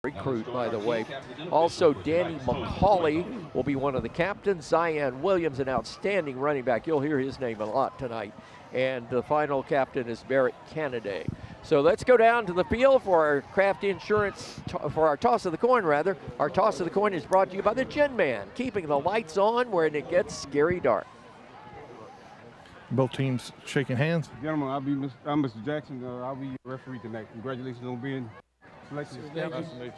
recruit, by the way. Also, Danny McCauley will be one of the captains. Zion Williams, an outstanding running back. You'll hear his name a lot tonight. And the final captain is Barrett Canada. So let's go down to the field for our Kraft Insurance, for our toss of the coin, rather. Our toss of the coin is brought to you by the Gin Man, keeping the lights on when it gets scary dark. Both teams shaking hands. Gentlemen, I'm Mr. Jackson. I'll be your referee tonight. Congratulations on being selected. Nice to meet you.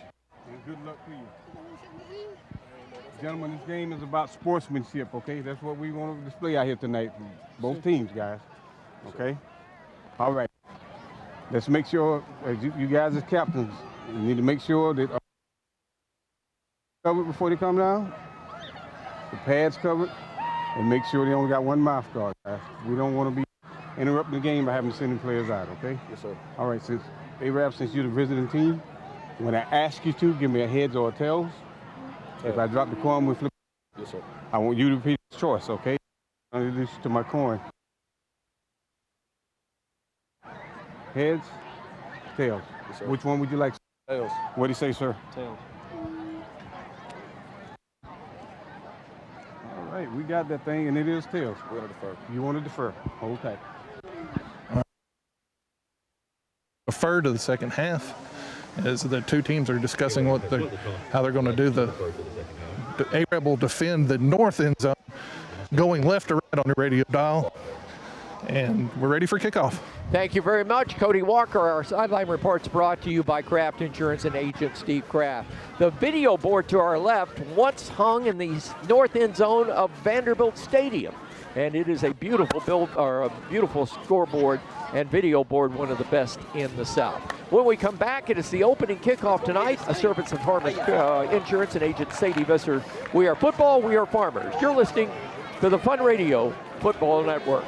And good luck to you. Gentlemen, this game is about sportsmanship, okay? That's what we want to display out here tonight from both teams, guys. Okay? All right. Let's make sure, you guys as captains, you need to make sure that covered before they come down, the pads covered, and make sure they only got one mouth guard, guys. We don't want to be interrupting the game by having to send players out, okay? Yes, sir. All right, since you're the visiting team, when I ask you to, give me a heads or a tails. If I drop the coin, we flip. Yes, sir. I want you to repeat the choice, okay? I'll introduce you to my coin. Heads, tails. Yes, sir. Which one would you like? Tails. What do you say, sir? Tails. All right, we got that thing, and it is tails. We're going to defer. You want to defer? Hold tight. Defer to the second half as the two teams are discussing how they're going to do the A-Reb will defend the north end zone, going left to right on the radio dial, and we're ready for kickoff. Thank you very much, Cody Walker. Our sideline report's brought to you by Kraft Insurance and agent Steve Kraft. The video board to our left once hung in the north end zone of Vanderbilt Stadium, and it is a beautiful a beautiful scoreboard and video board, one of the best in the South. When we come back, it is the opening kickoff tonight, a service of Farmers Insurance and agent Sadie Visser. We are football, we are farmers. You're listening to the Fun Radio Football Network.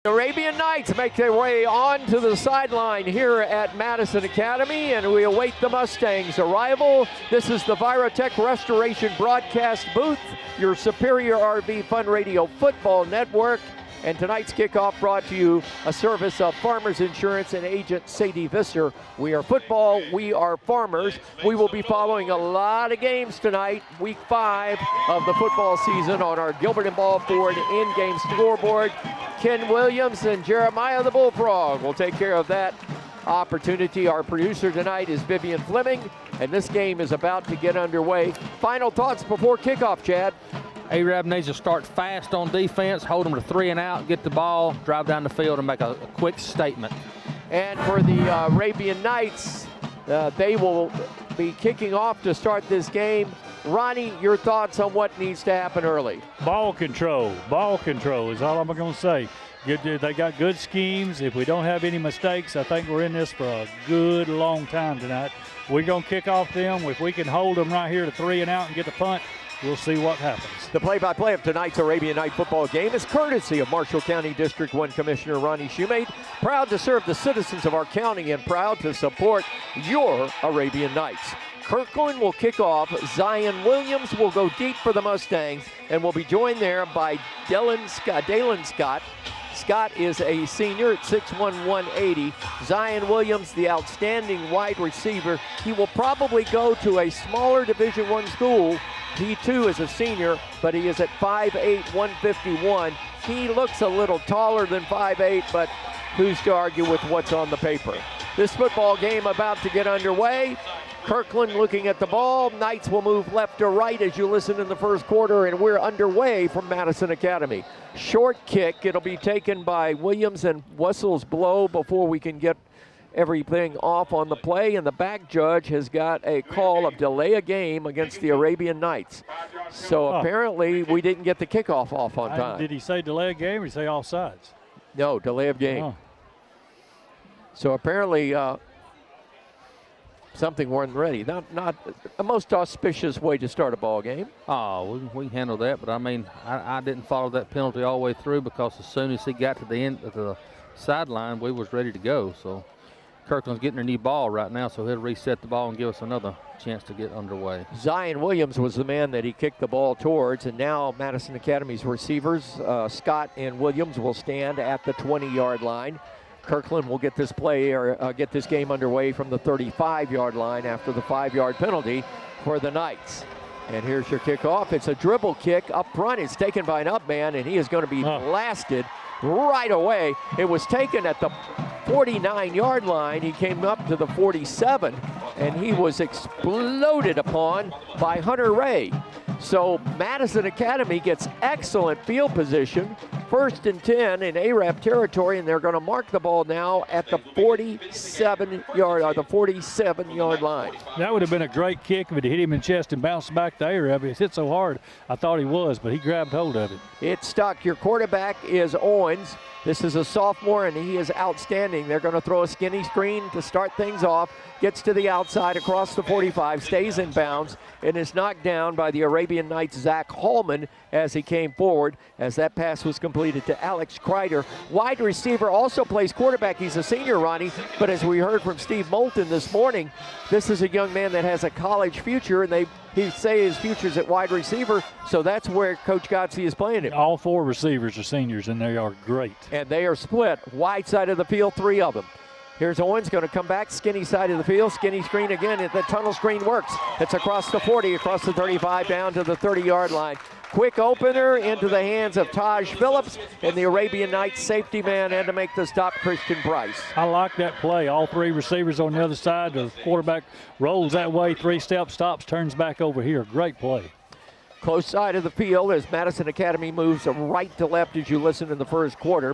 The Arabian Knights make their way onto the sideline here at Madison Academy, and we await the Mustangs' arrival. This is the Virotech Restoration Broadcast Booth, your Superior RV Fun Radio Football Network. And tonight's kickoff brought to you a service of Farmers Insurance and agent Sadie Visser. We are football, we are farmers. We will be following a lot of games tonight, week 5 of the football season, on our Gilbert and Ball Ford in-game scoreboard. Ken Williams and Jeremiah the Bullfrog will take care of that opportunity. Our producer tonight is Vivian Fleming, and this game is about to get underway. Final thoughts before kickoff, Chad? A-Rab needs to start fast on defense, hold them to 3 and out, get the ball, drive down the field, and make a quick statement. And for the Arabian Knights, they will be kicking off to start this game. Ronnie, your thoughts on what needs to happen early? Ball control is all I'm going to say. They got good schemes. If we don't have any mistakes, I think we're in this for a good long time tonight. We're going to kick off them. If we can hold them right here to 3 and out and get the punt, we'll see what happens. The play-by-play of tonight's Arabian Night football game is courtesy of Marshall County District 1 Commissioner Ronnie Shoemate, proud to serve the citizens of our county and proud to support your Arabian Nights. Kirkland will kick off. Zion Williams will go deep for the Mustangs and will be joined there by Dalen Scott. Scott is a senior at 6'1", 180. Zion Williams, the outstanding wide receiver. He will probably go to a smaller Division I school. He too is a senior, but he is at 5'8", 151. He looks a little taller than 5'8", but who's to argue with what's on the paper? This football game about to get underway. Kirkland looking at the ball. Knights will move left to right as you listen in the first quarter, and we're underway from Madison Academy. Short kick. It'll be taken by Williams, and whistles blow before we can get everything off on the play, and the back judge has got a call of delay a game against the Arabian Knights. So apparently we didn't get the kickoff off on time. Did he say delay a game or did he say offsides? No, delay of game. Oh. So apparently something wasn't ready. Not the most auspicious way to start a ball game. Oh, we handled that, but I mean, I didn't follow that penalty all the way through because as soon as he got to the end of the sideline, we was ready to go. So Kirkland's getting their new ball right now, so he'll reset the ball and give us another chance to get underway. Zion Williams was the man that he kicked the ball towards, and now Madison Academy's receivers, Scott and Williams, will stand at the 20-yard line. Kirkland will get this play or get this game underway from the 35-yard line after the 5-yard penalty for the Knights. And here's your kickoff. It's a dribble kick up front. It's taken by an up man, and he is going to be blasted right away. It was taken at the 49-yard line. He came up to the 47, and he was exploded upon by Hunter Ray. So Madison Academy gets excellent field position, 1st and 10 in Arab territory, and they're going to mark the ball now at the 47-yard line. That would have been a great kick if it hit him in the chest and bounced back to Arab. It hit so hard, I thought he was, but he grabbed hold of it. It stuck. Your quarterback is Owens. This is a sophomore, and he is outstanding. They're going to throw a skinny screen to start things off. Gets to the outside across the 45, stays in bounds, and is knocked down by the Arabian Knights' Zach Hallman as he came forward, as that pass was completed to Alex Kreider. Wide receiver also plays quarterback. He's a senior, Ronnie, but as we heard from Steve Moulton this morning, this is a young man that has a college future, and he say his future's at wide receiver, so that's where Coach Godsey is playing him. All 4 receivers are seniors, and they are great. And they are split wide side of the field, 3 of them. Here's Owens going to come back, skinny side of the field, skinny screen again. The tunnel screen works. It's across the 40, across the 35, down to the 30-yard line. Quick opener into the hands of Taj Phillips, and the Arabian Knights safety man had to make the stop, Christian Price. I like that play. All 3 receivers on the other side. The quarterback rolls that way, 3 steps, stops, turns back over here. Great play. Close side of the field as Madison Academy moves right to left as you listen in the first quarter.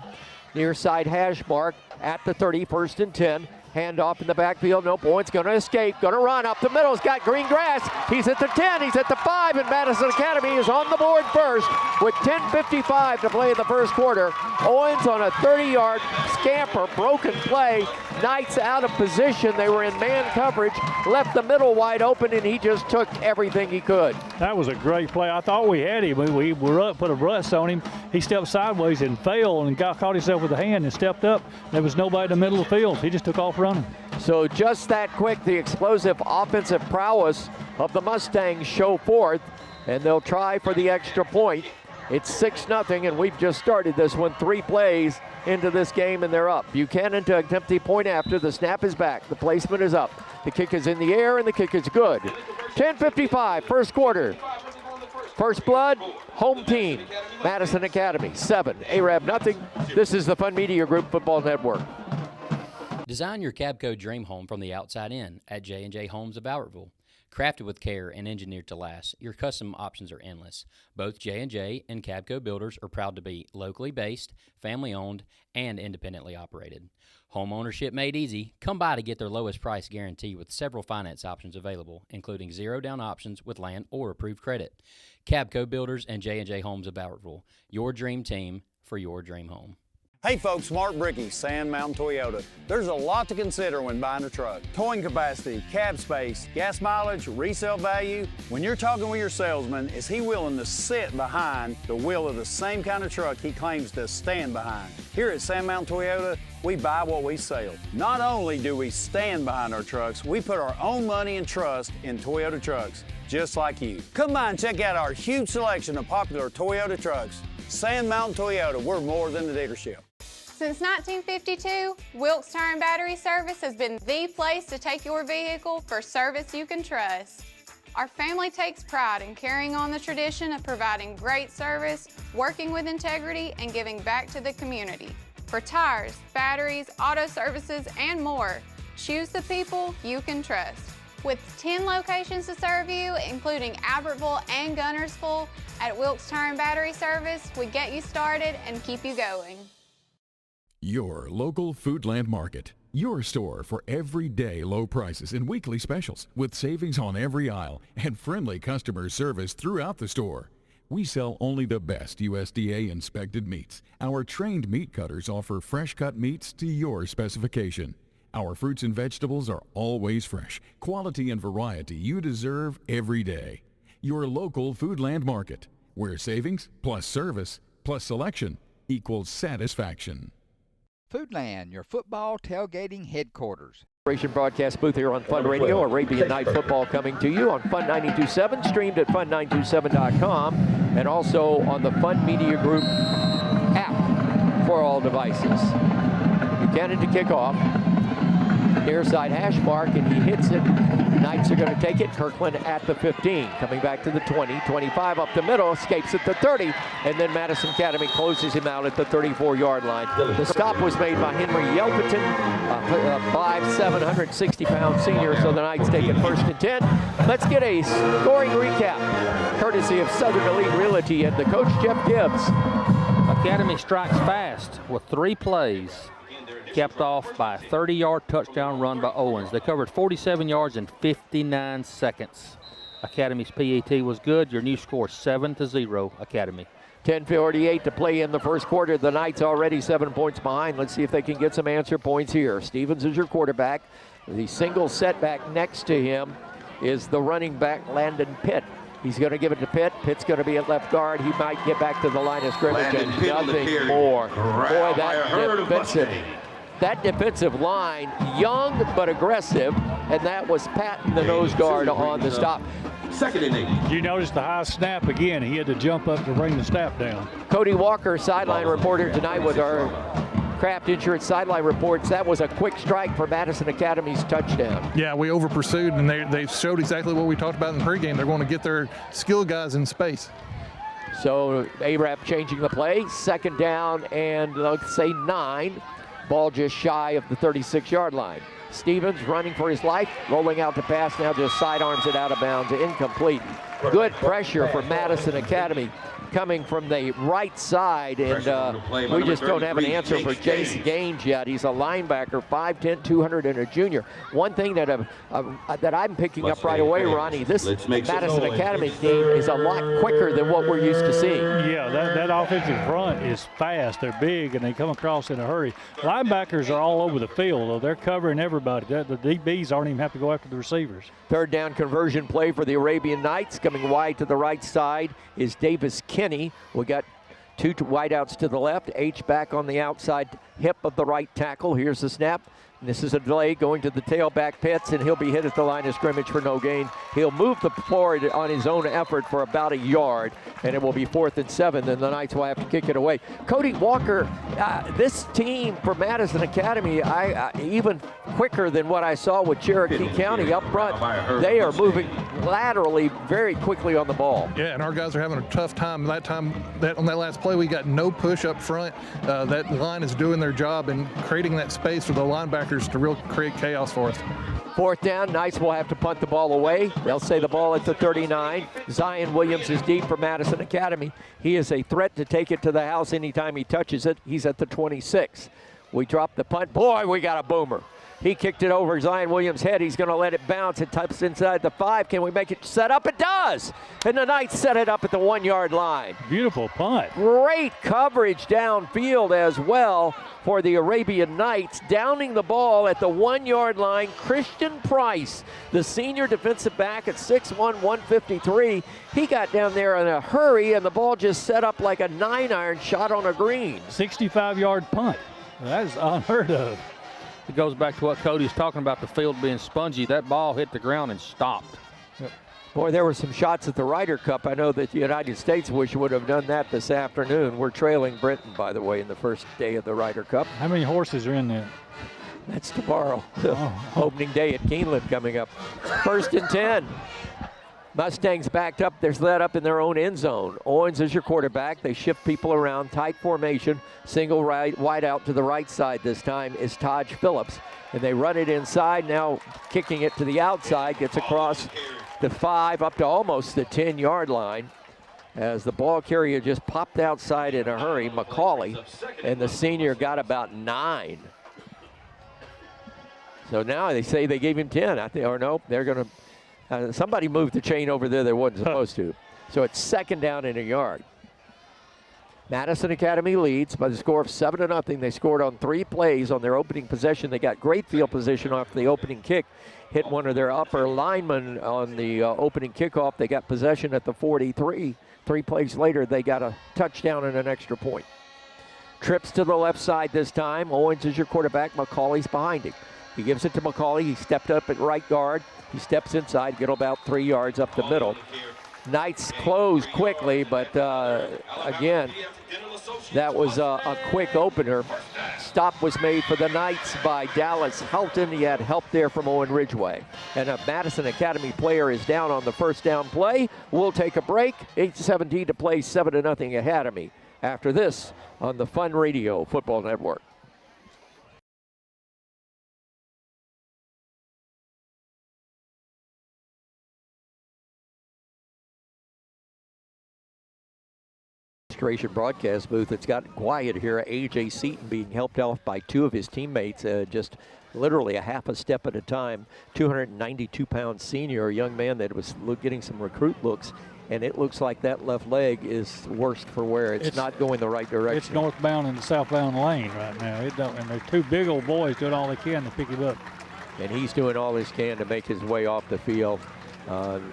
Near side hash mark at the 30, 1st and 10. Handoff in the backfield. Nope, Owens going to escape, going to run up the middle. He's got green grass. He's at the 10, he's at the 5, and Madison Academy is on the board first with 10:55 to play in the first quarter. Owens on a 30-yard scamper, broken play. Knights out of position. They were in man coverage, left the middle wide open, and he just took everything he could. That was a great play. I thought we had him. We were up, put a rush on him. He stepped sideways and fell, and caught himself with a hand and stepped up. There was nobody in the middle of the field. He just took off running. So just that quick, the explosive offensive prowess of the Mustangs show forth, and they'll try for the extra point. It's 6-0, and we've just started this one. 3 plays into this game, and they're up. Buchanan to attempt the point after. The snap is back. The placement is up. The kick is in the air, and the kick is good. 10:55, first quarter. First blood, home team. Madison Academy, 7. Arab, nothing. This is the Fun Media Group Football Network. Design your Cabco dream home from the outside in at J&J Homes of Albertville. Crafted with care and engineered to last, your custom options are endless. Both J&J and Cabco Builders are proud to be locally based, family-owned, and independently operated. Home ownership made easy. Come by to get their lowest price guarantee with several finance options available, including zero-down options with land or approved credit. Cabco Builders and J&J Homes of Albertville, your dream team for your dream home. Hey folks, Mark Brickey, Sand Mountain Toyota. There's a lot to consider when buying a truck. Towing capacity, cab space, gas mileage, resale value. When you're talking with your salesman, is he willing to sit behind the wheel of the same kind of truck he claims to stand behind? Here at Sand Mountain Toyota, we buy what we sell. Not only do we stand behind our trucks, we put our own money and trust in Toyota trucks, just like you. Come by and check out our huge selection of popular Toyota trucks. Sand Mountain Toyota, we're more than a dealership. Since 1952, Wilkes Tire and Battery Service has been the place to take your vehicle for service you can trust. Our family takes pride in carrying on the tradition of providing great service, working with integrity, and giving back to the community. For tires, batteries, auto services, and more, choose the people you can trust. With 10 locations to serve you, including Albertville and Gunnersville, at Wilkes Tire and Battery Service, we get you started and keep you going. Your local Foodland Market. Your store for everyday low prices and weekly specials with savings on every aisle and friendly customer service throughout the store. We sell only the best USDA inspected meats. Our trained meat cutters offer fresh cut meats to your specification. Our fruits and vegetables are always fresh, quality and variety you deserve every day. Your local Foodland Market, where savings plus service plus selection equals satisfaction. Foodland, your football tailgating headquarters. Broadcast booth here on Fun Radio. Arabian Night Football coming to you on Fun 927, streamed at fun927.com, and also on the Fun Media Group app for all devices. Buchanan to kick off. Near side hash mark, and he hits it. Knights are going to take it. Kirkland at the 15. Coming back to the 20. 25 up the middle. Escapes at the 30. And then Madison Academy closes him out at the 34-yard line. The stop was made by Henry Yelverton, a 5'7", 160-pound senior. So the Knights take it 1st and 10. Let's get a scoring recap, courtesy of Southern Elite Realty and the coach, Jeff Gibbs. Academy strikes fast with 3 plays. Capped off by a 30-yard touchdown run by Owens. They covered 47 yards in 59 seconds. Academy's PAT was good. Your new score 7-0 Academy. 10:48 to play in the first quarter. The Knights already 7 points behind. Let's see if they can get some answer points here. Stevens is your quarterback. The single setback next to him is the running back, Landon Pitt. He's going to give it to Pitt. Pitt's going to be at left guard. He might get back to the line of scrimmage and nothing more. Boy, that defensive line, young but aggressive, and that was Patton, the nose guard, on the stop. 2nd and 8. You notice the high snap again. He had to jump up to bring the snap down. Cody Walker, sideline reporter tonight with our Kraft Insurance sideline reports. That was a quick strike for Madison Academy's touchdown. Yeah, we over pursued, and they showed exactly what we talked about in the pregame. They're going to get their skill guys in space. So Arab changing the play. 2nd down and let's say 9. Ball just shy of the 36-yard line. Stevens running for his life, rolling out to pass, now just sidearms it out of bounds, incomplete. Good pressure for Madison Academy coming from the right side, and we just don't have an answer for Jace Gaines yet. He's a linebacker, 5'10", 200, and a junior. One thing that I'm picking up right away, Ronnie, this Madison Academy team is a lot quicker than what we're used to seeing. Yeah, that offensive front is fast. They're big, and they come across in a hurry. Linebackers are all over the field, though. They're covering everybody. The DBs aren't even have to go after the receivers. 3rd down conversion play for the Arabian Knights. Coming wide to the right side is Davis Kinney. We got 2 wideouts to the left. H back on the outside hip of the right tackle. Here's the snap. And this is a delay going to the tailback Pitts, and he'll be hit at the line of scrimmage for no gain. He'll move the forward on his own effort for about a yard, and it will be 4th and 7. Then the Knights will have to kick it away. Cody Walker, this team for Madison Academy, even quicker than what I saw with Cherokee County up front. They are moving laterally very quickly on the ball. Yeah, and our guys are having a tough time. On that last play, we got no push up front. That line is doing their job and creating that space for the linebackers to really create chaos for us. 4th down, Knights will have to punt the ball away. They'll say the ball at the 39. Zion Williams is deep for Madison Academy. He is a threat to take it to the house anytime he touches it. He's at the 26. We drop the punt. Boy, we got a boomer. He kicked it over Zion Williams' head. He's going to let it bounce. It taps inside the 5. Can we make it set up? It does. And the Knights set it up at the 1-yard line. Beautiful punt. Great coverage downfield as well for the Arabian Knights. Downing the ball at the 1-yard line. Christian Price, the senior defensive back at 6'1", 153. He got down there in a hurry, and the ball just set up like a 9-iron shot on a green. 65-yard punt. That is unheard of. It goes back to what Cody's talking about, the field being spongy. That ball hit the ground and stopped. Boy, there were some shots at the Ryder Cup. I know that the United States wish would have done that this afternoon. We're trailing Britain, by the way, in the first day of the Ryder Cup. How many horses are in there? That's tomorrow. Opening day at Keeneland coming up. 1st and 10. Mustangs backed up. They're led up in their own end zone. Owens is your quarterback. They shift people around. Tight formation. Single wide out to the right side this time is Taj Phillips. And they run it inside. Now kicking it to the outside. Gets across the 5 up to almost the 10-yard line. As the ball carrier just popped outside in a hurry, Macaulay. And the senior got about 9. So now they say they gave him 10. I think, or no, they're going to. Somebody moved the chain over there that wasn't supposed to. So it's 2nd down and a yard. Madison Academy leads by the score of 7-0. They scored on 3 plays on their opening possession. They got great field position off the opening kick. Hit one of their upper linemen on the opening kickoff. They got possession at the 43. 3 plays later, they got a touchdown and an extra point. Trips to the left side this time. Owens is your quarterback. McCauley's behind him. He gives it to McCauley. He stepped up at right guard. He steps inside, get about 3 yards up the middle. Knights close quickly, but again, that was a quick opener. Stop was made for the Knights by Dallas Houghton. He had help there from Owen Ridgway. And a Madison Academy player is down on the first down play. We'll take a break. 8:17 to play, 7-0 Academy. After this on the Fun Radio Football Network. Broadcast booth. It's gotten quiet here. A.J. Seaton being helped off by two of his teammates, just literally a half a step at a time. 292-pound senior, a young man that was getting some recruit looks, and it looks like that left leg is worst for wear. It's not going the right direction. It's northbound in the southbound lane right now. And they're two big old boys doing all they can to pick him up. And he's doing all he can to make his way off the field.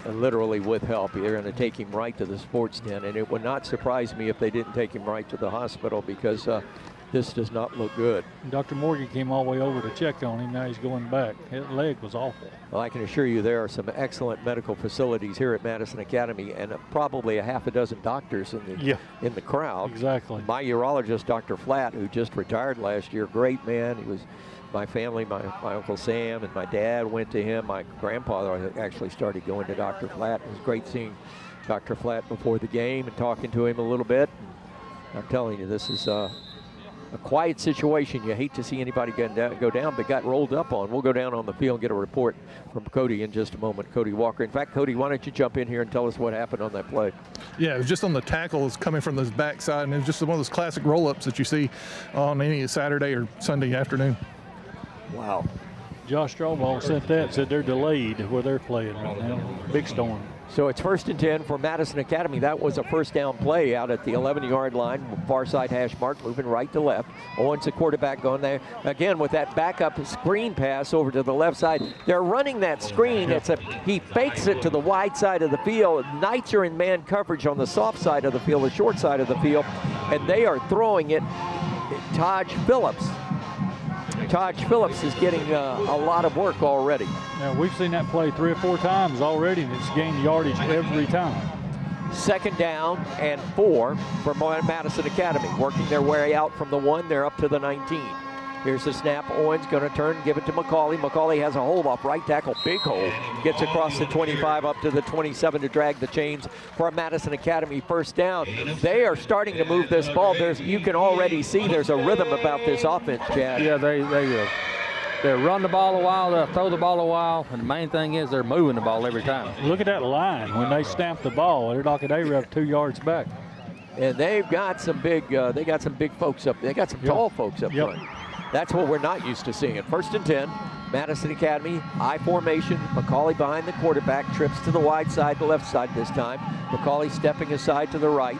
Literally with help. They're going to take him right to the sports den, and it would not surprise me if they didn't take him right to the hospital, because this does not look good. Dr. Morgan came all the way over to check on him. Now he's going back. His leg was awful. Well, I can assure you there are some excellent medical facilities here at Madison Academy, and probably a half a dozen doctors in the crowd. Exactly. My urologist, Dr. Flatt, who just retired last year, great man. He was my family, my Uncle Sam and my dad went to him. My grandfather actually started going to Dr. Flatt. It was great seeing Dr. Flatt before the game and talking to him a little bit. And I'm telling you, this is a quiet situation. You hate to see anybody go down, but got rolled up on. We'll go down on the field and get a report from Cody in just a moment. Cody Walker. In fact, Cody, why don't you jump in here and tell us what happened on that play? Yeah, it was just on the tackle. It's coming from this backside, and it was just one of those classic roll-ups that you see on any Saturday or Sunday afternoon. Wow. Josh Strawball sent that, said they're delayed where they're playing right now. Big storm. So it's 1st and 10 for Madison Academy. That was a first down play out at the 11-yard line. Far side hash mark, moving right to left. Owens, the quarterback, going there. Again, with that backup screen pass over to the left side. They're running that screen. He fakes it to the wide side of the field. Knights are in man coverage on the soft side of the field, the short side of the field. And they are throwing it. Taj Phillips is getting a lot of work already. Now, we've seen that play 3 or 4 times already, and it's gained yardage every time. 2nd down and 4 for Madison Academy. Working their way out from the 1, they're up to the 19. Here's the snap. Owens going to turn, give it to McCauley. McCauley has a hold off right tackle, big hole. Gets across the 25 up to the 27 to drag the chains for a Madison Academy first down. They are starting to move this ball. You can already see there's a rhythm about this offense, Chad. Yeah, they run the ball a while, they'll throw the ball a while, and the main thing is they're moving the ball every time. Look at that line. When they stamp the ball, they're knocking A-Rep 2 yards back. And they've got some big, folks up there. They got some tall folks up front. That's what we're not used to seeing. 1st and 10, Madison Academy, I formation. McCauley behind the quarterback, trips to the wide side, the left side this time. McCauley stepping aside to the right.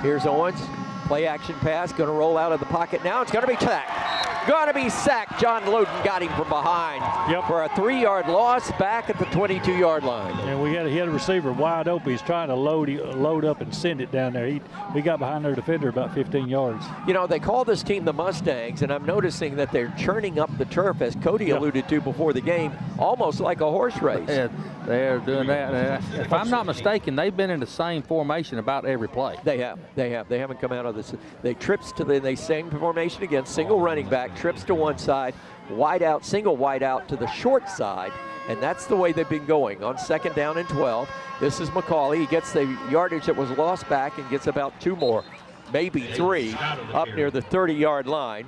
Here's Owens, play action pass, going to roll out of the pocket now. It's going to be sacked. Going to be sacked. John Loden got him from behind for a 3-yard loss back at the 22-yard line. And he had a receiver wide open. He's trying to load up and send it down there. He got behind their defender about 15 yards. You know, they call this team the Mustangs, and I'm noticing that they're churning up the turf, as Cody alluded to before the game, almost like a horse race. Yeah, they're doing that. If I'm not mistaken, they've been in the same formation about every play. They have. They haven't come out of this. They trips to the same formation again, single running back, trips to one side, wide out, single wide out to the short side, and that's the way they've been going on 2nd down and 12. This is McCauley. He gets the yardage that was lost back and gets about 2 more, maybe 3, up near the 30-yard line.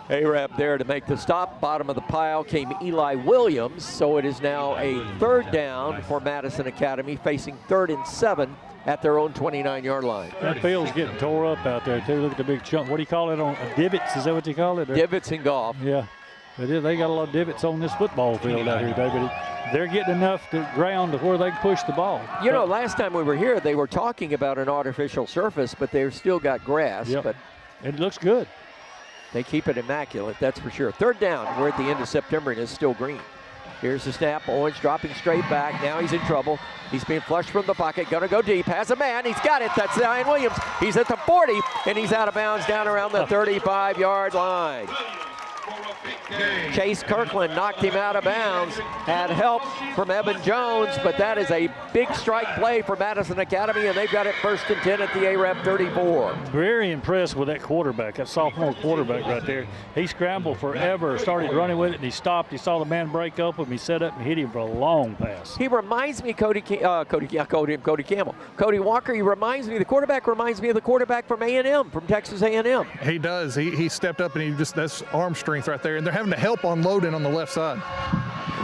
A-Rap there to make the stop. Bottom of the pile came Eli Williams, so it is now a 3rd down for Madison Academy, facing 3rd and 7 at their own 29-yard line. That field's getting tore up out there, too. Look at the big chunk. What do you call it? On divots? Is that what you call it? Divots in golf. Yeah. They got a lot of divots on this football field out here, David. They're getting enough ground to where they can push the ball. You know, last time we were here, they were talking about an artificial surface, but they've still got grass. Yep. But it looks good. They keep it immaculate, that's for sure. 3rd down. We're at the end of September, and it's still green. Here's the snap. Owens dropping straight back. Now he's in trouble. He's being flushed from the pocket. Gonna go deep. Has a man. He's got it. That's Zion Williams. He's at the 40, and he's out of bounds down around the 35-yard line. Chase Kirkland knocked him out of bounds. Had help from Evan Jones, but that is a big strike play for Madison Academy, and they've got it 1st and 10 at the AREP 34. Very impressed with that quarterback, that sophomore quarterback right there. He scrambled forever, started running with it, and he stopped. He saw the man break open. He set up and hit him for a long pass. He reminds me of Cody Campbell. Cody Walker, he reminds me, the quarterback reminds me of the quarterback from A&M, from Texas A&M. He does. He stepped up, and that's arm strength right there. And they're having to help unload in on the left side.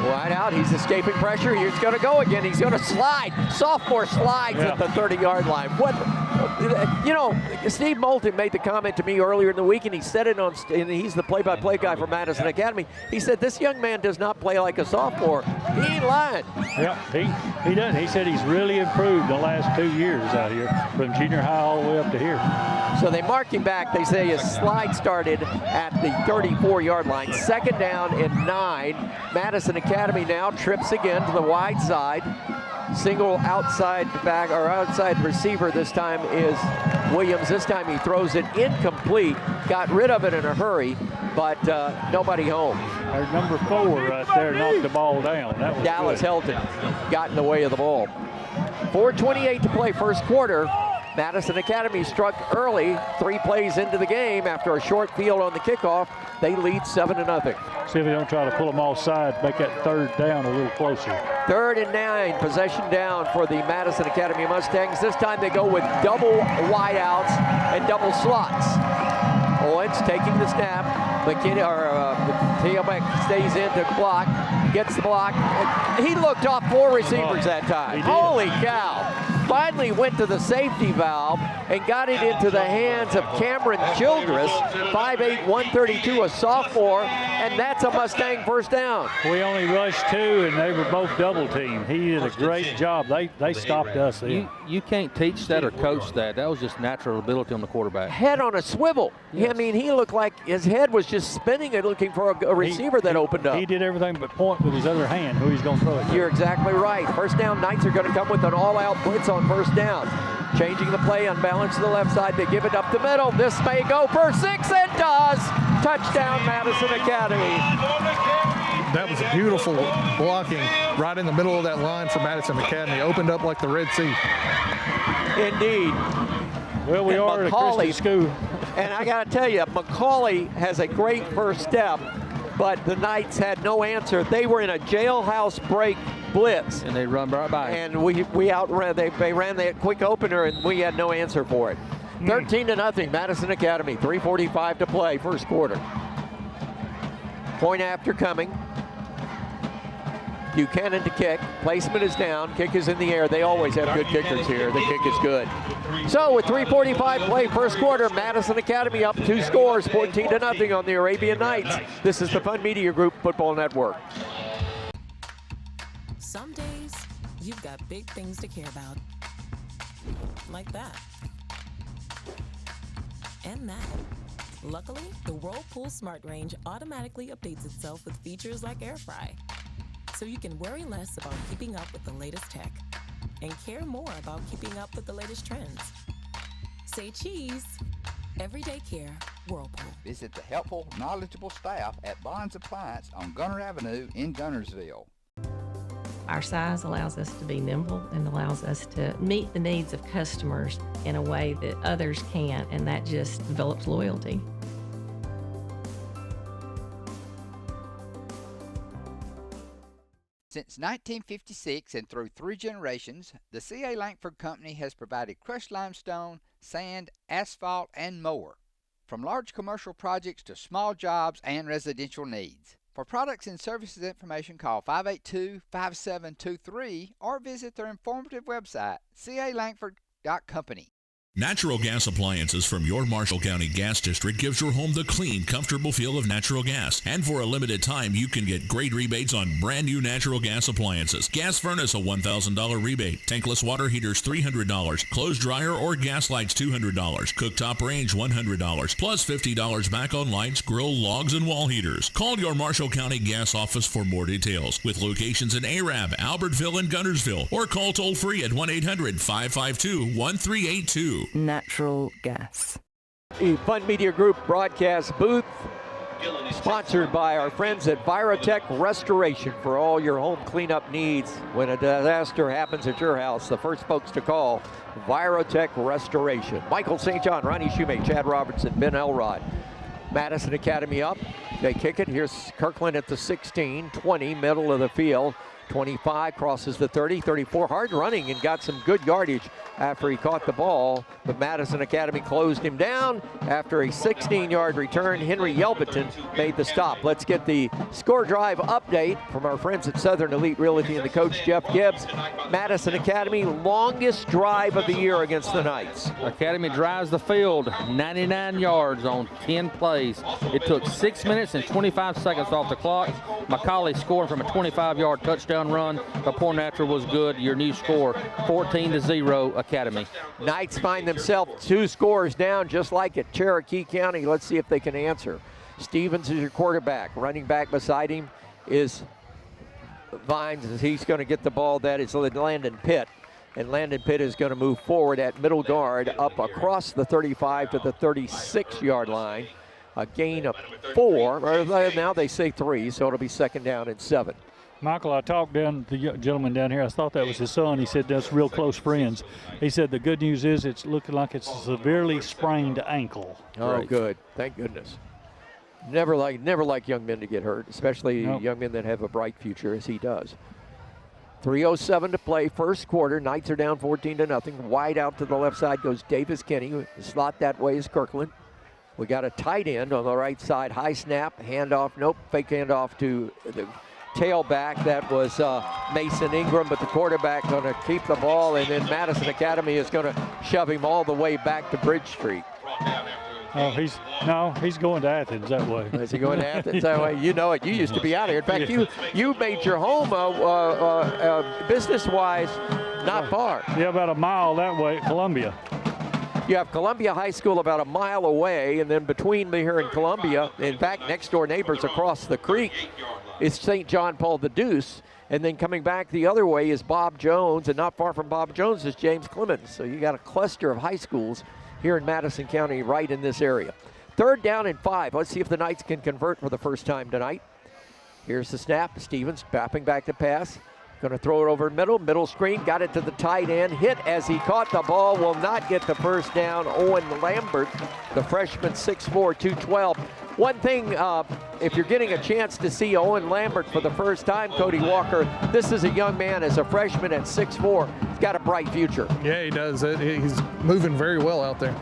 Wide out, he's escaping pressure. He's going to go again. He's going to slide. Sophomore slides at the 30-yard line. What? You know, Steve Moulton made the comment to me earlier in the week, and he said it on, and he's the play-by-play guy for Madison Academy. He said, this young man does not play like a sophomore. He ain't lying. Yeah, he doesn't. He said he's really improved the last 2 years out here, from junior high all the way up to here. So they mark him back. They say his slide started at the 34-yard line. 2nd down and 9. Madison Academy now trips again to the wide side. Single outside back or outside receiver this time is Williams. This time he throws it incomplete. Got rid of it in a hurry, but nobody home. Our number 4 right there knocked the ball down. That was Dallas good. Helton got in the way of the ball. 4:28 to play, first quarter. Madison Academy struck early, 3 plays into the game after a short field on the kickoff. They lead 7-0. See if they don't try to pull them offside, make that 3rd down a little closer. 3rd and 9, possession down for the Madison Academy Mustangs. This time they go with double wideouts and double slots. Owens taking the snap. McKinney, the tailback stays in to block, gets the block. He looked off 4 receivers that time. Holy cow. Finally went to the safety valve and got it into the hands of Cameron Childress, 5'8", 132, a sophomore, and that's a Mustang first down. We only rushed 2, and they were both double teamed. He did a great job. They stopped us then. You can't teach that or coach that. That was just natural ability on the quarterback. Head on a swivel. Yes. I mean, he looked like his head was just spinning and looking for a receiver that opened up. He did everything but point with his other hand who he's going to throw it to. You're exactly right. First down, Knights are going to come with an all-out blitz on first down. Changing the play, unbalanced to the left side. They give it up the middle. This may go for 6. It does. Touchdown, Madison Academy. That was beautiful blocking right in the middle of that line for Madison Academy. Opened up like the Red Sea. Indeed. Well, we are at a Christian school. And I got to tell you, Macaulay has a great first step, but the Knights had no answer. They were in a jailhouse break blitz. And they run right by. And we outran, they ran that quick opener, and we had no answer for it. 13-0, Madison Academy, 3:45 to play, first quarter. Point after coming. Buchanan to kick. Placement is down. Kick is in the air. They always have good kickers here. The kick is good. So with 3:45 play, first quarter, Madison Academy up 2 scores, 14-0 on the Arabian Nights. This is the Fun Media Group Football Network. Some days, you've got big things to care about. Like that. And that. Luckily, the Whirlpool Smart Range automatically updates itself with features like Air Fry. So you can worry less about keeping up with the latest tech and care more about keeping up with the latest trends. Say cheese. Everyday care, Whirlpool. Visit the helpful, knowledgeable staff at Bonds Appliance on Gunner Avenue in Gunnersville. Our size allows us to be nimble and allows us to meet the needs of customers in a way that others can't, and that just develops loyalty. Since 1956 and through 3 generations, the C.A. Langford Company has provided crushed limestone, sand, asphalt, and more. From large commercial projects to small jobs and residential needs. For products and services information, call 582-5723 or visit their informative website, calangford.company. Natural gas appliances from your Marshall County Gas District gives your home the clean, comfortable feel of natural gas. And for a limited time, you can get great rebates on brand new natural gas appliances. Gas furnace, a $1,000 rebate. Tankless water heaters, $300. Clothes dryer or gas lights, $200. Cooktop range, $100. Plus $50 back on lights, grill, logs, and wall heaters. Call your Marshall County Gas office for more details. With locations in Arab, Albertville, and Guntersville. Or call toll free at 1-800-552-1382. Natural gas. The Fun Media Group broadcast booth sponsored by our friends at Virotech Restoration for all your home cleanup needs. When a disaster happens at your house, the first folks to call, Virotech Restoration. Michael St. John, Ronnie Shoemate, Chad Robertson, Ben Elrod. Madison Academy up. They kick it. Here's Kirkland at the 16, 20, middle of the field. 25, crosses the 30, 34, hard running and got some good yardage after he caught the ball, but Madison Academy closed him down after a 16-yard return. Henry Yelverton made the stop. Let's get the score drive update from our friends at Southern Elite Realty and the coach, Jeff Gibbs. Madison Academy, longest drive of the year against the Knights. Academy drives the field 99 yards on 10 plays. It took 6 minutes and 25 seconds off the clock. McCauley scoring from a 25-yard touchdown run, but Poor Natural was good. Your new score, 14-0 Academy. Knights find themselves 2 scores down, just like at Cherokee County. Let's see if they can answer. Stevens is your quarterback. Running back beside him is Vines, as he's going to get the ball. That is Landon Pitt. And Landon Pitt is going to move forward at middle guard, up across the 35 to the 36-yard line. A gain of 4, or now they say 3, so it'll be 2nd down and 7. Michael, I talked down to the gentleman down here. I thought that was his son. He said that's real close friends. He said the good news is it's looking like it's a severely sprained ankle. Oh, right. Good. Thank goodness. Never like young men to get hurt, especially young men that have a bright future as he does. 3:07 to play, first quarter. Knights are down 14-0. Wide out to the left side goes Davis Kinney. The slot that way is Kirkland. We got a tight end on the right side. High snap, handoff. Nope, fake handoff to the tailback. That was Mason Ingram, but the quarterback going to keep the ball, and then Madison Academy is going to shove him all the way back to Bridge Street. Oh, he's going to Athens that way. Is he going to Athens that way? You know it. You used to be out here. In fact, you made your home business-wise not far. Yeah, about a mile that way at Columbia. You have Columbia High School about a mile away, and then between me here and Columbia, in fact, next door neighbors across the creek, is St. John Paul the Deuce. And then coming back the other way is Bob Jones, and not far from Bob Jones is James Clemens. So you got a cluster of high schools here in Madison County right in this area. 3rd down and 5. Let's see if the Knights can convert for the first time tonight. Here's the snap. Stevens bapping back to pass. Going to throw it over middle screen, got it to the tight end, hit as he caught the ball, will not get the first down. Owen Lambert, the freshman, 6'4", 212. One thing, if you're getting a chance to see Owen Lambert for the first time, Cody Walker, this is a young man as a freshman at 6'4". He's got a bright future. Yeah, he does. He's moving very well out there.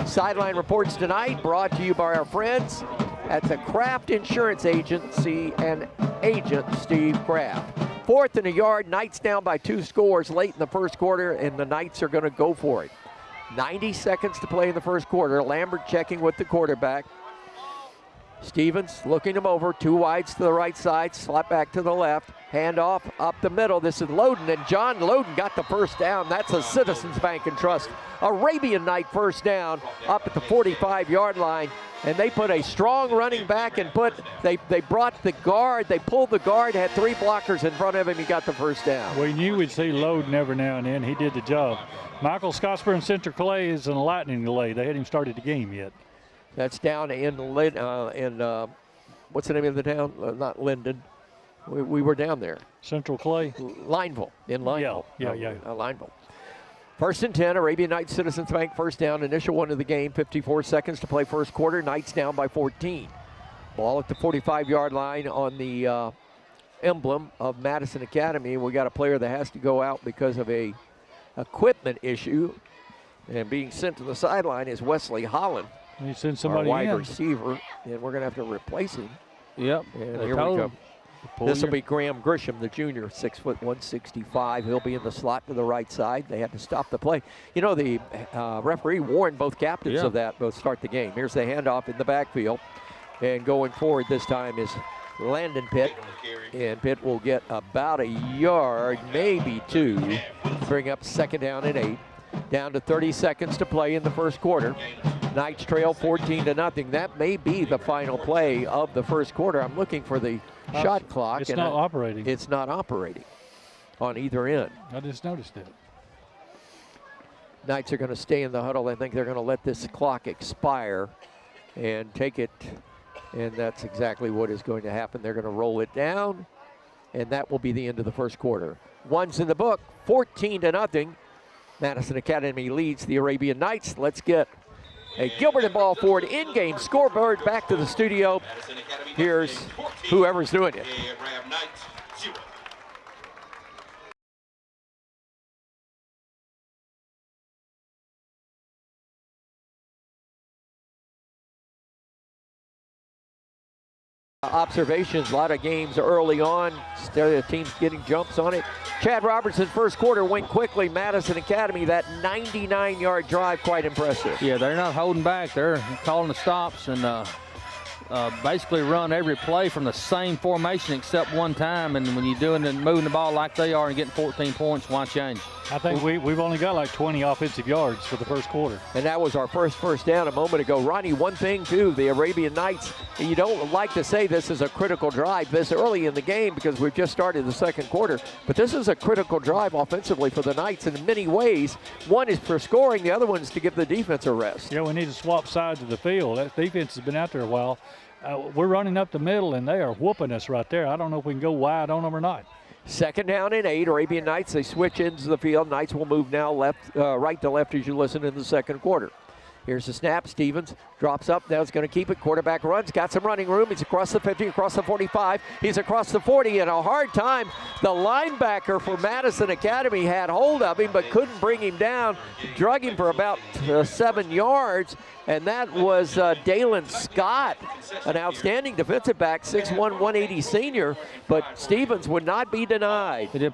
Sideline reports tonight brought to you by our friends at the Kraft Insurance Agency and agent Steve Kraft. 4th and a yard, Knights down by 2 scores late in the first quarter, and the Knights are going to go for it. 90 seconds to play in the first quarter. Lambert checking with the quarterback. Stevens looking him over, 2 wides to the right side, slap back to the left, handoff up the middle. This is Loden, and John Loden got the first down. That's a Citizens Bank and Trust Arabian Night first down up at the 45-yard line. And they put a strong running back and they brought the guard, they pulled the guard, had 3 blockers in front of him, he got the first down. We knew we'd see Loden every now and then. He did the job. Michael Scottsboro and Central Clay is in a lightning delay. They hadn't even started the game yet. That's down in what's the name of the town? Not Linden. We were down there. Central Clay? Lineville, in Lineville. Yeah. Lineville. 1st and 10, Arabian Nights Citizens Bank first down, initial one of the game, 54 seconds to play first quarter. Knights down by 14. Ball at the 45-yard line on the emblem of Madison Academy. We got a player that has to go out because of a equipment issue, and being sent to the sideline is Wesley Holland. You send somebody our wide in. receiver, and we're going to have to replace him. Yep. And here we come. This will be Graham Grisham, the junior, 6', 165. He'll be in the slot to the right side. They had to stop the play. You know, the referee warned both captains of that, both start the game. Here's the handoff in the backfield. And going forward this time is Landon Pitt. And Pitt will get about a yard, maybe 2. Bring up 2nd down and 8. Down to 30 seconds to play in the first quarter. Knights trail 14-0. That may be the final play of the first quarter. I'm looking for the shot clock. It's not operating. It's not operating on either end. I just noticed it. Knights are going to stay in the huddle. I think they're going to let this clock expire and take it, and that's exactly what is going to happen. They're going to roll it down, and that will be the end of the first quarter. One's in the book, 14-0. Madison Academy leads the Arabian Knights. Let's get a Gilbert and Ball Ford in-game scoreboard back to the studio. Here's whoever's doing it. Observations, a lot of games early on. The team's getting jumps on it. Chad Robertson, first quarter went quickly. Madison Academy, that 99-yard drive, quite impressive. Yeah, they're not holding back. They're calling the stops and basically run every play from the same formation except one time. And when you're doing and moving the ball like they are and getting 14 points, why change? I think we've only got like 20 offensive yards for the first quarter. And that was our first down a moment ago. Ronnie, one thing too, the Arabian Knights, you don't like to say this is a critical drive this early in the game because we've just started the second quarter, but this is a critical drive offensively for the Knights in many ways. One is for scoring, the other one is to give the defense a rest. Yeah, we need to swap sides of the field. That defense has been out there a while. We're running up the middle, and they are whooping us right there. I don't know if we can go wide on them or not. 2nd down and 8. Arabian Knights, they switch ends of the field. Knights will move now right to left as you listen in the second quarter. Here's the snap. Stevens drops up. Now he's going to keep it. Quarterback runs. Got some running room. He's across the 50, across the 45. He's across the 40 and a hard time. The linebacker for Madison Academy had hold of him but couldn't bring him down. Drug him for about 7 yards. And that was Dalen Scott, an outstanding defensive back, 6'1", 180 senior. But Stevens would not be denied. He gave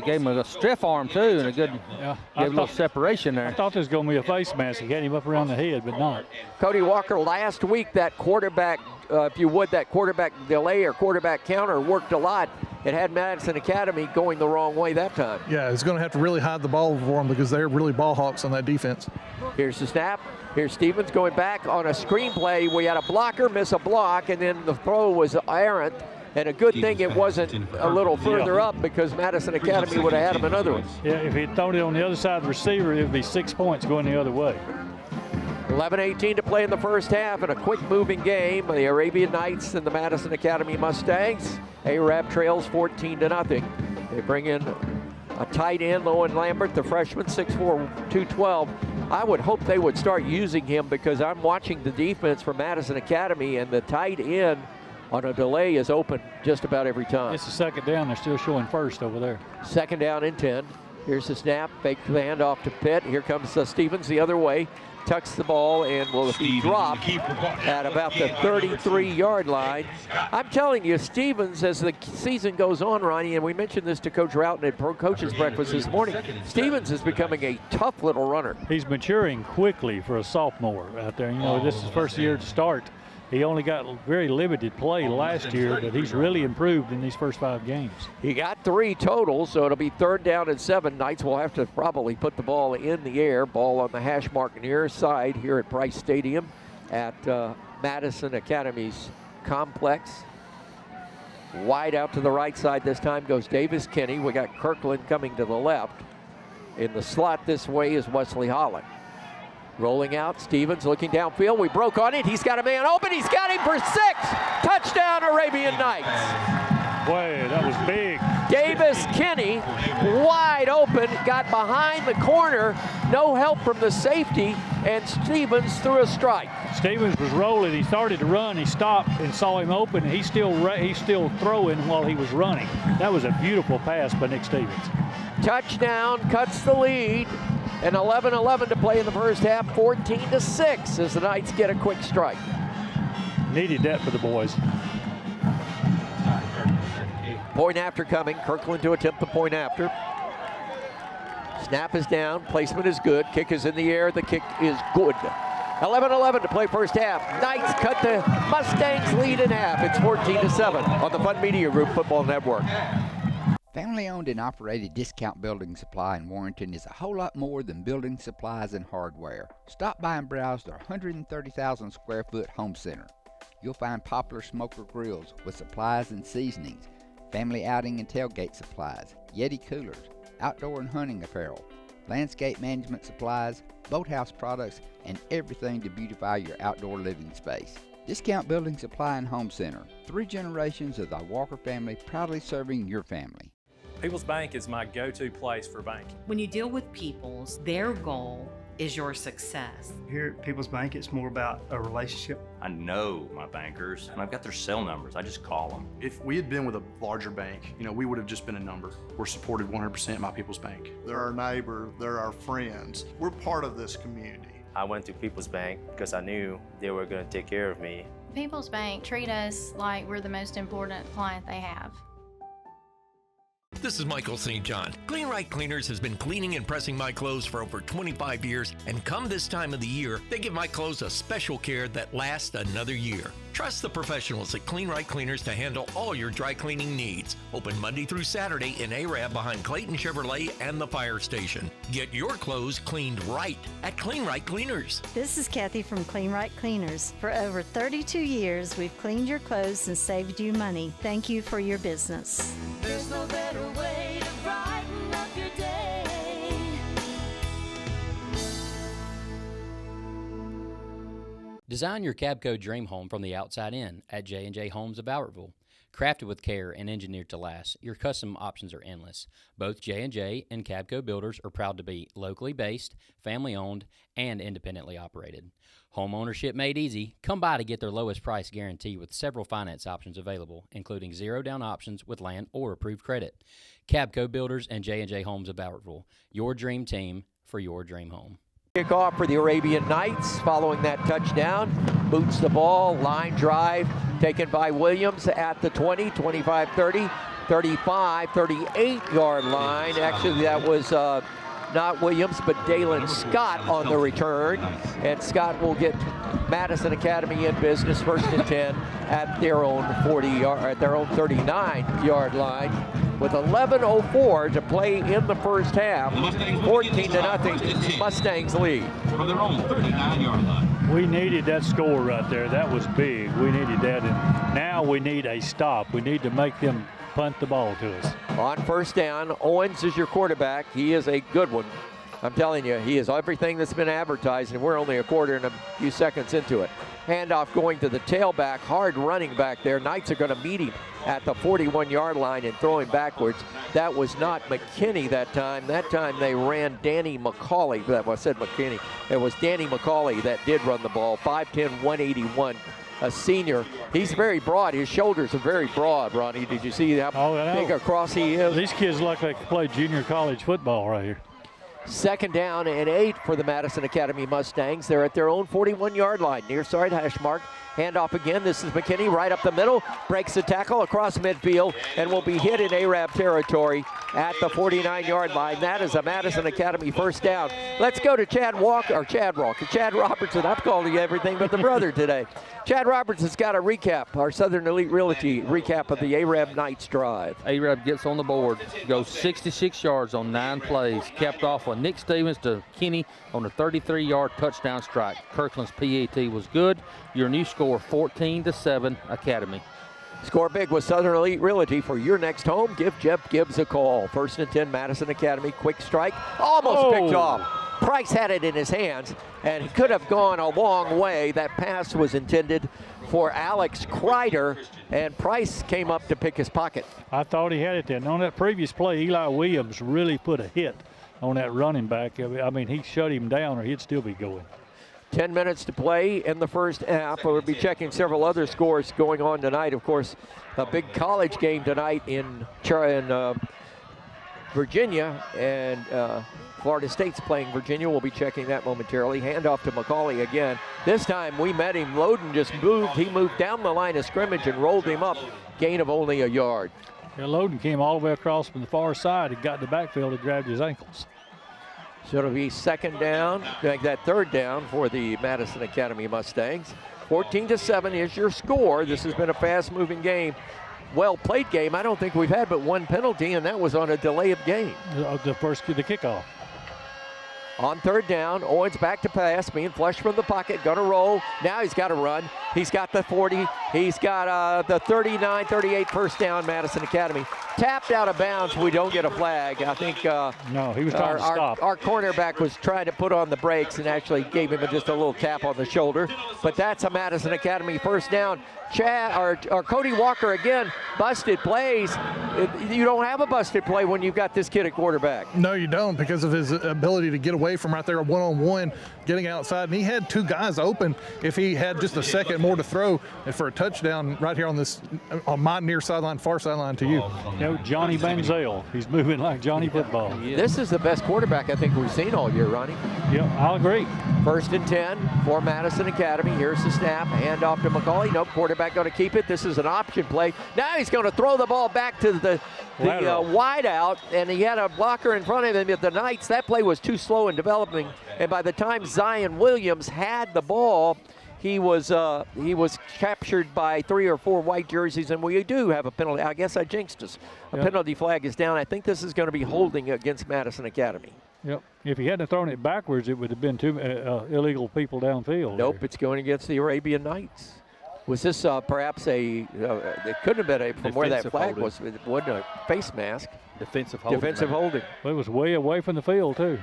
him a stiff arm, too, and a good gave a little separation there. I thought there was going to be a face mask. He had him up around the head, but not. Cody Walker, last week, that quarterback, if you would, that quarterback delay or quarterback counter worked a lot. It had Madison Academy going the wrong way that time. Yeah, it's going to have to really hide the ball for them because they're really ball hawks on that defense. Here's the snap. Here's Stevens going back on a screen play. We had a blocker miss a block, and then the throw was errant. And a good thing it wasn't a little further up because Madison Academy would have had him another one. Yeah, if he had thrown it on the other side of the receiver, it would be 6 points going the other way. 11:18 to play in the first half in a quick-moving game. The Arabian Knights and the Madison Academy Mustangs. Arab trails 14-0. They bring in a tight end, Lowen Lambert, the freshman, 6'4", 212. I would hope they would start using him because I'm watching the defense for Madison Academy, and the tight end on a delay is open just about every time. It's a 2nd down. They're still showing first over there. 2nd down and 10. Here's the snap. Fake the handoff to Pitt. Here comes Stevens the other way. Tucks the ball and will be dropped at about the 33-yard line. I'm telling you, Stevens, as the season goes on, Ronnie, and we mentioned this to Coach Routon at Pro Coaches Breakfast this morning, Stevens is becoming a tough little runner. He's maturing quickly for a sophomore out there. You know, this is his first year to start. He only got very limited play last year, but he's really improved in these first 5 games. He got 3 total, so it'll be 3rd down and 7. Knights will have to probably put the ball in the air. Ball on the hash mark near side here at Price Stadium at Madison Academy's complex. Wide out to the right side this time goes Davis Kinney. We got Kirkland coming to the left. In the slot this way is Wesley Holland. Rolling out, Stevens looking downfield. We broke on it. He's got a man open. He's got him for 6. Touchdown, Arabian Knights. Boy, that was big. Davis Kinney, wide open, got behind the corner. No help from the safety, and Stevens threw a strike. Stevens was rolling. He started to run. He stopped and saw him open. He's still throwing while he was running. That was a beautiful pass by Nick Stevens. Touchdown, cuts the lead. And 11:11 to play in the first half, 14-6 as the Knights get a quick strike. Needed that for the boys. Point after coming. Kirkland to attempt the point after. Snap is down. Placement is good. Kick is in the air. The kick is good. 11-11 to play first half. Knights cut the Mustangs lead in half. It's 14-7 on the Fun Media Group Football Network. Family-owned and operated Discount Building Supply in Warrenton is a whole lot more than building supplies and hardware. Stop by and browse their 130,000 square foot home center. You'll find popular smoker grills with supplies and seasonings, family outing and tailgate supplies, Yeti coolers, outdoor and hunting apparel, landscape management supplies, boathouse products, and everything to beautify your outdoor living space. Discount Building Supply and Home Center. 3 generations of the Walker family proudly serving your family. People's Bank is my go-to place for banking. When you deal with People's, their goal is your success. Here at People's Bank, it's more about a relationship. I know my bankers, and I've got their cell numbers. I just call them. If we had been with a larger bank, we would have just been a number. We're supported 100% by People's Bank. They're our neighbor, they're our friends. We're part of this community. I went to People's Bank because I knew they were going to take care of me. People's Bank treat us like we're the most important client they have. This is Michael St. John. Clean Right Cleaners has been cleaning and pressing my clothes for over 25 years, and come this time of the year, they give my clothes a special care that lasts another year. Trust the professionals at Clean Right Cleaners to handle all your dry cleaning needs. Open Monday through Saturday in Arab behind Clayton Chevrolet and the fire station. Get your clothes cleaned right at Clean Right Cleaners. This is Kathy from Clean Right Cleaners. For over 32 years, we've cleaned your clothes and saved you money. Thank you for your business. There's no better way to brighten up your day. Design your Cabco dream home from the outside in at J&J Homes of Bowertville. Crafted with care and engineered to last, your custom options are endless. Both J&J and Cabco builders are proud to be locally based, family-owned, and independently operated. Home ownership made easy. Come by to get their lowest price guarantee with several finance options available, including zero-down options with land or approved credit. Cabco Builders and J&J Homes of Bowertville, your dream team for your dream home. Kickoff for the Arabian Knights following that touchdown. Boots the ball, line drive taken by Williams at the 20, 25, 30, 35, 38-yard line. Actually, that was not Williams, but Dalen Scott on the return. And Scott will get Madison Academy in business, 1st and 10 at their own 39-yard line. With 11:04 to play in the first half, 14-0, Mustangs lead. For their own 39-yard line. We needed that score right there. That was big. We needed that, and now we need a stop. We need to make them punt the ball to us. On first down, Owens is your quarterback. He is a good one. I'm telling you, he is everything that's been advertised, and we're only a quarter and a few seconds into it. Handoff going to the tailback, hard running back there. Knights are going to meet him at the 41-yard line and throw him backwards. That was not McKinney that time. That time they ran Danny McCauley. I said McKinney. It was Danny McCauley that did run the ball. 5'10", 181. A senior. He's very broad. His shoulders are very broad, Ronnie. Did you see how big across he is? These kids look like they could play junior college football right here. 2nd down and 8 for the Madison Academy Mustangs. They're at their own 41-yard line. Near side hash mark. Handoff again. This is McKinney right up the middle. Breaks the tackle across midfield and will be hit in Arab territory at the 49-yard line. That is a Madison Academy first down. Let's go to Chad Robertson. I've called you everything but the brother today. Chad Robertson's got a recap, our Southern Elite Realty recap of the Arab Knights drive. Arab gets on the board, goes 66 yards on 9 plays, capped off with Nick Stevens to Kenny on a 33-yard touchdown strike. Kirkland's PAT was good. Your new score, 14-7 Academy. Score big with Southern Elite Realty. For your next home, give Jeff Gibbs a call. 1st and 10, Madison Academy. Quick strike. Almost picked off. Price had it in his hands, and he could have gone a long way. That pass was intended for Alex Kreider, and Price came up to pick his pocket. I thought he had it there. And on that previous play, Eli Williams really put a hit on that running back. I mean, he shut him down or he'd still be going. 10 minutes to play in the first half. We'll be checking several other scores going on tonight. Of course, a big college game tonight in Virginia, and Florida State's playing Virginia. We'll be checking that momentarily. Handoff to McCauley again. This time we met him. Loden just moved. He moved down the line of scrimmage and rolled him up. Gain of only a yard. Yeah, Loden came all the way across from the far side and got in the backfield and grabbed his ankles. So it'll be second down, make that third down for the Madison Academy Mustangs. 14-7 is your score. This has been a fast-moving game. Well-played game. I don't think we've had but one penalty, and that was on a delay of game. The kickoff. On third down, Owens back to pass, being flushed from the pocket, gonna roll. Now he's got to run. He's got the 40. He's got the 39, 38 first down, Madison Academy. Tapped out of bounds. We don't get a flag. I think no, he was trying to stop. Our cornerback was trying to put on the brakes and actually gave him just a little tap on the shoulder. But that's a Madison Academy first down. Or Cody Walker again, busted plays. You don't have a busted play when you've got this kid at quarterback. No, you don't, because of his ability to get away from right there one-on-one, getting outside. And he had two guys open if he had just a second more to throw for a touchdown right here on my near sideline, far sideline to you. Johnny Banzel. He's moving like Johnny Football. This is the best quarterback I think we've seen all year, Ronnie. Yep, I'll agree. First and 10 for Madison Academy. Here's the snap. Hand off to McCauley. Nope, quarterback going to keep it. This is an option play. Now he's going to throw the ball back to the wide out, and he had a blocker in front of him at the Knights. That play was too slow in developing, and by the time Zion Williams had the ball, he was captured by 3 or 4 white jerseys, and we do have a penalty. I guess I jinxed us. A penalty flag is down. I think this is going to be holding against Madison Academy. Yep. If he hadn't thrown it backwards, it would have been two illegal people downfield. Nope, it's going against the Arabian Knights. Was this perhaps it couldn't have been from where that flag was. It wasn't a face mask. Defensive holding. Defensive holding. Well, it was way away from the field, too.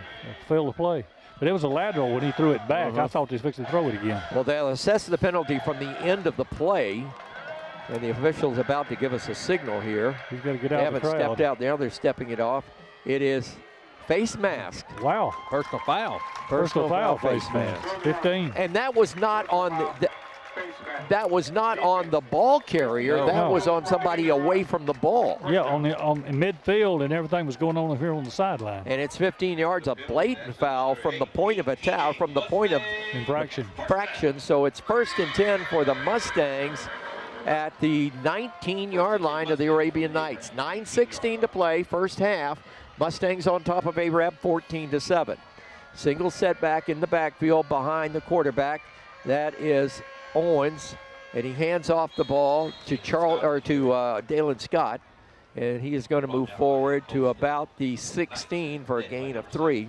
Field of play. But it was a lateral when he threw it back. I thought he was fixing to throw it again. Well, they'll assess the penalty from the end of the play. And the official's about to give us a signal here. He's got to get out of the crowd. They haven't stepped out there. They're stepping it off. It is face mask. Wow. Personal foul. Personal foul face mask. 15. And that was not on that was not on the ball carrier. That was on somebody away from the ball. Yeah, on midfield, and everything was going on here on the sideline. And it's 15 yards, a blatant foul from the point of attack, from the point of infraction. So it's first and 10 for the Mustangs at the 19-yard line of the Arabian Knights. 9:16 to play, first half. Mustangs on top of Arab, 14-7. Single setback in the backfield behind the quarterback. That is Owens, and he hands off the ball to Dalen Scott, and he is going to move forward to about the 16 for a gain of 3.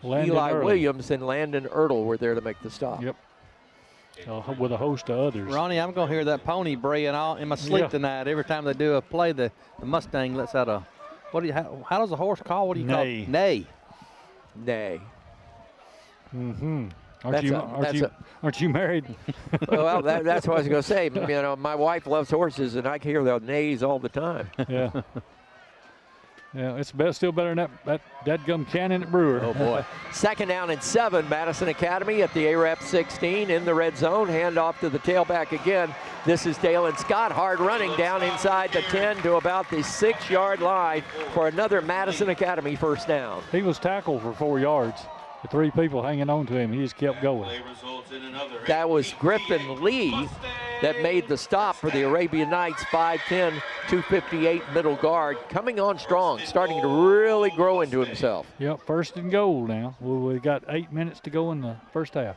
Eli Williams and Landon Ertl were there to make the stop. Yep. With a host of others. Ronnie, I'm going to hear that pony braying all in my sleep tonight. Every time they do a play, the Mustang lets out a, how does a horse call? What do you call it? Neigh. Neigh. Mm-hmm. Aren't you married? Well, that's what I was going to say. My wife loves horses, and I hear the neighs all the time. Yeah. Yeah, it's still better than that dadgum cannon at Brewer. Oh, boy. Second down and 7, Madison Academy at the AREP 16 in the red zone. Hand off to the tailback again. This is Dalen Scott, hard running down inside the 10 to about the 6-yard line for another Madison Academy first down. He was tackled for 4 yards. The 3 people hanging on to him, he just kept going. That was Griffin Lee that made the stop for the Arabian Knights, 5'10", 258 middle guard, coming on strong, starting to really grow into himself. Yep, first and goal now. We got 8 minutes to go in the first half.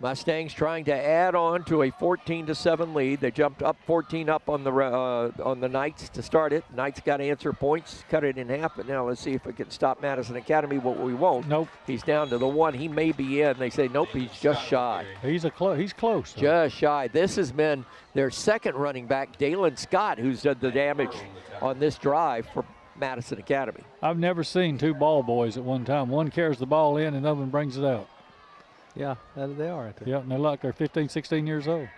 Mustangs trying to add on to a 14-7 lead. They jumped up 14 up on the Knights to start it. Knights got to answer points, cut it in half, but now let's see if we can stop Madison Academy, but we won't. Nope. He's down to the 1. He may be in. They say, nope, he's just shy. He's close. Though. Just shy. This has been their second running back, Dalen Scott, who's done the damage on this drive for Madison Academy. I've never seen 2 ball boys at one time. One carries the ball in and the other one brings it out. Yeah, they are. Yeah, and they're 15, 16 years old.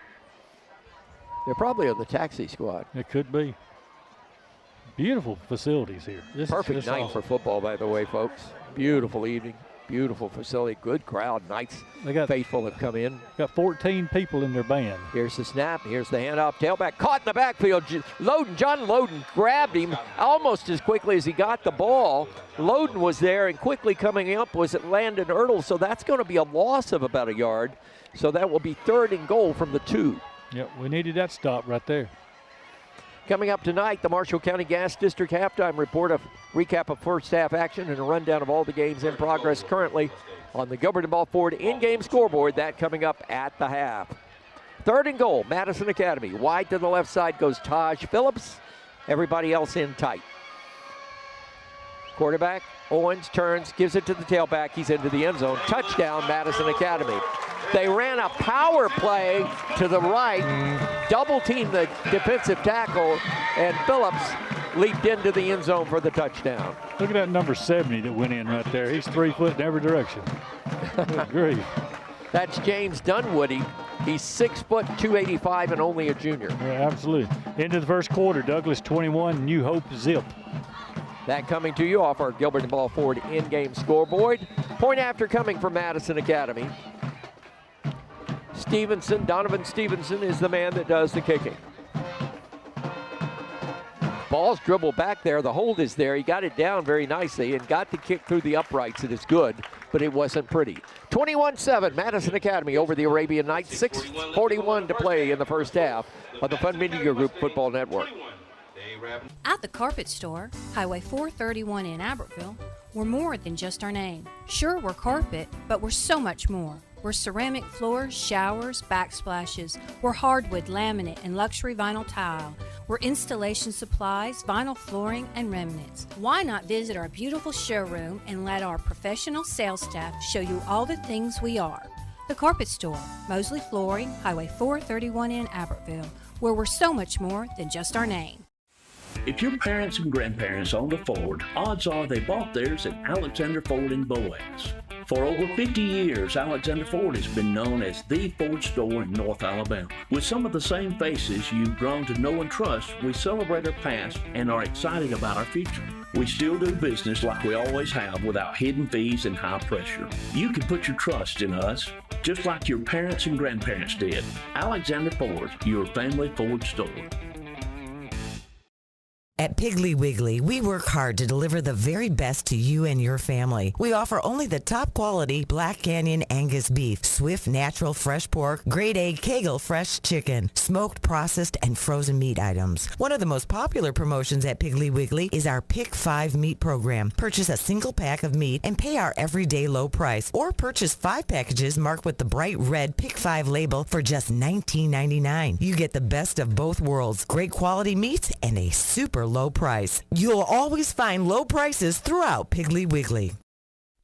They're probably on the taxi squad. It could be. Beautiful facilities here. Perfect night for football, by the way, folks. Beautiful evening, beautiful facility, good crowd. Knights faithful have come in. Got 14 people in their band. Here's the snap. Here's the handoff. Tailback caught in the backfield. John Loden grabbed him almost as quickly as he got the ball. Loden was there, and quickly coming up was Landon Ertl, so that's going to be a loss of about 1 yard. So that will be 3rd and goal from the 2. Yep, we needed that stop right there. Coming up tonight, the Marshall County Gas District halftime report, a recap of first half action and a rundown of all the games in progress currently on the Gilbert and Ball Ford in-game scoreboard. That coming up at the half. 3rd and goal, Madison Academy. Wide to the left side goes Taj Phillips. Everybody else in tight. Quarterback, Owens turns, gives it to the tailback. He's into the end zone. Touchdown, Madison Academy. They ran a power play to the right, double-teamed the defensive tackle, and Phillips leaped into the end zone for the touchdown. Look at that number 70 that went in right there. He's 3 foot in every direction. Good grief. That's James Dunwoody. He's 6 foot, 285, and only a junior. Yeah, absolutely. Into the first quarter, Douglas 21, New Hope 0. That coming to you off our Gilbert and Ball Ford in-game scoreboard. Point after coming from Madison Academy. Donovan Stevenson is the man that does the kicking. Ball's dribbled back there. The hold is there. He got it down very nicely and got the kick through the uprights. It is good, but it wasn't pretty. 21-7, Madison Academy over the Arabian Knights. 6:41 to play in the first half on the Fun Media Group Football Network. At the Carpet Store, Highway 431 in Albertville, we're more than just our name. Sure, we're carpet, but we're so much more. We're ceramic floors, showers, backsplashes. We're hardwood, laminate, and luxury vinyl tile. We're installation supplies, vinyl flooring, and remnants. Why not visit our beautiful showroom and let our professional sales staff show you all the things we are? The Carpet Store, Mosley Flooring, Highway 431 in Albertville, where we're so much more than just our name. If your parents and grandparents owned a Ford, odds are they bought theirs at Alexander Ford in Boaz. For over 50 years, Alexander Ford has been known as the Ford store in North Alabama. With some of the same faces you've grown to know and trust, we celebrate our past and are excited about our future. We still do business like we always have without hidden fees and high pressure. You can put your trust in us, just like your parents and grandparents did. Alexander Ford, your family Ford store. At Piggly Wiggly, we work hard to deliver the very best to you and your family. We offer only the top quality Black Canyon Angus beef, Swift natural fresh pork, grade A Kegel fresh chicken, smoked, processed, and frozen meat items. One of the most popular promotions at Piggly Wiggly is our Pick 5 meat program. Purchase a single pack of meat and pay our everyday low price, or purchase 5 packages marked with the bright red Pick 5 label for just $19.99. You get the best of both worlds, great quality meats and a super low price. You'll always find low prices throughout Piggly Wiggly.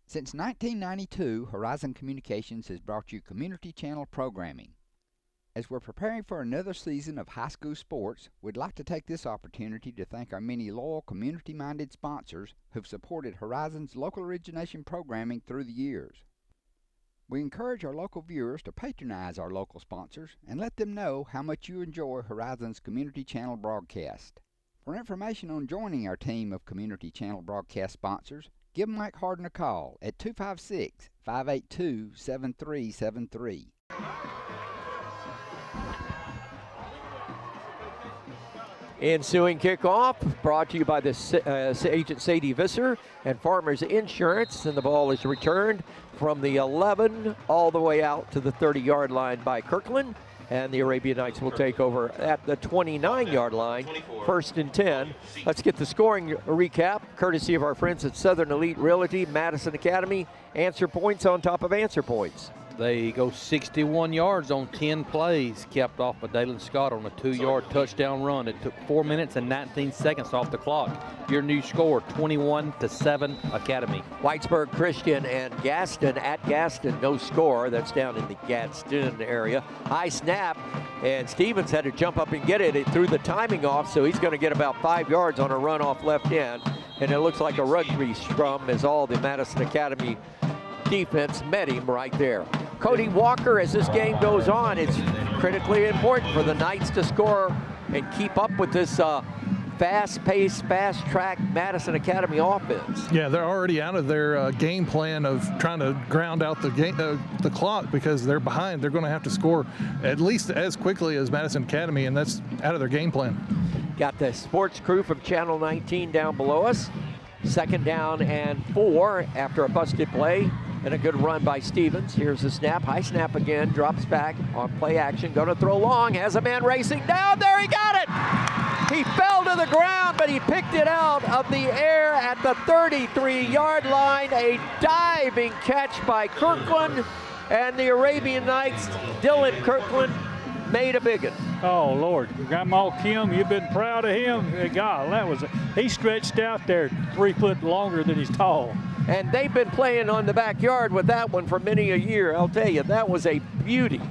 Since 1992, Horizon Communications has brought you Community Channel programming. As we're preparing for another season of high school sports, we'd like to take this opportunity to thank our many loyal community-minded sponsors who've supported Horizon's local origination programming through the years. We encourage our local viewers to patronize our local sponsors and let them know how much you enjoy Horizon's Community Channel broadcast. For information on joining our team of Community Channel broadcast sponsors, give Mike Harden a call at 256-582-7373. Ensuing kickoff brought to you by the Agent Sadie Visser and Farmers Insurance, and the ball is returned from the 11 all the way out to the 30-yard line by Kirkland. And the Arabian Knights will take over at the 29-yard line, 1st and 10. Let's get the scoring recap, courtesy of our friends at Southern Elite Realty, Madison Academy. Answer points on top of answer points. They go 61 yards on 10 plays, capped off by Dalen Scott on a 2-yard touchdown run. It took 4 minutes and 19 seconds off the clock. Your new score, 21-7 Academy. Whitesburg Christian and Gaston at Gaston, no score. That's down in the Gadsden area. High snap, and Stevens had to jump up and get it. It threw the timing off, so he's going to get about 5 yards on a run off left end. And it looks like a rugby scrum as all the Madison Academy defense met him right there. Cody Walker, as this game goes on, it's critically important for the Knights to score and keep up with this fast-paced, fast-track Madison Academy offense. Yeah, they're already out of their game plan of trying to ground out the clock because they're behind. They're going to have to score at least as quickly as Madison Academy, and that's out of their game plan. Got the sports crew from Channel 19 down below us. 2nd down and 4 after a busted play and a good run by Stevens. Here's the snap, high snap again, drops back on play action, going to throw long, has a man racing down there, he got it! He fell to the ground, but he picked it out of the air at the 33-yard line. A diving catch by Kirkland, and the Arabian Nights, Dylan Kirkland, made a big one. Oh, Lord. Grandma Kim, you've been proud of him. God, he stretched out there 3 foot longer than he's tall. And they've been playing on the backyard with that one for many a year. I'll tell you, that was a beauty.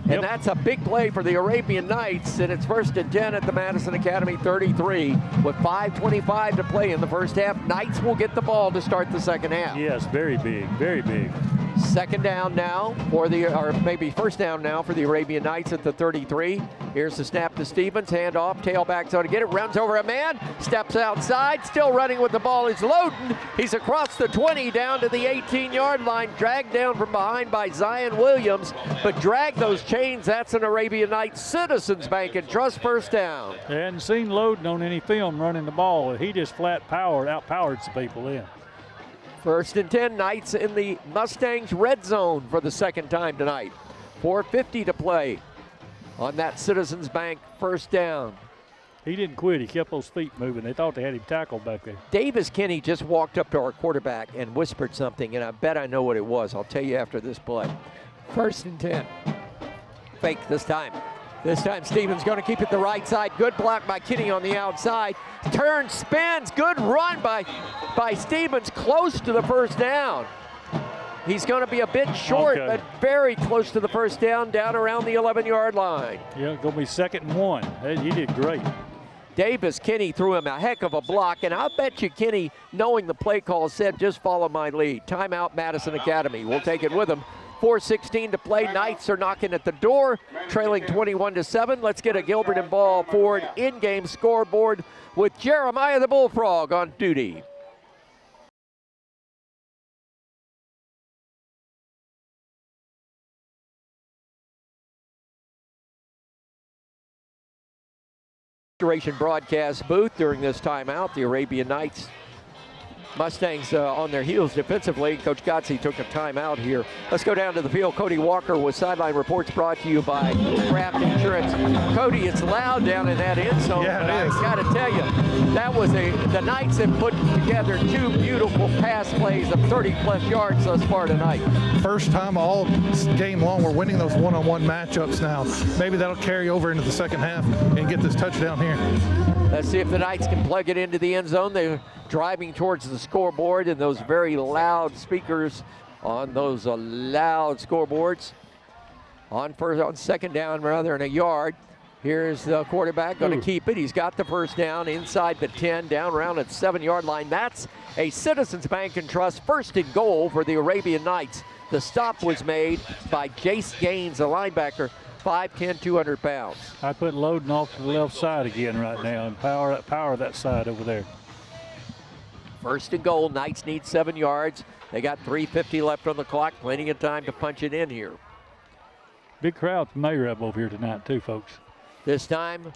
And that's a big play for the Arabian Nights, and it's 1st and 10 at the Madison Academy 33 with 5:25 to play in the first half. Knights will get the ball to start the second half. Yes, very big, very big. Second down now or maybe first down now for the Arabian Nights at the 33. Here's the snap to Stevens, handoff, tailback's on to get it, runs over a man, steps outside, still running with the ball is Loden. He's across the 20 down to the 18-yard line, dragged down from behind by Zion Williams, but drag those chains. That's an Arabian Nights Citizens Bank and Trust first down. I hadn't seen Loden on any film running the ball. He just outpowered some people in. 1st and 10, Knights in the Mustangs red zone for the second time tonight. 4:50 to play on that Citizens Bank first down. He didn't quit. He kept those feet moving. They thought they had him tackled back there. Davis Kinney just walked up to our quarterback and whispered something, and I bet I know what it was. I'll tell you after this play. 1st and 10. Fake this time. This time Stevens going to keep it the right side. Good block by Kinney on the outside. Turns, spins, good run by Stevens, close to the first down. He's going to be a bit short, but very close to the first down around the 11-yard line. Yeah, going to be 2nd and 1. He did great. Davis Kinney threw him a heck of a block, and I'll bet you Kinney, knowing the play call, said, just follow my lead. Timeout, Madison Academy. We'll take it with him. 4:16 to play. Knights are knocking at the door, trailing 21-7. Let's get a Gilbert and Ball Ford in-game scoreboard with Jeremiah the Bullfrog on duty. Duration broadcast booth during this timeout. The Arabian Nights Mustangs on their heels defensively. Coach Gotze took a timeout here. Let's go down to the field. Cody Walker with sideline reports brought to you by Craft Insurance. Cody, it's loud down in that end zone. Yeah, it is. I got to tell you, that was the Knights have put together 2 beautiful pass plays of 30-plus yards thus far tonight. First time all game long we're winning those one-on-one matchups now. Maybe that'll carry over into the second half and get this touchdown here. Let's see if the Knights can plug it into the end zone. They're driving towards the scoreboard and those very loud speakers on those loud scoreboards. On second down, rather than a yard. Here's the quarterback going to keep it. He's got the first down inside the 10, down around at 7-yard line. That's a Citizens Bank and Trust 1st and goal for the Arabian Nights. The stop was made by Jace Gaines, a linebacker, 5'10", 200 pounds. I put Loden off to the left side again right now and power that side over there. 1st and goal. Knights need 7 yards. They got 3:50 left on the clock. Plenty of time to punch it in here. Big crowd from Arab over here tonight too, folks. This time,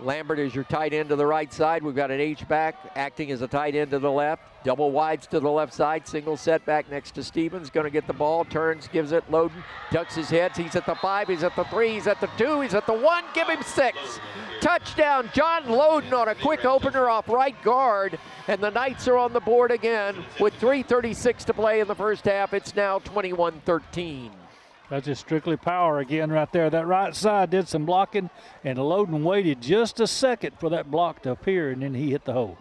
Lambert is your tight end to the right side. We've got an H-back acting as a tight end to the left. Double wides to the left side. Single setback next to Stevens. Going to get the ball. Turns, gives it. Loden ducks his head. He's at the 5. He's at the 3. He's at the 2. He's at the 1. Give him 6. Touchdown, John Loden on a quick opener off right guard. And the Knights are on the board again with 3:36 to play in the first half. It's now 21-13. That's just strictly power again right there. That right side did some blocking, and Loden waited just a second for that block to appear, and then he hit the hole.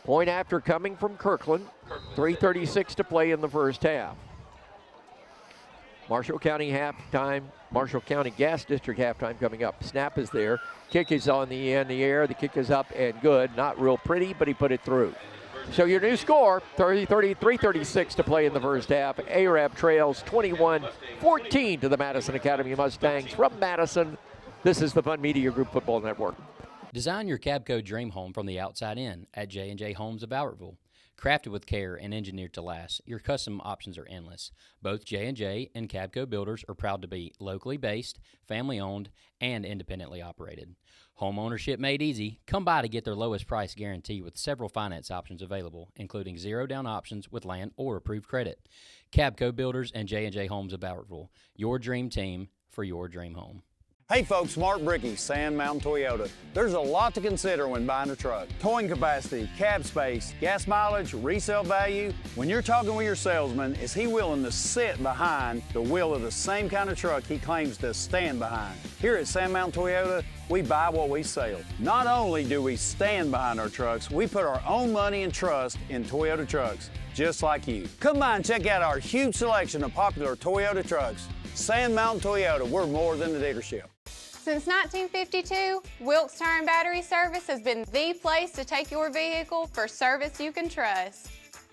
Point after coming from Kirkland. 3:36 to play in the first half. Marshall County halftime. Marshall County Gas District halftime coming up. Snap is there. Kick is on the air. The kick is up and good. Not real pretty, but he put it through. So your new score, 3:36 to play in the first half. Arab trails 21-14 to the Madison Academy Mustangs. From Madison, this is the Fun Media Group Football Network. Design your Cabco dream home from the outside in at J&J Homes of Albertville. Crafted with care and engineered to last, your custom options are endless. Both J&J and Cabco builders are proud to be locally based, family-owned, and independently operated. Home ownership made easy. Come by to get their lowest price guarantee with several finance options available, including zero-down options with land or approved credit. Cabco Builders and J&J Homes of Albertville, your dream team for your dream home. Hey folks, Mark Brickey, Sand Mountain Toyota. There's a lot to consider when buying a truck. Towing capacity, cab space, gas mileage, resale value. When you're talking with your salesman, is he willing to sit behind the wheel of the same kind of truck he claims to stand behind? Here at Sand Mountain Toyota, we buy what we sell. Not only do we stand behind our trucks, we put our own money and trust in Toyota trucks, just like you. Come by and check out our huge selection of popular Toyota trucks. Sand Mountain Toyota, we're more than a dealership. Since 1952, Wilkes Tire and Battery Service has been the place to take your vehicle for service you can trust.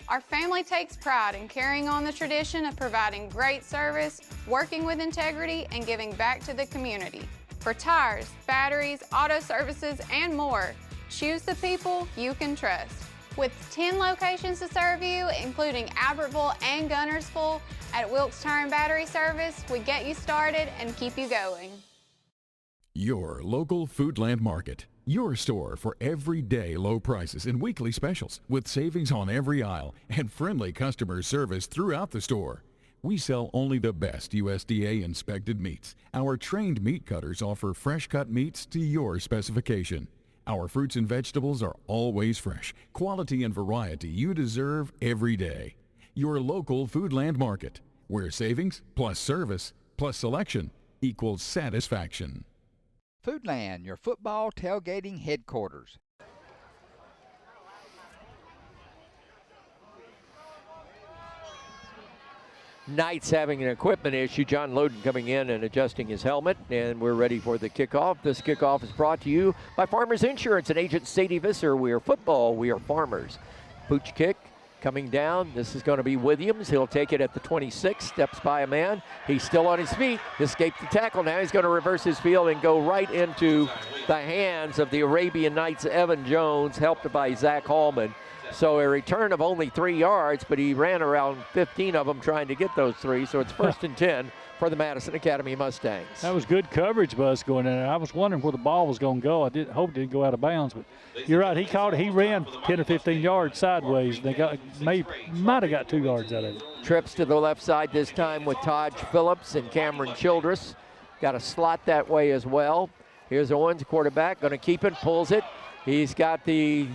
Our family takes pride in carrying on the tradition of providing great service, working with integrity, and giving back to the community. For tires, batteries, auto services, and more, choose the people you can trust. With 10 locations to serve you, including Albertville and Gunnersville, at Wilkes Tire and Battery Service, we get you started and keep you going. Your local Foodland Market. Your store for everyday low prices and weekly specials with savings on every aisle and friendly customer service throughout the store. We sell only the best USDA inspected meats. Our trained meat cutters offer fresh cut meats to your specification. Our fruits and vegetables are always fresh, quality and variety you deserve every day. Your local Foodland Market, where savings plus service plus selection equals satisfaction. Foodland, your football tailgating headquarters. Knights having an equipment issue. John Loden coming in and adjusting his helmet, and we're ready for the kickoff. This kickoff is brought to you by Farmers Insurance and Agent Sadie Visser. We are football, we are farmers. Pooch kick coming down. This is going to be Williams. He'll take it at the 26, steps by a man. He's still on his feet, escaped the tackle. Now he's going to reverse his field and go right into the hands of the Arabian Knights' Evan Jones, helped by Zach Hallman. So a return of only 3 yards, but he ran around 15 of them trying to get those 3. So it's 1st and 10 for the Madison Academy Mustangs. That was good coverage, Buzz, going in there. I was wondering where the ball was going to go. I hope it didn't go out of bounds, but you're right. He caught it. He ran 10 or 15 yards sideways. They might have got 2 yards out of it. Trips to the left side this time with Taj Phillips and Cameron Childress. Got a slot that way as well. Here's Owens, quarterback, going to keep it, pulls it. He's got the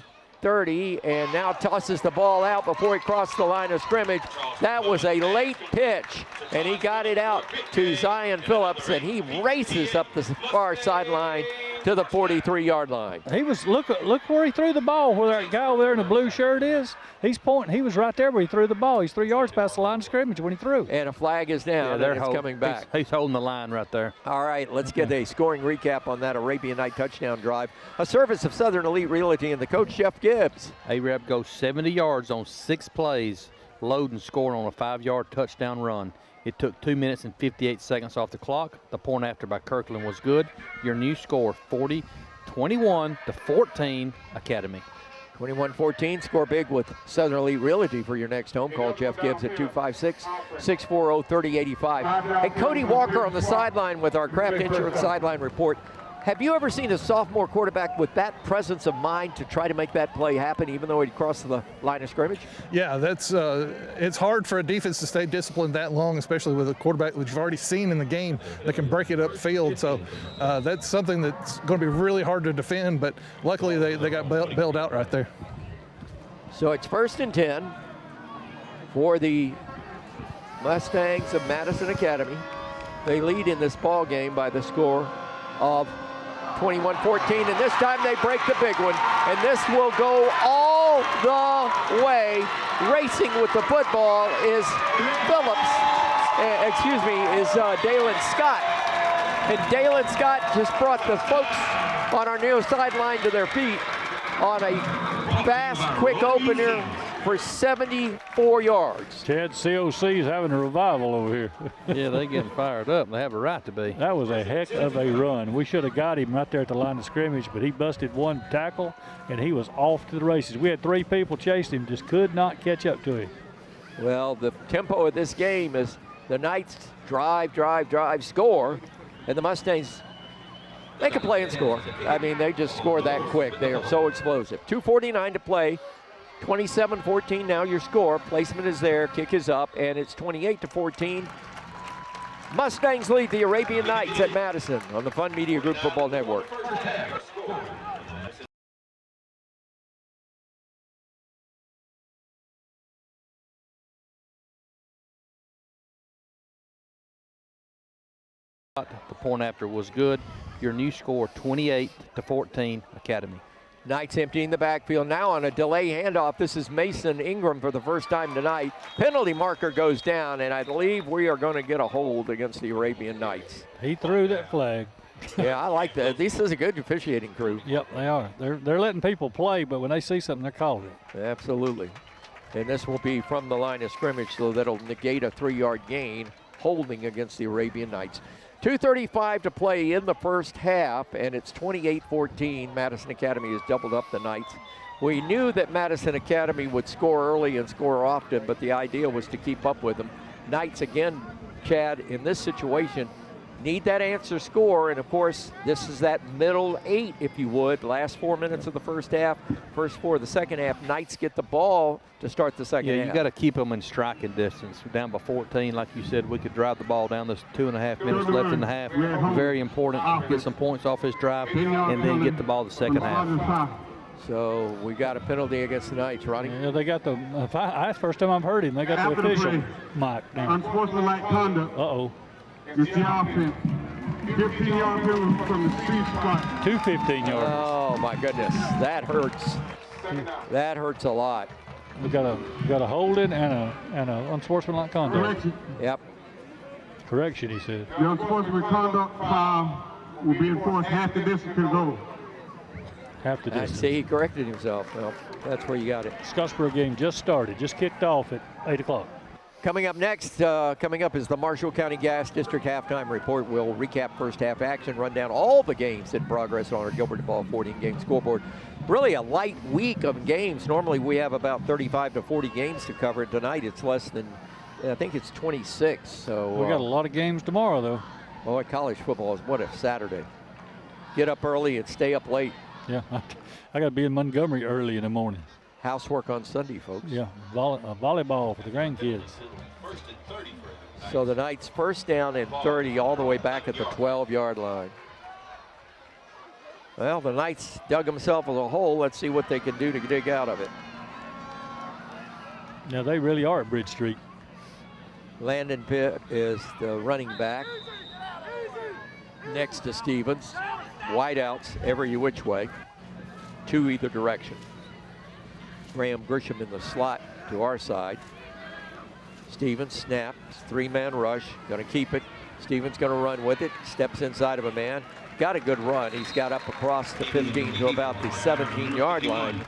30 and now tosses the ball out before he crossed the line of scrimmage. That was a late pitch, and he got it out to Zion Phillips, and he races up the far sideline to the 43-yard line. He was look where he threw the ball, where that guy over there in the blue shirt is. He's pointing. He was right there where he threw the ball. He's 3 yards past the line of scrimmage when he threw. And a flag is down, and it's coming back. He's holding the line right there. All right, let's get a scoring recap on that Arabian Night touchdown drive. A service of Southern Elite Realty and the coach, Jeff Gibbs. Arab goes 70 yards on 6 plays. Loden scored on a 5-yard touchdown run. It took 2 minutes and 58 seconds off the clock. The point after by Kirkland was good. Your new score, 21-14 Academy. 21-14, score big with Southern Elite Realty for your next home. Call Jeff Gibbs at 256-640-3085. Hey, Cody Walker on the sideline with our Kraft Insurance Sideline Report. Have you ever seen a sophomore quarterback with that presence of mind to try to make that play happen even though he'd crossed the line of scrimmage? Yeah, that's it's hard for a defense to stay disciplined that long, especially with a quarterback that you've already seen in the game that can break it upfield. So that's something that's going to be really hard to defend, but luckily they got bailed out right there. So it's 1st and 10 for the Mustangs of Madison Academy. They lead in this ball game by the score of 21-14, and this time they break the big one, and this will go all the way. Racing with the football is Dalen Scott. And Dalen Scott just brought the folks on our near sideline to their feet on a fast, quick opener for 74 yards. Chad, COC is having a revival over here. Yeah, they getting fired up. They have a right to be. That was a heck of a run. We should have got him right there at the line of scrimmage, but he busted one tackle, and he was off to the races. We had 3 people chasing him, just could not catch up to him. Well, the tempo of this game is the Knights drive, score, and the Mustangs, they can play and score. I mean, they just score that quick. They are so explosive. 2:49 to play. 27-14 now your score. Placement is there, kick is up, and it's 28-14. Mustangs lead the Arabian Knights at Madison on the Fun Media Group Football Network. The point after was good. Your new score, 28-14, Academy. Knights emptying the backfield now on a delay handoff. This is Mason Ingram for the first time tonight. Penalty marker goes down, and I believe we are going to get a hold against the Arabian Knights. He threw that flag. Yeah, I like that. This is a good officiating crew. Yep, they are. They're letting people play, but when they see something, they're calling it. Absolutely. And this will be from the line of scrimmage, so that'll negate a 3-yard gain, holding against the Arabian Knights. 2:35 to play in the first half, and it's 28-14. Madison Academy has doubled up the Knights. We knew that Madison Academy would score early and score often, but the idea was to keep up with them. Knights, again, Chad, in this situation, need that answer score, and of course, this is that middle 8, if you would. Last 4 minutes of the first half, first 4 of the second half. Knights get the ball to start the second half. Yeah, you got to keep them in striking distance. We're down by 14, like you said, we could drive the ball down. There's 2.5 minutes left in the half. Very important to get some points off this drive and then get the ball the second half. So we got a penalty against the Knights, Ronnie. Yeah, they got the. That's the first time I've heard him. They got the official mic now. Unsportsmanlike conduct. Uh-oh. It's the offense. 15-yard penalty from the street spot. 2 15-yarders. Oh my goodness, that hurts. That hurts a lot. We got a holding and a unsportsmanlike conduct. Correction. Yep. Correction, he said. The unsportsmanlike conduct foul will be enforced half the distance to the goal. Half the I distance. see he corrected himself. Well, that's where you got it. Scottsboro game just started, just kicked off at 8 o'clock. Coming up next, coming up is the Marshall County Gas District halftime report. We'll recap first half action, run down all the games in progress on our Gilbert DeBall 14-game scoreboard. Really a light week of games. Normally we have about 35 to 40 games to cover. Tonight it's less than, I think it's 26. So We got a lot of games tomorrow, though. Boy, college football is what a Saturday. Get up early and stay up late. Yeah, I got to be in Montgomery early in the morning. Housework on Sunday, folks. Yeah, volleyball for the grandkids. So the Knights first down and 30 all the way back at the 12-yard line. Well, the Knights dug themselves a hole. Let's see what they can do to dig out of it. Now, they really are at Bridge Street. Landon Pitt is the running back next to Stevens. Wideouts every which way to either direction. Graham Grisham in the slot to our side. Stevens snaps, 3-man rush, gonna keep it. Stevens gonna run with it, steps inside of a man. Got a good run. He's got up across the 15 to about the 17-yard line.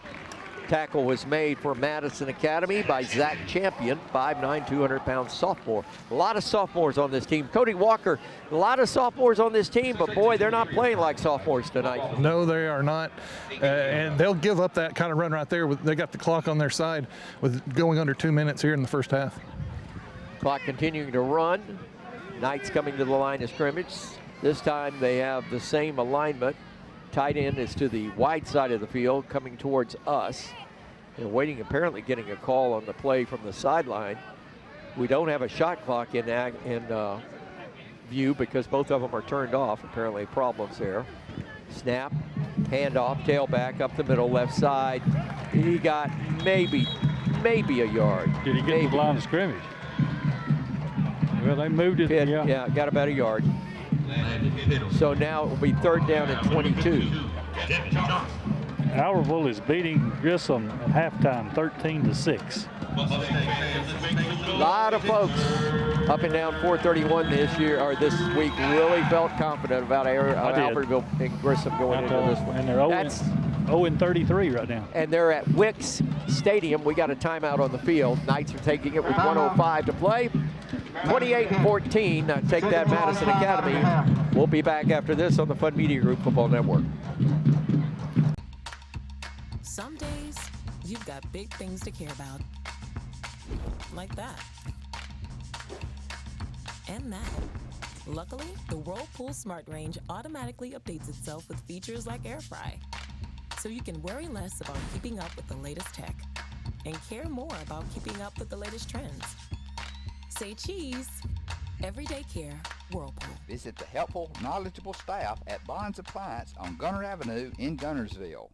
Tackle was made for Madison Academy by Zach Champion, 5'9", 200-pound sophomore. A lot of sophomores on this team. Cody Walker, a lot of sophomores on this team, but boy, they're not playing like sophomores tonight. No, they are not. And they'll give up that kind of run right there. They got the clock on their side with going under 2 minutes here in the first half. Clock continuing to run. Knights coming to the line of scrimmage. This time they have the same alignment. Tight end is to the wide side of the field, coming towards us. They're waiting, apparently getting a call on the play from the sideline. We don't have a shot clock in view because both of them are turned off. Apparently problems there. Snap, handoff, tailback up the middle, left side. He got maybe a yard. Did he get to the line of scrimmage? Well, they moved it. Pitt, yeah, got about a yard. So now it will be third down and 22. Albertville is beating Grissom at halftime, 13-6. A lot of folks up and down 431 this week really felt confident about Albertville and Grissom going into this one. And they're 0-33 right now. And they're at Wicks Stadium. We got a timeout on the field. Knights are taking it with 1:05 to play. 28-14. Take that, Madison Academy. We'll be back after this on the Fun Media Group Football Network. Some days, you've got big things to care about. Like that. And that. Luckily, the Whirlpool Smart Range automatically updates itself with features like Air Fry. So you can worry less about keeping up with the latest tech and care more about keeping up with the latest trends. Say cheese. Everyday care, Whirlpool. Visit the helpful, knowledgeable staff at Bonds Appliance on Gunner Avenue in Gunnersville.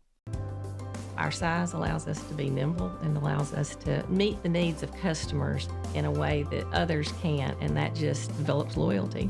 Our size allows us to be nimble and allows us to meet the needs of customers in a way that others can't, and that just develops loyalty.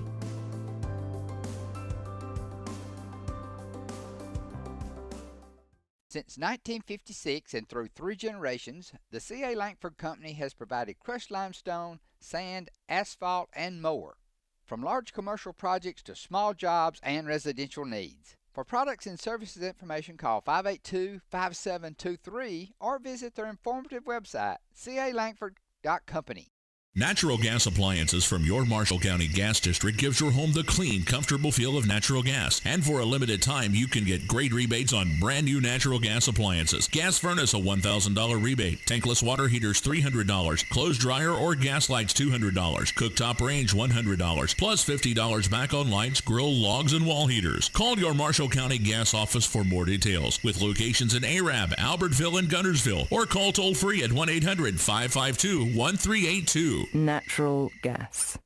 Since 1956 and through 3 generations, the C.A. Langford Company has provided crushed limestone, sand, asphalt, and more. From large commercial projects to small jobs and residential needs. For products and services information, call 582-5723 or visit their informative website, calangford.company. Natural gas appliances from your Marshall County Gas District gives your home the clean, comfortable feel of natural gas. And for a limited time, you can get great rebates on brand new natural gas appliances. Gas furnace, a $1,000 rebate. Tankless water heaters, $300. Clothes dryer or gas lights, $200. Cooktop range, $100. Plus $50 back on lights, grill, logs, and wall heaters. Call your Marshall County Gas office for more details. With locations in Arab, Albertville, and Gunnersville. Or call toll free at 1-800-552-1382. Natural gas.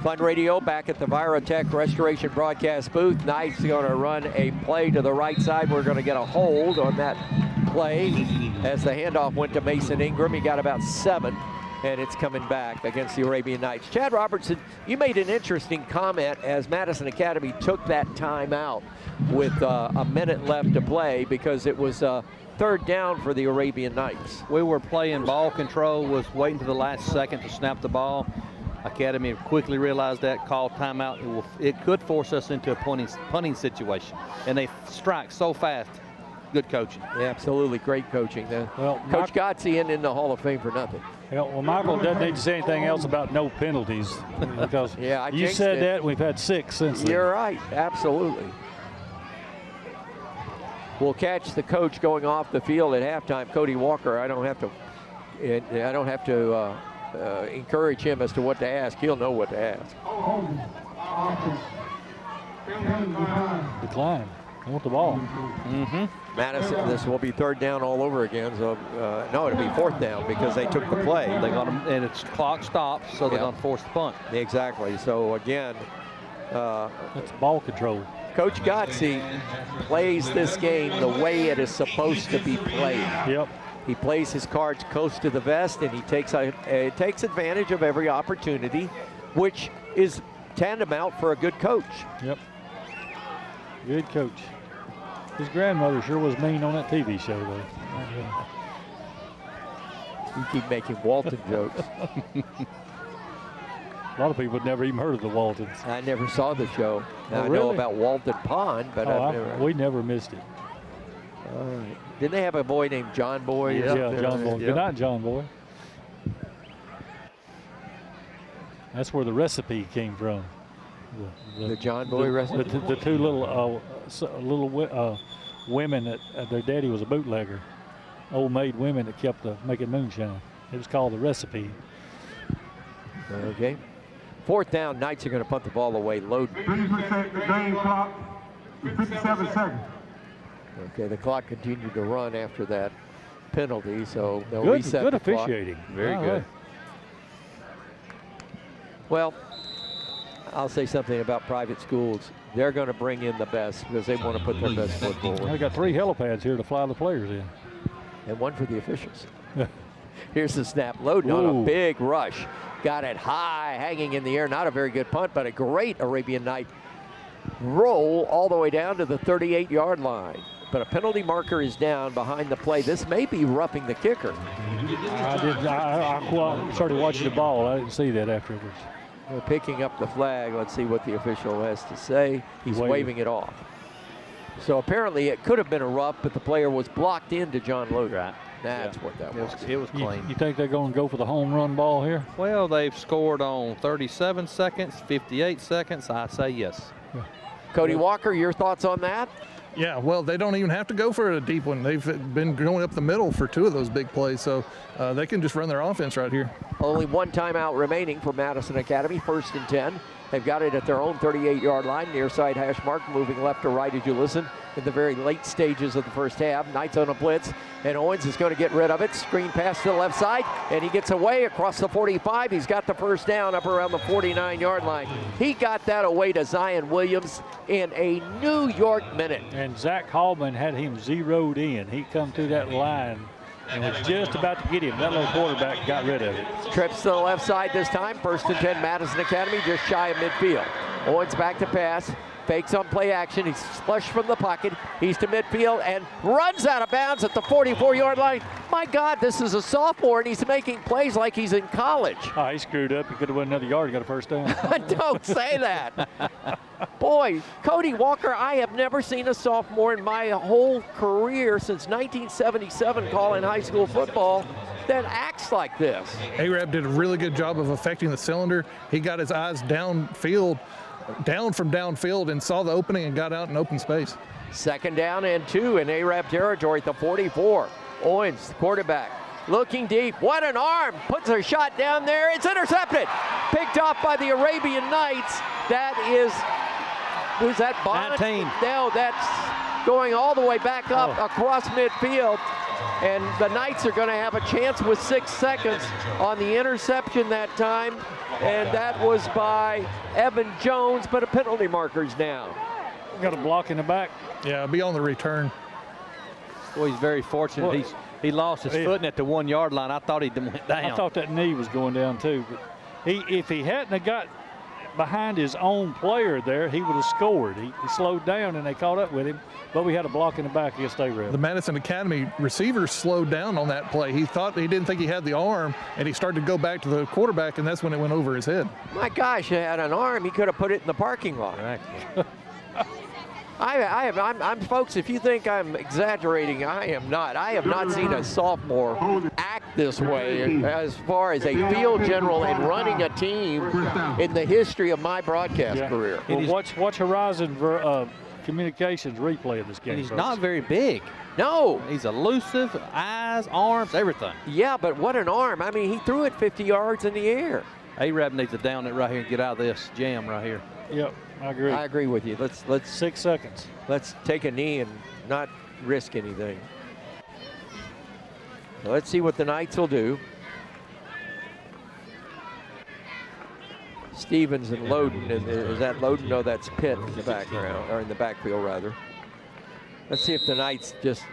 Fun Radio back at the Virotech Restoration Broadcast booth. Knight's going to run a play to the right side. We're going to get a hold on that play as the handoff went to Mason Ingram. He got about 7, and it's coming back against the Arabian Knights. Chad Robertson, you made an interesting comment as Madison Academy took that timeout with a minute left to play because it was 3rd down for the Arabian Knights. We were playing ball control, was waiting to the last second to snap the ball. Academy quickly realized that, called timeout. It could force us into a punting situation. And they strike so fast. Good coaching. Yeah, absolutely, great coaching. Coach Gotze isn't in the Hall of Fame for nothing. Yeah, well, Michael doesn't need to say anything else about no penalties because yeah, you said that, we've had 6 since then. You're right, absolutely. We'll catch the coach going off the field at halftime, Cody Walker. I don't have to encourage him as to what to ask. He'll know what to ask. Decline. I want the ball. Madison, this will be 3rd down all over again. So no, it'll be 4th down because they took the play. They got them, and it's clock stops, so they're going to force the punt. Exactly. So again, that's ball control. Coach Gotze plays this game the way it is supposed to be played. Yep. He plays his cards close to the vest, and he takes advantage of every opportunity, which is tantamount for a good coach. Yep. Good coach. His grandmother sure was mean on that TV show, though. You keep making Walton jokes. A lot of people had never even heard of the Waltons. I never saw the show. Now, Oh, I really? know about Walton Pond, but we never missed it. All right. Didn't they have a boy named John Boy? Yeah, John Boy. Good night, John Boy. That's where the recipe came from. The John Boy recipe? The 2 little women that their daddy was a bootlegger. Old maid women that kept making moonshine. It was called the recipe. Okay. 4th down, Knights are going to punt the ball away. Load. Please reset the game clock. 57 seconds. Okay, the clock continued to run after that penalty, so they'll Good reset the clock. officiating. Very good. Well, I'll say something about private schools. They're going to bring in the best because they want to put their best foot forward. They got 3 helipads here to fly the players in. And 1 for the officials. Here's the snap. Loading on a big rush. Got it high, hanging in the air. Not a very good punt, but a great Arabian Knight roll all the way down to the 38-yard line. But a penalty marker is down behind the play. This may be roughing the kicker. I started watching the ball. I didn't see that afterwards. We're picking up the flag. Let's see what the official has to say. He's waving it off. So apparently it could have been a rough, but the player was blocked into John Loder. Right. That's what that was. It was clean. You think they're going to go for the home run ball here? Well, they've scored on 37 seconds, 58 seconds. I say yes. Yeah. Cody Walker, your thoughts on that? Yeah, well, they don't even have to go for a deep one. They've been going up the middle for 2 of those big plays, so they can just run their offense right here. Only 1 timeout remaining for Madison Academy. 1st and 10 They've got it at their own 38-yard line, near side hash mark, moving left to right as you listen in the very late stages of the first half. Knights on a blitz, and Owens is going to get rid of it. Screen pass to the left side, and he gets away across the 45. He's got the first down up around the 49-yard line. He got that away to Zion Williams in a New York minute. And Zach Hallman had him zeroed in. He come through that line and was just about to get him. That little quarterback got rid of it. Trips to the left side this time. 1st and 10, Madison Academy, just shy of midfield. Owens back to pass. Fakes on play action. He's flushed from the pocket. He's to midfield and runs out of bounds at the 44-yard line. My God, this is a sophomore, and he's making plays like he's in college. Oh, he screwed up. He could have won another yard. He got a first down. Don't say that. Boy, Cody Walker, I have never seen a sophomore in my whole career since 1977 calling high school football that acts like this. Arab did a really good job of affecting the cylinder. He got his eyes downfield, down from downfield, and saw the opening and got out in open space. 2nd down and 2 in Arab territory at the 44. Owens, the quarterback, looking deep. What an arm! Puts a shot down there. It's intercepted. Picked off by the Arabian Knights. That is, who's that? Bonnet? 19. No, that's going all the way back up across midfield. And the Knights are going to have a chance with 6 seconds on the interception that time. And that was by Evan Jones, but a penalty marker's down. Got a block in the back. Yeah, be on the return. Well, he's very fortunate. He lost his footing at the 1 yard line. I thought he went down. I thought that knee was going down too. But if he hadn't have got behind his own player there, he would have scored. He slowed down and they caught up with him, but we had a block in the back against Arab. The Madison Academy receiver slowed down on that play. He didn't think he had the arm, and he started to go back to the quarterback, and that's when it went over his head. My gosh, he had an arm. He could have put it in the parking lot. Folks, if you think I'm exaggerating, I am not. I have not seen a sophomore act this way as far as a field general and running a team in the history of my broadcast career. Well, watch Horizon Communications replay of this game. And he's folks. not very big. No. He's elusive, eyes, arms, everything. Yeah, but what an arm. I mean, he threw it 50 yards in the air. Arab needs to down it right here and get out of this jam right here. Yep, I agree. I agree with you. Let's 6 seconds. Let's take a knee and not risk anything. Let's see what the Knights will do. Stevens and Loden. Is that Loden? No, that's Pitt in the background, or in the backfield rather. Let's see if the Knights just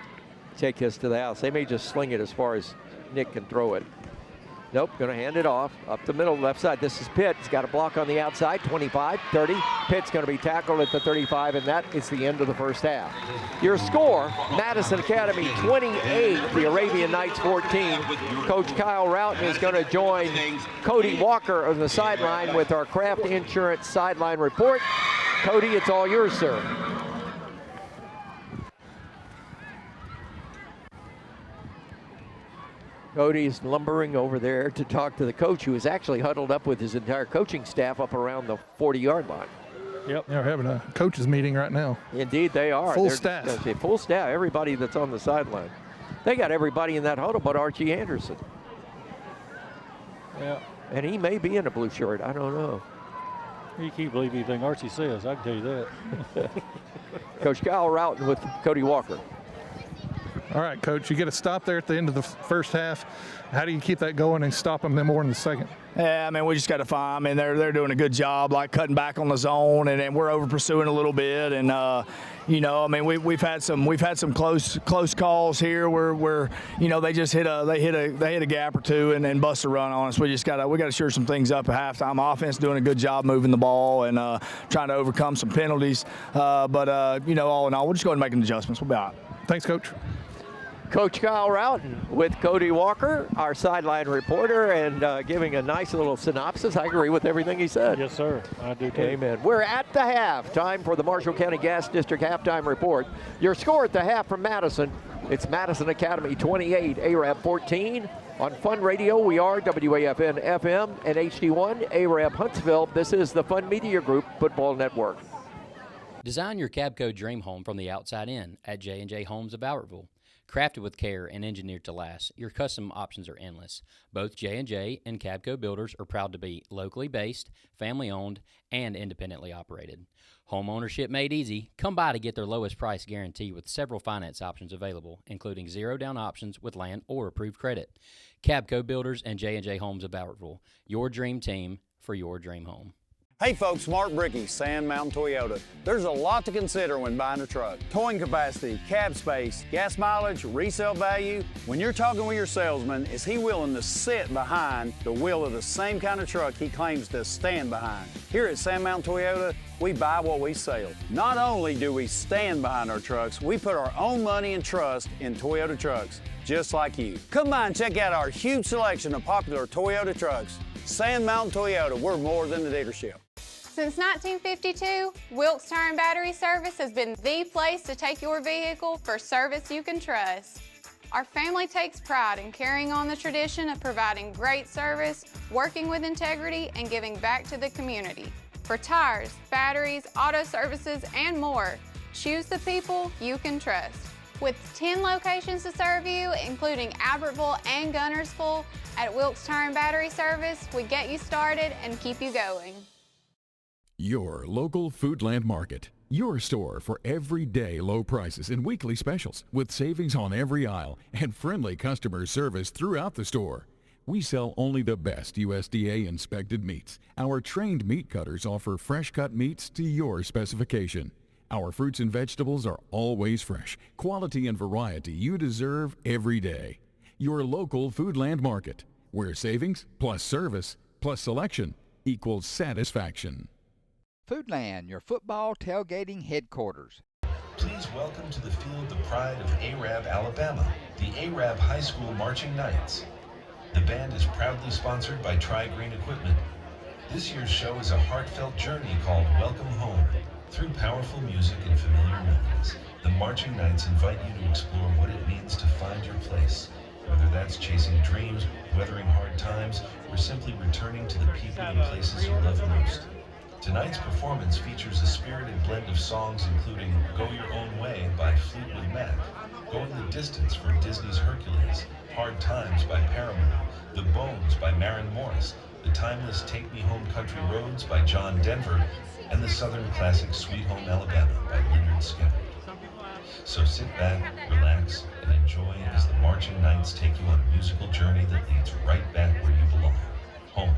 take this to the house. They may just sling it as far as Nick can throw it. Nope, going to hand it off up the middle, left side. This is Pitt. He's got a block on the outside, 25, 30. Pitt's going to be tackled at the 35, and that is the end of the first half. Your score, Madison Academy 28, the Arabian Knights 14. Coach Kyle Routon is going to join Cody Walker on the sideline with our Kraft Insurance sideline report. Cody, it's all yours, sir. Cody's lumbering over there to talk to the coach, who is actually huddled up with his entire coaching staff up around the 40-yard line. Yep. They're having a coaches meeting right now. Indeed, they are. Full staff. Full staff, everybody that's on the sideline. They got everybody in that huddle but Archie Anderson. Yeah. And he may be in a blue shirt. I don't know. You can't believe anything Archie says. I can tell you that. Coach Kyle Routon with Cody Walker. All right, Coach, you get a stop there at the end of the first half. How do you keep that going and stop them more in the second? Yeah, I mean, we just got to find. I mean, they're doing a good job, like cutting back on the zone, and we're over pursuing a little bit. And you know, I mean, we've had some close calls here where you know they hit a gap or two and bust a run on us. We got to shore some things up at halftime. Offense doing a good job moving the ball and trying to overcome some penalties. But you know, all in all, we'll just go ahead and make an adjustments. We'll be all right. Thanks, Coach. Coach Kyle Routon with Cody Walker, our sideline reporter, and giving a nice little synopsis. I agree with everything he said. Yes, sir. I do too. Amen. We're at the half. Time for the Marshall County Gas District halftime report. Your score at the half from Madison. It's Madison Academy 28, Arab 14. On Fun Radio, we are WAFN FM and HD1, Arab Huntsville. This is the Fun Media Group Football Network. Design your Cabco dream home from the outside in at J&J Homes of Albertville. Crafted with care and engineered to last, your custom options are endless. Both J&J and Cabco Builders are proud to be locally based, family-owned, and independently operated. Home ownership made easy. Come by to get their lowest price guarantee with several finance options available, including zero-down options with land or approved credit. Cabco Builders and J&J Homes of Bowertville, your dream team for your dream home. Hey folks, Mark Brickey, Sand Mountain Toyota. There's a lot to consider when buying a truck. Towing capacity, cab space, gas mileage, resale value. When you're talking with your salesman, is he willing to sit behind the wheel of the same kind of truck he claims to stand behind? Here at Sand Mountain Toyota, we buy what we sell. Not only do we stand behind our trucks, we put our own money and trust in Toyota trucks, just like you. Come by and check out our huge selection of popular Toyota trucks. Sand Mountain Toyota, we're more than a dealership. Since 1952, Wilkes Tire and Battery Service has been the place to take your vehicle for service you can trust. Our family takes pride in carrying on the tradition of providing great service, working with integrity, and giving back to the community. For tires, batteries, auto services, and more, choose the people you can trust. With 10 locations to serve you, including Albertville and Gunnersville, at Wilkes Tire and Battery Service, we get you started and keep you going. Your local Foodland Market. Your store for everyday low prices and weekly specials with savings on every aisle and friendly customer service throughout the store. We sell only the best USDA inspected meats. Our trained meat cutters offer fresh cut meats to your specification. Our fruits and vegetables are always fresh, quality and variety you deserve every day. Your local Foodland Market, where savings plus service plus selection equals satisfaction. Foodland, your football tailgating headquarters. Please welcome to the field the pride of Arab, Alabama, the Arab High School Marching Knights. The band is proudly sponsored by Tri-Green Equipment. This year's show is a heartfelt journey called Welcome Home. Through powerful music and familiar melodies, the Marching Knights invite you to explore what it means to find your place, whether that's chasing dreams, weathering hard times, or simply returning to the people and places you love most. Tonight's performance features a spirited blend of songs including Go Your Own Way by Fleetwood Mac, Going the Distance from Disney's Hercules, Hard Times by Paramore, The Bones by Maren Morris, the timeless Take Me Home Country Roads by John Denver, and the Southern classic Sweet Home Alabama by Leonard Skinner. So sit back, relax, and enjoy as the Marching Knights take you on a musical journey that leads right back where you belong, home.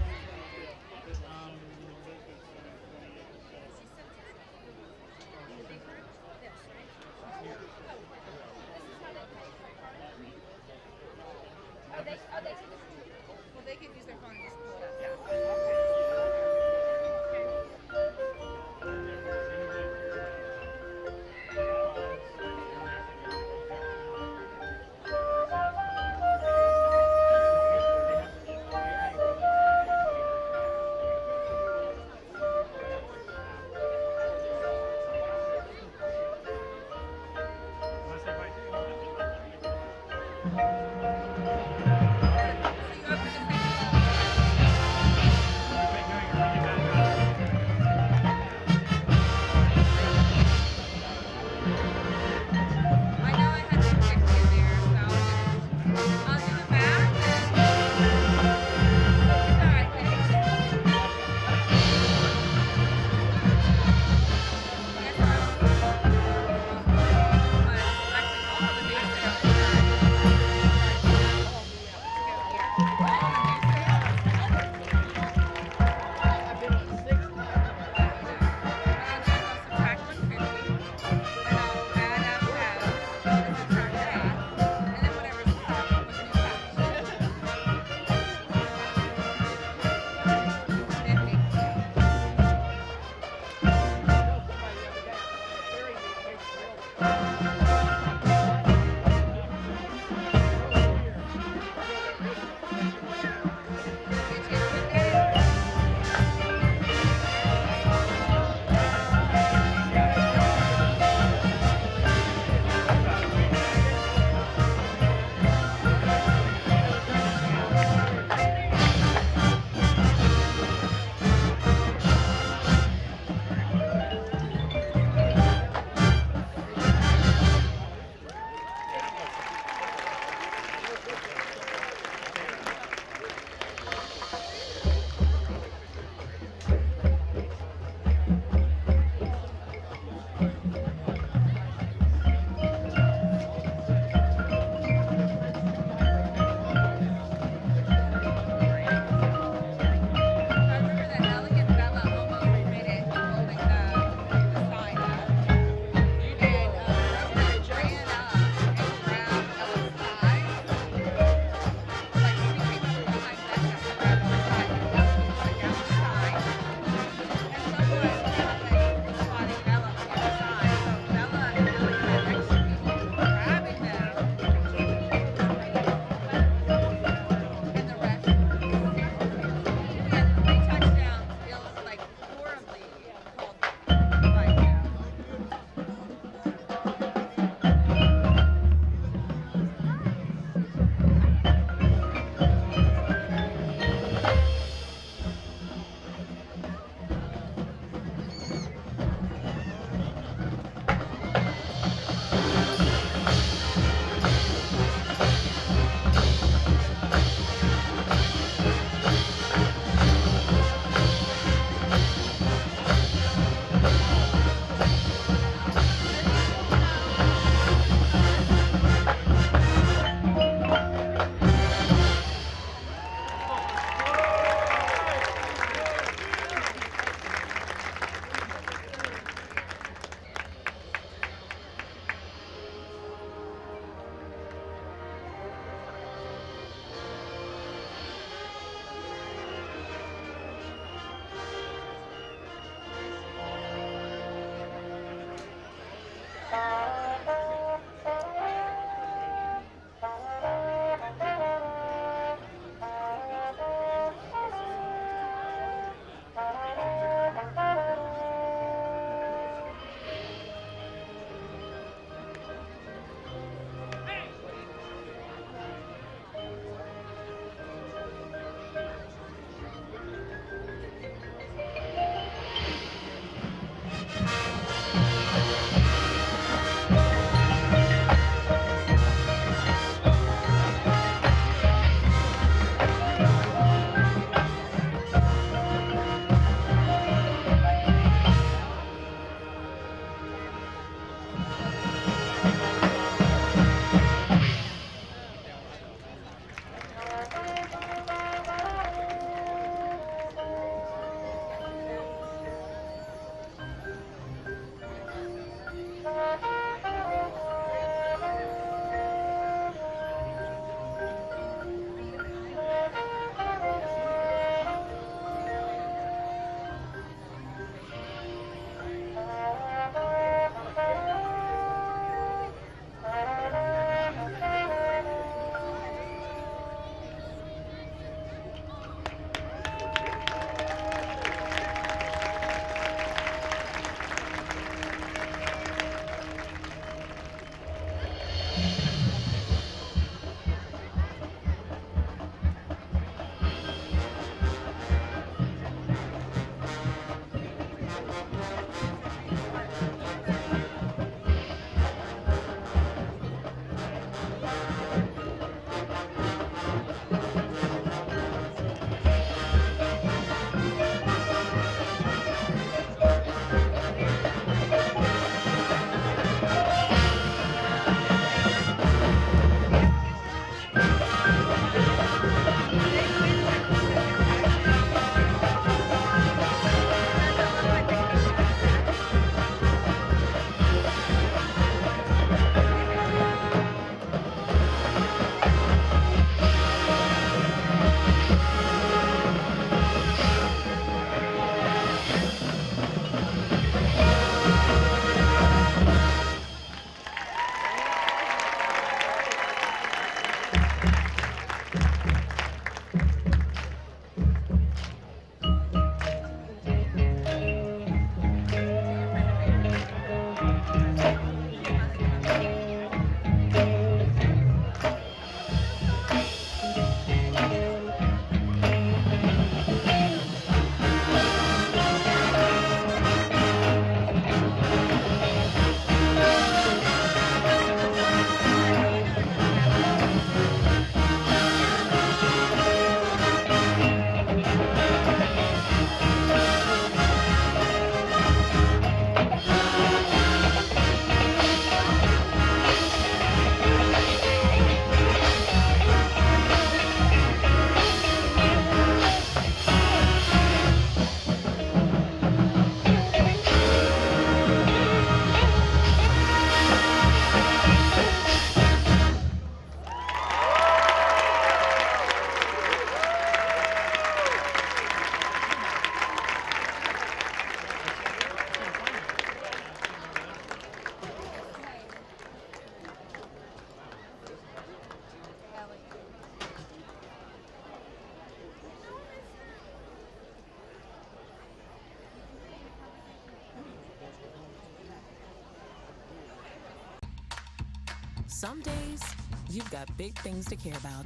Some days, you've got big things to care about.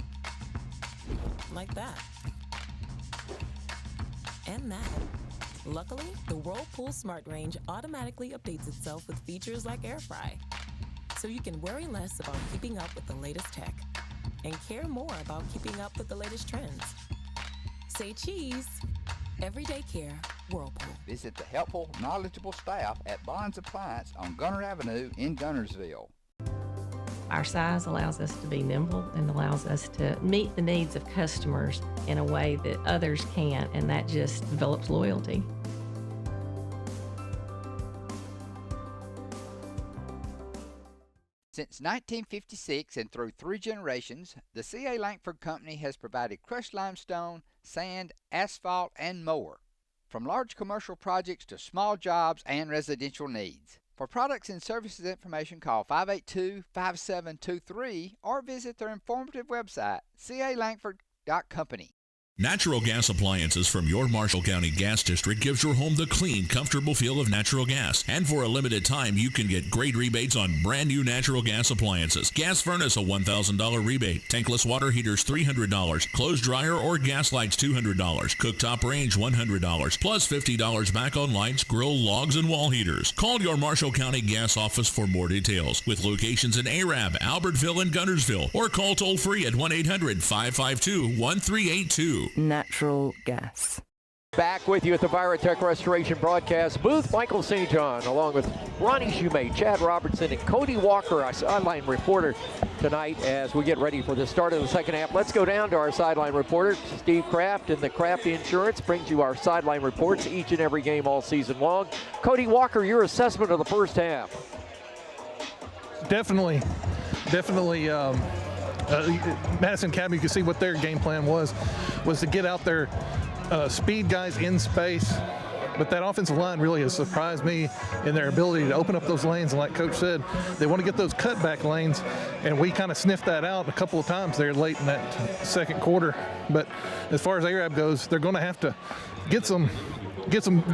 Like that. And that. Luckily, the Whirlpool Smart Range automatically updates itself with features like Air Fry. So you can worry less about keeping up with the latest tech and care more about keeping up with the latest trends. Say cheese. Everyday care, Whirlpool. Visit the helpful, knowledgeable staff at Bonds Appliance on Gunner Avenue in Gunnersville. Our size allows us to be nimble and allows us to meet the needs of customers in a way that others can't, and that just develops loyalty. Since 1956 and through 3 generations, the C.A. Langford Company has provided crushed limestone, sand, asphalt, and more. From large commercial projects to small jobs and residential needs. For products and services information, call 582-5723 or visit their informative website, calangford.company. Natural gas appliances from your Marshall County Gas District gives your home the clean, comfortable feel of natural gas. And for a limited time, you can get great rebates on brand new natural gas appliances. Gas furnace, a $1,000 rebate. Tankless water heaters, $300. Clothes dryer or gas lights, $200. Cooktop range, $100. Plus $50 back on lights, grill, logs, and wall heaters. Call your Marshall County Gas office for more details. With locations in Arab, Albertville, and Gunnersville. Or call toll free at 1-800-552-1382. Natural gas. Back with you at the Virotech Restoration broadcast booth, Michael St. John, along with Ronnie Shumate, Chad Robertson, and Cody Walker, our sideline reporter tonight as we get ready for the start of the second half. Let's go down to our sideline reporter, Steve Kraft, and the Kraft Insurance brings you our sideline reports each and every game all season long. Cody Walker, your assessment of the first half. Definitely. Madison Academy, you can see what their game plan was to get out their speed guys in space. But that offensive line really has surprised me in their ability to open up those lanes. And like Coach said, they want to get those cutback lanes, and we kind of sniffed that out a couple of times there late in that second quarter. But as far as Arab goes, they're going to have to get some.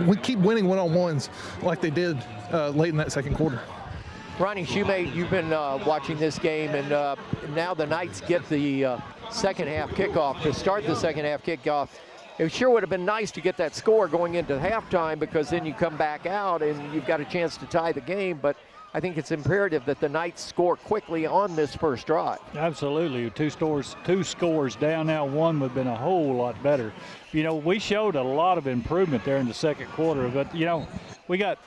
We keep winning one-on-ones like they did late in that second quarter. Ronnie Shumate, you've been watching this game, and now the Knights get the second half kickoff to start the second half kickoff. It sure would have been nice to get that score going into halftime, because then you come back out and you've got a chance to tie the game. But I think it's imperative that the Knights score quickly on this first drive. Absolutely. Two scores down now. One would have been a whole lot better. You know, we showed a lot of improvement there in the second quarter, but, you know, we got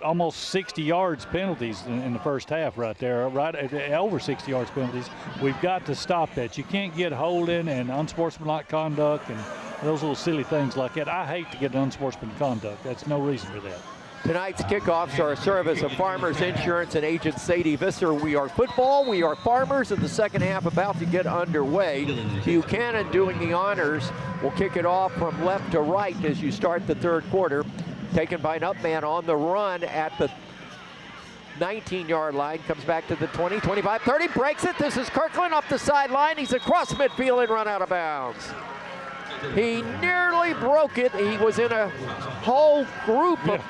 almost 60 yards penalties in the first half right there, right over 60 yards penalties. We've got to stop that. You can't get holding and unsportsmanlike conduct and those little silly things like that. I hate to get unsportsmanlike conduct. That's no reason for that. Tonight's kickoffs are a service of Farmers Insurance and agent Sadie Visser. We are football, we are Farmers, in the second half about to get underway. Buchanan doing the honors will kick it off from left to right as you start the third quarter. Taken by an up man on the run at the 19-yard line, comes back to the 20, 25, 30, breaks it. This is Kirkland up the sideline. He's across midfield and run out of bounds. He nearly broke it. He was in a whole group of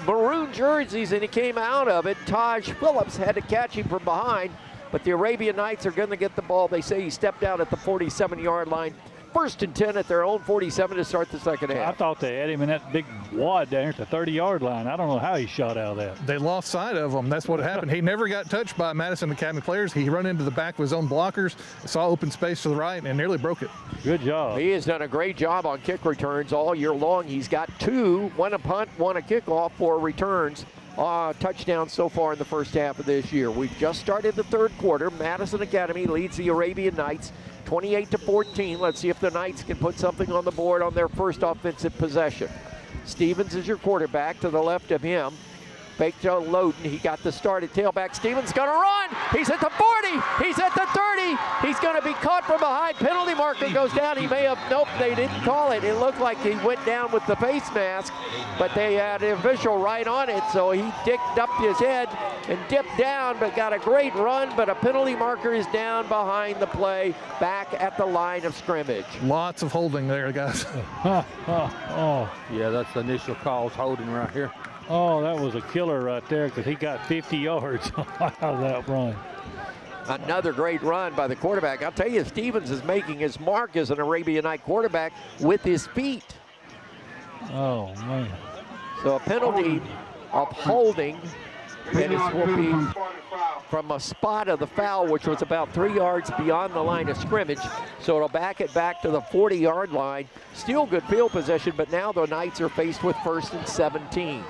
maroon jerseys and he came out of it. Taj Phillips had to catch him from behind, but the Arabian Knights are going to get the ball. They say he stepped out at the 47-yard line. 1st and 10 at their own 47 to start the second half. I thought they had him in that big wad down at the 30-yard line. I don't know how he shot out of that. They lost sight of him. That's what happened. He never got touched by Madison Academy players. He ran into the back of his own blockers, saw open space to the right, and nearly broke it. Good job. He has done a great job on kick returns all year long. He's got 2, one a punt, one a kickoff, 4 returns. Touchdowns so far in the first half of this year. We've just started the third quarter. Madison Academy leads the Arabian Knights 28-14. Let's see if the Knights can put something on the board on their first offensive possession. Stevens is your quarterback. To the left of him, fake to Loden. He got the start at tailback. Stevens gonna run. He's at the 40. He's at the 30. He's gonna be caught from behind. Penalty marker goes down. He may have, nope, they didn't call it. It looked like he went down with the face mask, but they had an official right on it, so he dicked up his head and dipped down, but got a great run, but a penalty marker is down behind the play, back at the line of scrimmage. Lots of holding there, guys. Yeah, that's the initial call's holding right here. Oh, that was a killer right there because he got 50 yards out of that run. Another great run by the quarterback. I'll tell you, Stevens is making his mark as an Arabian Night quarterback with his feet. Oh, man. So a penalty of holding, and it will be from a spot of the foul, which was about 3 yards beyond the line of scrimmage. So it'll back it back to the 40-yard line. Still good field possession, but now the Knights are faced with 1st and 17.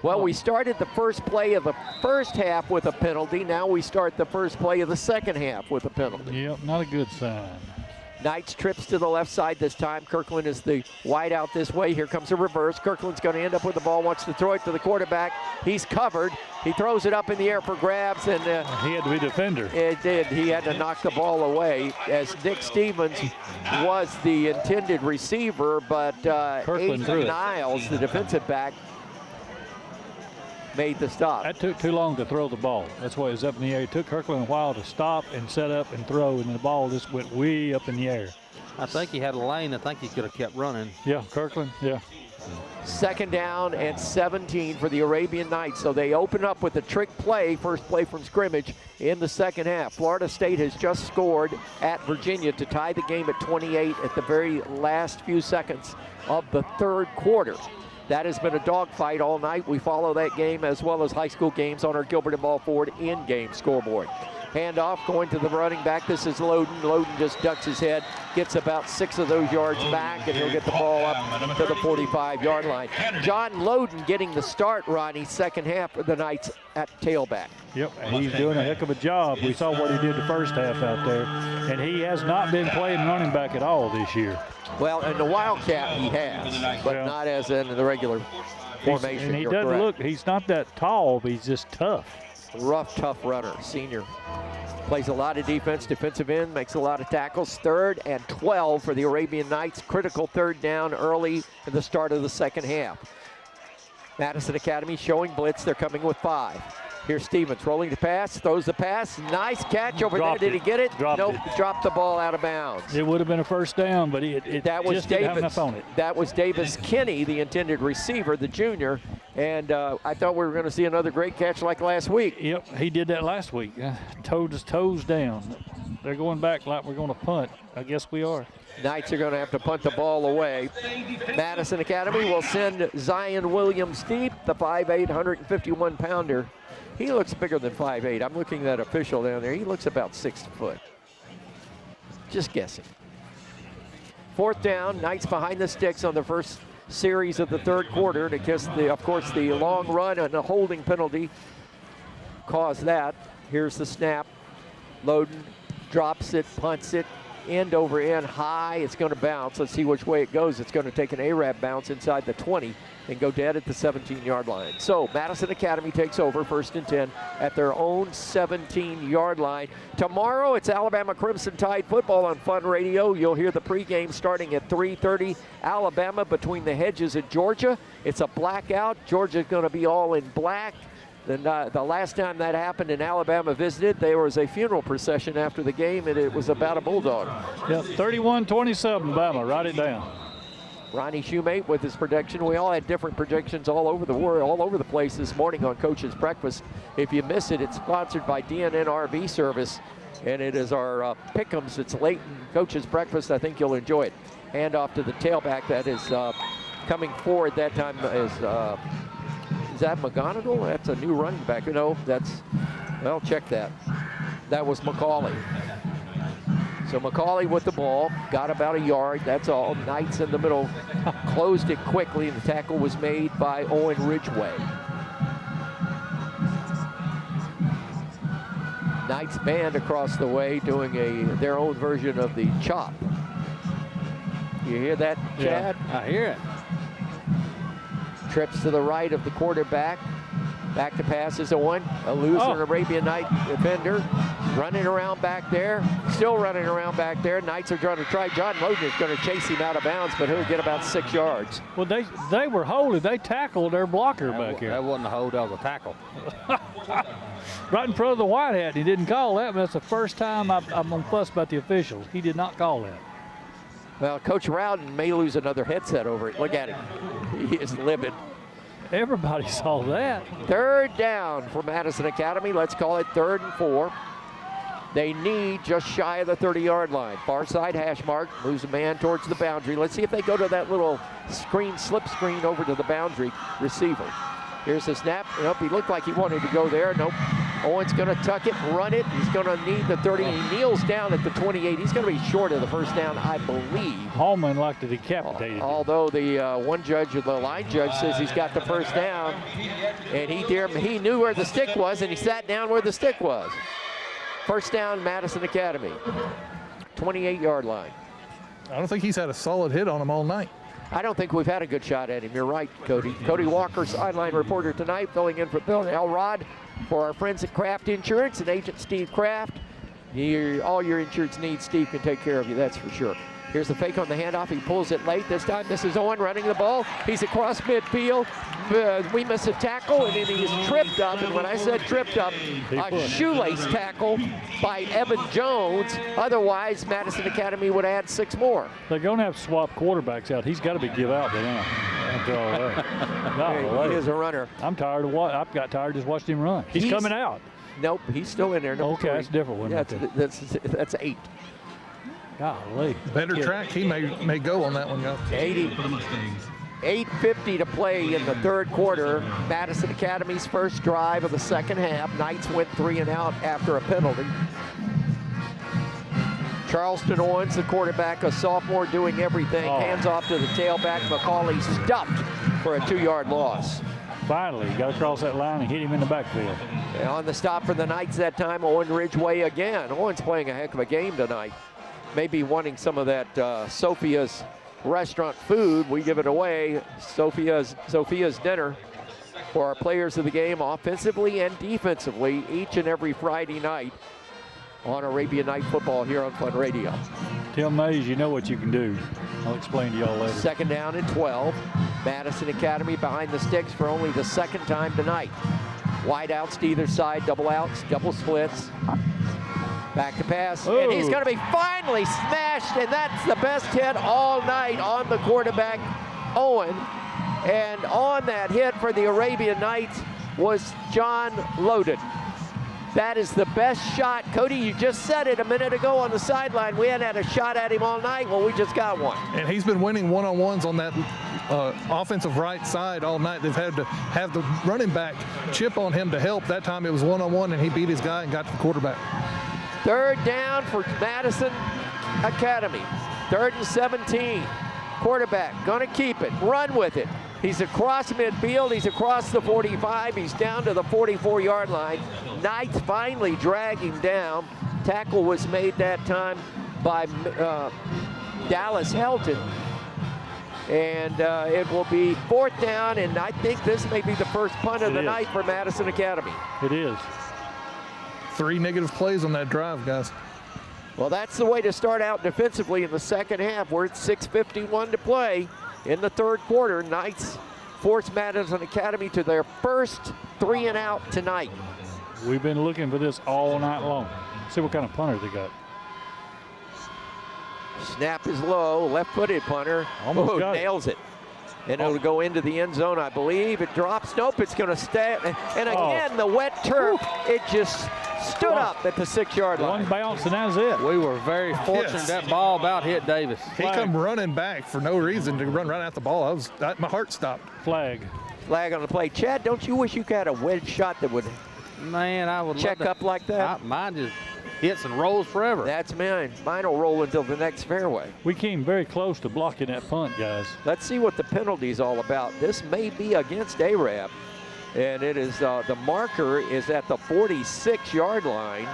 Well, we started the first play of the first half with a penalty. Now we start the first play of the second half with a penalty. Yep, not a good sign. Knights trips to the left side this time. Kirkland is the wide out this way. Here comes a reverse. Kirkland's going to end up with the ball, wants to throw it to the quarterback. He's covered. He throws it up in the air for grabs, and he had to be defender. It did. He had to knock the ball away, as Nick Stevens was the intended receiver, but Aiden Niles, the defensive back, made the stop. That took too long to throw the ball. That's why it was up in the air. It took Kirkland a while to stop and set up and throw, and the ball just went way up in the air. I think he had a lane. I think he could have kept running. Yeah, Kirkland, yeah. 2nd down and 17 for the Arabian Knights. So they open up with a trick play, first play from scrimmage in the second half. Florida State has just scored at Virginia to tie the game at 28 at the very last few seconds of the third quarter. That has been a dogfight all night. We follow that game as well as high school games on our Gilbert and Ball Ford in-game scoreboard. Handoff going to the running back. This is Loden. Loden just ducks his head, gets about 6 of those yards back, and he'll get the ball up to the 45-yard line. John Loden getting the start, Ronnie, second half of the Knights at tailback. Yep, he's doing a heck of a job. We saw what he did the first half out there, and he has not been playing running back at all this year. Well, in the Wildcat he has, but not as in the regular formation. And he doesn't look, he's not that tall, but he's just tough. Rough, tough runner, senior. Plays a lot of defense, defensive end, makes a lot of tackles. 3rd and 12 for the Arabian Knights. Critical 3rd down early in the start of the second half. Madison Academy showing blitz. They're coming with 5. Here's Stevens rolling the pass, throws the pass. Nice catch over there. Did he get it? Nope, dropped the ball out of bounds. It would have been a first down, but that was just didn't have enough on it. That was Davis Kinney, the intended receiver, the junior. And I thought we were going to see another great catch like last week. Yep, he did that last week. Toes down. They're going back like we're going to punt. I guess we are. Knights are going to have to punt the ball away. Madison Academy will send Zion Williams deep, the 5'8", 151-pounder. He looks bigger than 5'8". I'm looking at that official down there. He looks about 6 foot. Just guessing. 4th down, Knights behind the sticks on the first series of the third quarter. And of course, the long run and the holding penalty caused that. Here's the snap. Loden drops it, punts it, end over end, high. It's going to bounce. Let's see which way it goes. It's going to take an Arab bounce inside the 20 and go dead at the 17-yard line. So Madison Academy takes over 1st and 10 at their own 17-yard line. Tomorrow it's Alabama Crimson Tide football on Fun Radio. You'll hear the pregame starting at 3:30. Alabama between the hedges at Georgia. It's a blackout. Georgia's going to be all in black. The last time that happened and Alabama visited, there was a funeral procession after the game, and it was about a Bulldog. Yep, 31-27, Bama. Write it down. Ronnie Shoemate with his prediction. We all had different predictions all over the world, all over the place this morning on Coach's Breakfast. If you miss it, it's sponsored by DNN RV Service, and it is our Pick'ems. It's late in Coach's Breakfast. I think you'll enjoy it. Hand off to the tailback. That is coming forward that time is that McGonigal? That's a new running back. No, well, check that. That was McCauley. So McCauley with the ball, got about a yard, that's all. Knights in the middle, closed it quickly, and the tackle was made by Owen Ridgway. Knights band across the way doing their own version of the chop. You hear that, Chad? Yeah, I hear it. Trips to the right of the quarterback. Back to pass is Owen, a loser Arabian Night defender. Running around back there, still running around back there. Knights are trying to try. John Loden is going to chase him out of bounds, but he'll get about 6 yards. Well, they were holding. They tackled their blocker back here. That wasn't a hold, that was a tackle. Right in front of the white hat. He didn't call that, but that's the first time I'm going to fuss about the officials. He did not call that. Well, Coach Rowden may lose another headset over it. Look at him. He is livid. Everybody saw that. 3rd down for Madison Academy. Let's call it 3rd and 4. They need just shy of the 30-yard line. Far side hash mark, moves a man towards the boundary. Let's see if they go to that little slip screen over to the boundary receiver. Here's the snap. Nope, he looked like he wanted to go there. Nope. Owen's going to tuck it, run it. He's going to need the 30. He kneels down at the 28. He's going to be short of the first down, I believe. Holman like to decapitate him. Although the one judge, or the line judge, says he's got the first down. And he knew where the stick was, and he sat down where the stick was. First down, Madison Academy. 28-yard line. I don't think he's had a solid hit on him all night. I don't think we've had a good shot at him. You're right, Cody. Cody Walker, sideline reporter tonight, filling in for Bill Elrod for our friends at Kraft Insurance and Agent Steve Kraft. All your insurance needs, Steve can take care of you, that's for sure. Here's the fake on the handoff. He pulls it late. This time, this is Owen running the ball. He's across midfield. We miss a tackle, and then he's tripped up. And when I said tripped up, a shoelace tackle by Evan Jones. Otherwise, Madison Academy would add 6 more. They're going to have to swap quarterbacks out. He's got to be give out by now. After all that. He is a runner. I'm tired of what I've got tired just watching him run. He's coming out. Nope, he's still in there. Okay, that's a different one. Yeah, that's 8. Golly. Better track, he may go on that one, guys. 8:50 to play in the third quarter. Madison Academy's first drive of the second half. Knights went 3 and out after a penalty. Charleston Owens, the quarterback, a sophomore, doing everything. Hands off to the tailback. McCauley stuffed for a 2-yard loss. Finally, got across that line and hit him in the backfield. And on the stop for the Knights that time, Owen Ridgway again. Owen's playing a heck of a game tonight. Maybe wanting some of that Sophia's restaurant food. We give it away. Sophia's dinner for our players of the game, offensively and defensively, each and every Friday night on Arabian Night Football here on Fun Radio. Tell Mays you know what you can do. I'll explain to y'all later. Second down and 12. Madison Academy behind the sticks for only the second time tonight. Wide outs to either side, double outs, double splits. Back to pass, and he's going to be finally smashed, and that's the best hit all night on the quarterback, Owen. And on that hit for the Arabian Knights was John Loden. That is the best shot. Cody, you just said it a minute ago on the sideline. We hadn't had a shot at him all night. Well, we just got one. And he's been winning one-on-ones on that offensive right side all night. They've had to have the running back chip on him to help. That time it was one-on-one, and he beat his guy and got to the quarterback. Third down for Madison Academy. 3rd and 17. Quarterback gonna keep it, run with it. He's across midfield, he's across the 45, he's down to the 44-yard line. Knights finally drag him down. Tackle was made that time by Dallas Helton. And it will be 4th down, and I think this may be the first punt of the night for Madison Academy. It is. 3 negative plays on that drive, guys. Well, that's the way to start out defensively in the second half. We're at 6:51 to play in the third quarter. Knights force Madison Academy to their first 3 and out tonight. We've been looking for this all night long. See what kind of punter they got. Snap is low, left-footed punter. Almost got nails it. And it'll go into the end zone, I believe. It drops. Nope, it's going to stay. And again, the wet turf, it just stood up at the 6-yard line. One bounce, and that's it. We were very fortunate that ball about hit Davis. He come running back for no reason to run right out the ball. My heart stopped. Flag on the play. Chad, don't you wish you had a wedge shot that would I would check up like that? Mine just hits and rolls forever. That's mine. Mine will roll until the next fairway. We came very close to blocking that punt, guys. Let's see what the penalty's all about. This may be against Arab. And it is the marker is at the 46-yard line.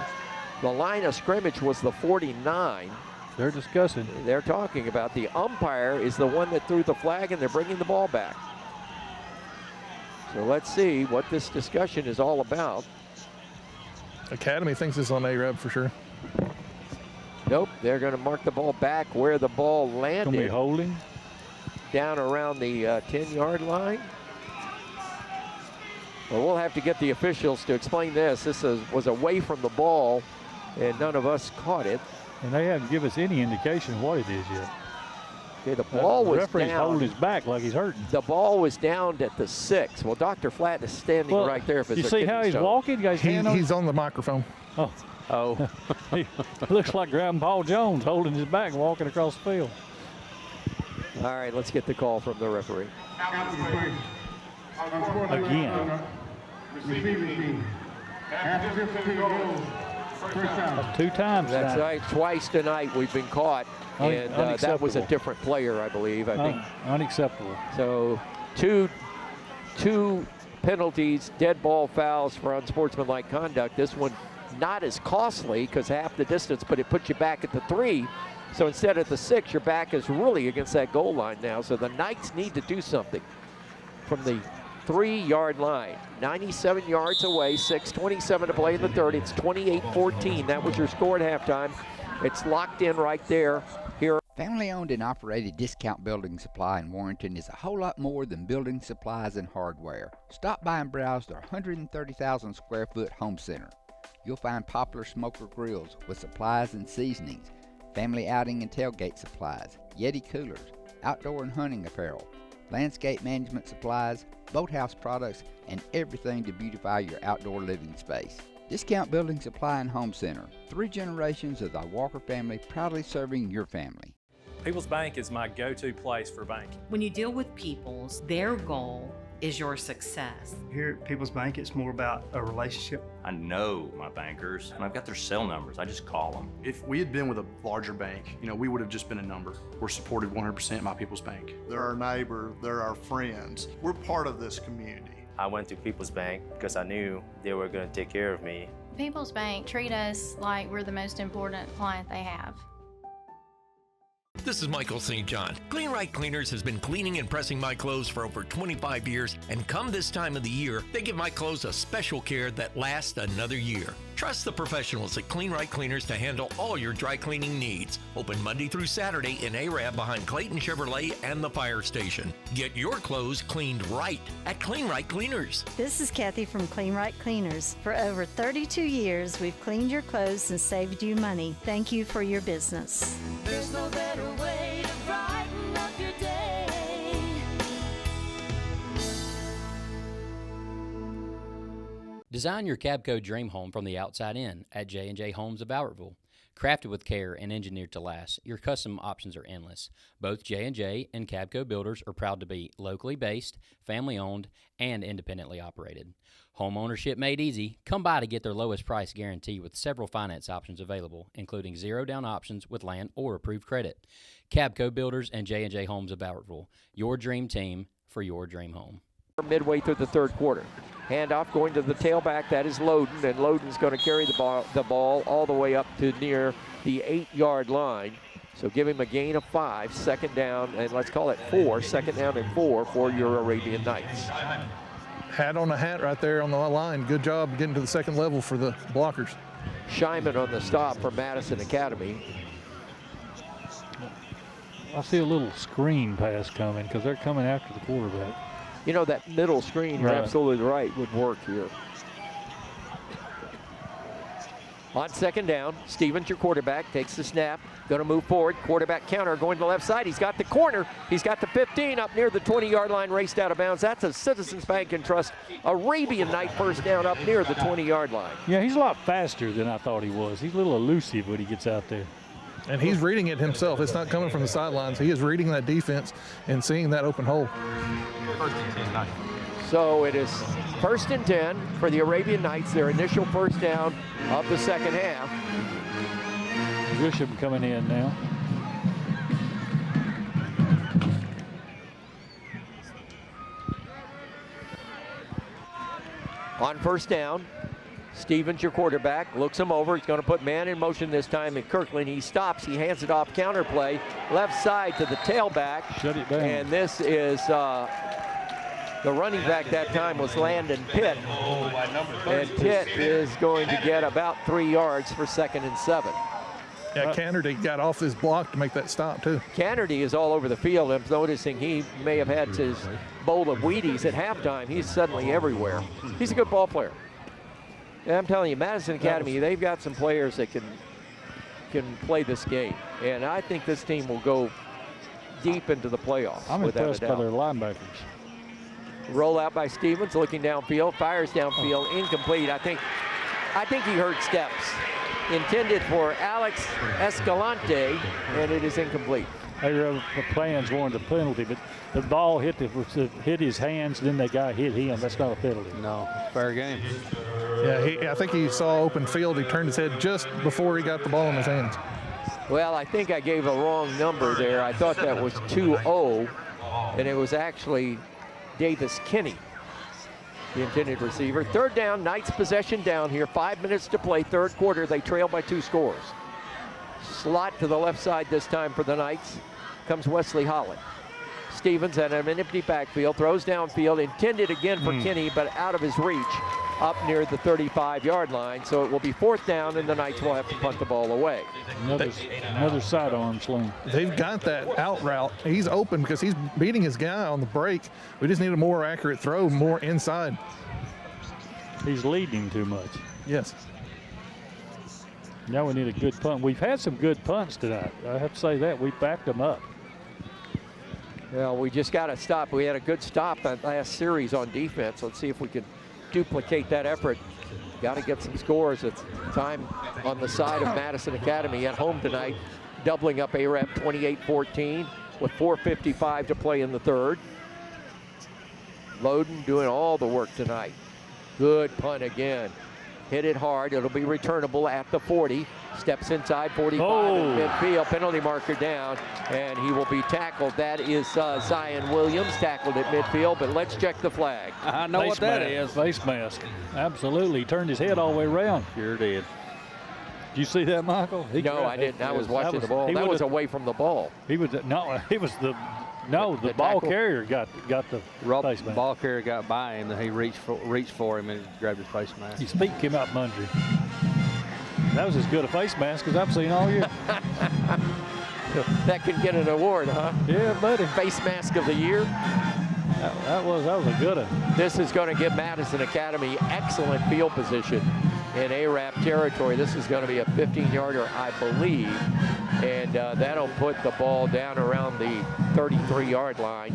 The line of scrimmage was the 49. They're discussing. They're talking about the umpire is the one that threw the flag, and they're bringing the ball back. So let's see what this discussion is all about. Academy thinks it's on Arab for sure. Nope, they're going to mark the ball back where the ball landed. Going to be holding? Down around the 10-yard line. Well, we'll have to get the officials to explain this. This was away from the ball, and none of us caught it. And they haven't given us any indication of what it is yet. Okay, the ball was referee's down. holding his back like he's hurting. The ball was down at the 6. Well, Dr. Flatt is standing right there. If it's you see how he's walking? He's on the microphone. Oh. He looks like Grandpa Jones holding his back walking across the field. All right, let's get the call from the referee. Again. Two times. That's tonight. right. Twice tonight we've been caught. And that was a different player, I believe. I think unacceptable. So two penalties, dead ball fouls for unsportsmanlike conduct. This one not as costly because half the distance, but it puts you back at the 3. So instead of the 6, your back is really against that goal line now. So the Knights need to do something from the 3-yard line. 97 yards away, 6:27 to play in the third. It's 28-14. That was your score at halftime. It's locked in right there. Here. Family-owned and operated Discount Building Supply in Warrenton is a whole lot more than building supplies and hardware. Stop by and browse their 130,000 square foot home center. You'll find popular smoker grills with supplies and seasonings, family outing and tailgate supplies, Yeti coolers, outdoor and hunting apparel, landscape management supplies, boathouse products, and everything to beautify your outdoor living space. Discount Building Supply and Home Center. 3 generations of the Walker family proudly serving your family. People's Bank is my go-to place for banking. When you deal with People's, their goal is your success. Here at People's Bank, it's more about a relationship. I know my bankers, and I've got their cell numbers. I just call them. If we had been with a larger bank, we would have just been a number. We're supported 100% by People's Bank. They're our neighbor, they're our friends. We're part of this community. I went to People's Bank because I knew they were going to take care of me. People's Bank treat us like we're the most important client they have. This is Michael St. John. Clean Right Cleaners has been cleaning and pressing my clothes for over 25 years, and come this time of the year, they give my clothes a special care that lasts another year. Trust the professionals at Clean Right Cleaners to handle all your dry cleaning needs. Open Monday through Saturday in Arab behind Clayton Chevrolet and the fire station. Get your clothes cleaned right at Clean Right Cleaners. This is Kathy from Clean Right Cleaners. For over 32 years, we've cleaned your clothes and saved you money. Thank you for your business. There's no better way to brighten up your day. Design your Cabco dream home from the outside in at J&J Homes of Albertville. Crafted with care and engineered to last, your custom options are endless. Both J&J and Cabco builders are proud to be locally based, family-owned, and independently operated. Home ownership made easy. Come by to get their lowest price guarantee with several finance options available, including zero-down options with land or approved credit. Cabco Builders and J&J Homes of Albertville, your dream team for your dream home. Midway through the third quarter. Handoff going to the tailback. That is Loden, and Loden's going to carry the ball all the way up to near the 8-yard line. So give him a gain of 5, second down, and let's call it 4, second down and 4 for your Arabian Knights. Hat on a hat right there on the line. Good job getting to the second level for the blockers. Scheinman on the stop for Madison Academy. I see a little screen pass coming because they're coming after the quarterback. That middle screen, you're absolutely right, would work here. On second down, Stevens, your quarterback, takes the snap, going to move forward. Quarterback counter going to the left side. He's got the corner. He's got the 15 up near the 20-yard line, raced out of bounds. That's a Citizens Bank and Trust Arabian Night first down up near the 20-yard line. Yeah, he's a lot faster than I thought he was. He's a little elusive when he gets out there. And he's reading it himself. It's not coming from the sidelines. He is reading that defense and seeing that open hole. First and 10 Knights. So it is first and 10 for the Arabian Knights, their initial first down of the second half. Grisham coming in now. On first down, Stevens, your quarterback, looks him over. He's going to put man in motion this time at Kirkland. He stops. He hands it off, counter play, left side to the tailback. Shut it down. And this is the running back that time was Landon Pitt. And Pitt is going to get about 3 yards for second and 7. Yeah, Cannerdy got off his block to make that stop, too. Cannerdy is all over the field. I'm noticing he may have had his bowl of Wheaties at halftime. He's suddenly everywhere. He's a good ball player. And I'm telling you, Madison Academy, they've got some players that can play this game. And I think this team will go deep into the playoffs. I'm impressed by their linebackers. Roll out by Stevens, looking downfield, fires downfield, incomplete. I think he heard steps. Intended for Alex Escalante, and it is incomplete. The plans warranted a penalty, but the ball hit his hands, then the guy hit him. That's not a penalty. No, fair game. Yeah, I think he saw open field. He turned his head just before he got the ball in his hands. Well, I think I gave a wrong number there. I thought that was 2-0, and it was actually Davis Kinney, the intended receiver. Third down, Knights possession down here. 5 minutes to play, third quarter. They trail by 2 scores. Slot to the left side this time for the Knights. Comes Wesley Holland. Stevens at an empty backfield, throws downfield, intended again for Kinney, but out of his reach, up near the 35-yard line. So it will be 4th down, and the Knights will have to punt the ball away. Another sidearm sling. They've got that out route. He's open because he's beating his guy on the break. We just need a more accurate throw, more inside. He's leading too much. Yes. Now we need a good punt. We've had some good punts tonight. I have to say that. We backed them up. Well, we just got to stop. We had a good stop that last series on defense. Let's see if we can duplicate that effort. Got to get some scores. It's time on the side of Madison Academy at home tonight, doubling up AREP 28-14 with 4:55 to play in the third. Loden doing all the work tonight. Good punt again. Hit it hard. It'll be returnable at the 40. Steps inside 45 in midfield. Penalty marker down, and he will be tackled. That is Zion Williams tackled at midfield, but let's check the flag. I know what that is. Face mask. Absolutely. He turned his head all the way around. Sure did. Did you see that, Michael? No, I didn't. I was watching the ball. That was away from the ball. He was the ball carrier got the face mask. Ball carrier got by him, and he reached for him and grabbed his face mask. His feet came out from under him. That was as good a face mask as I've seen all year. That could get an award, huh? Yeah, buddy. Face mask of the year. That was a good one. This is going to give Madison Academy excellent field position in ARAP territory. This is going to be a 15-yarder, I believe, and that'll put the ball down around the 33-yard line.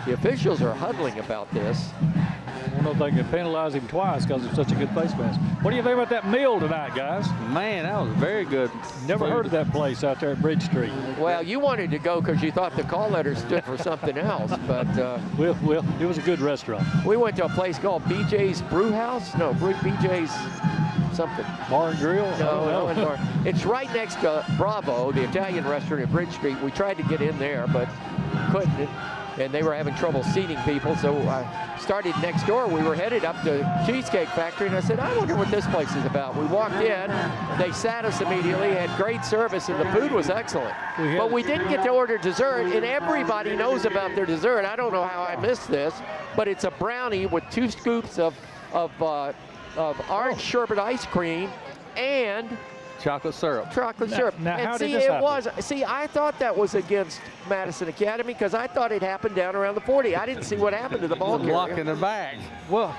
The officials are huddling about this. I don't know if they can penalize him twice because it's such a good face mask. What do you think about that meal tonight, guys? Man, that was very good. Never heard of that place out there at Bridge Street. Well, you wanted to go because you thought the call letter stood for something else, but well, it was a good restaurant. We went to a place called BJ's Brew House. No, BJ's something. Bar and Grill? No. It's right next to Bravo, the Italian restaurant at Bridge Street. We tried to get in there, but couldn't. And they were having trouble seating people, so I started next door. We were headed up to Cheesecake Factory, and I said, I wonder what this place is about. We walked in, they sat us immediately, had great service, and the food was excellent. But we didn't get to order dessert, and everybody knows about their dessert. I don't know how I missed this, but it's a brownie with 2 scoops of orange sherbet ice cream and chocolate syrup. Now, and how see, did this happen? I thought that was against Madison Academy because I thought it happened down around the 40. I didn't see what happened to the ball carrier. Blocking the back. Well,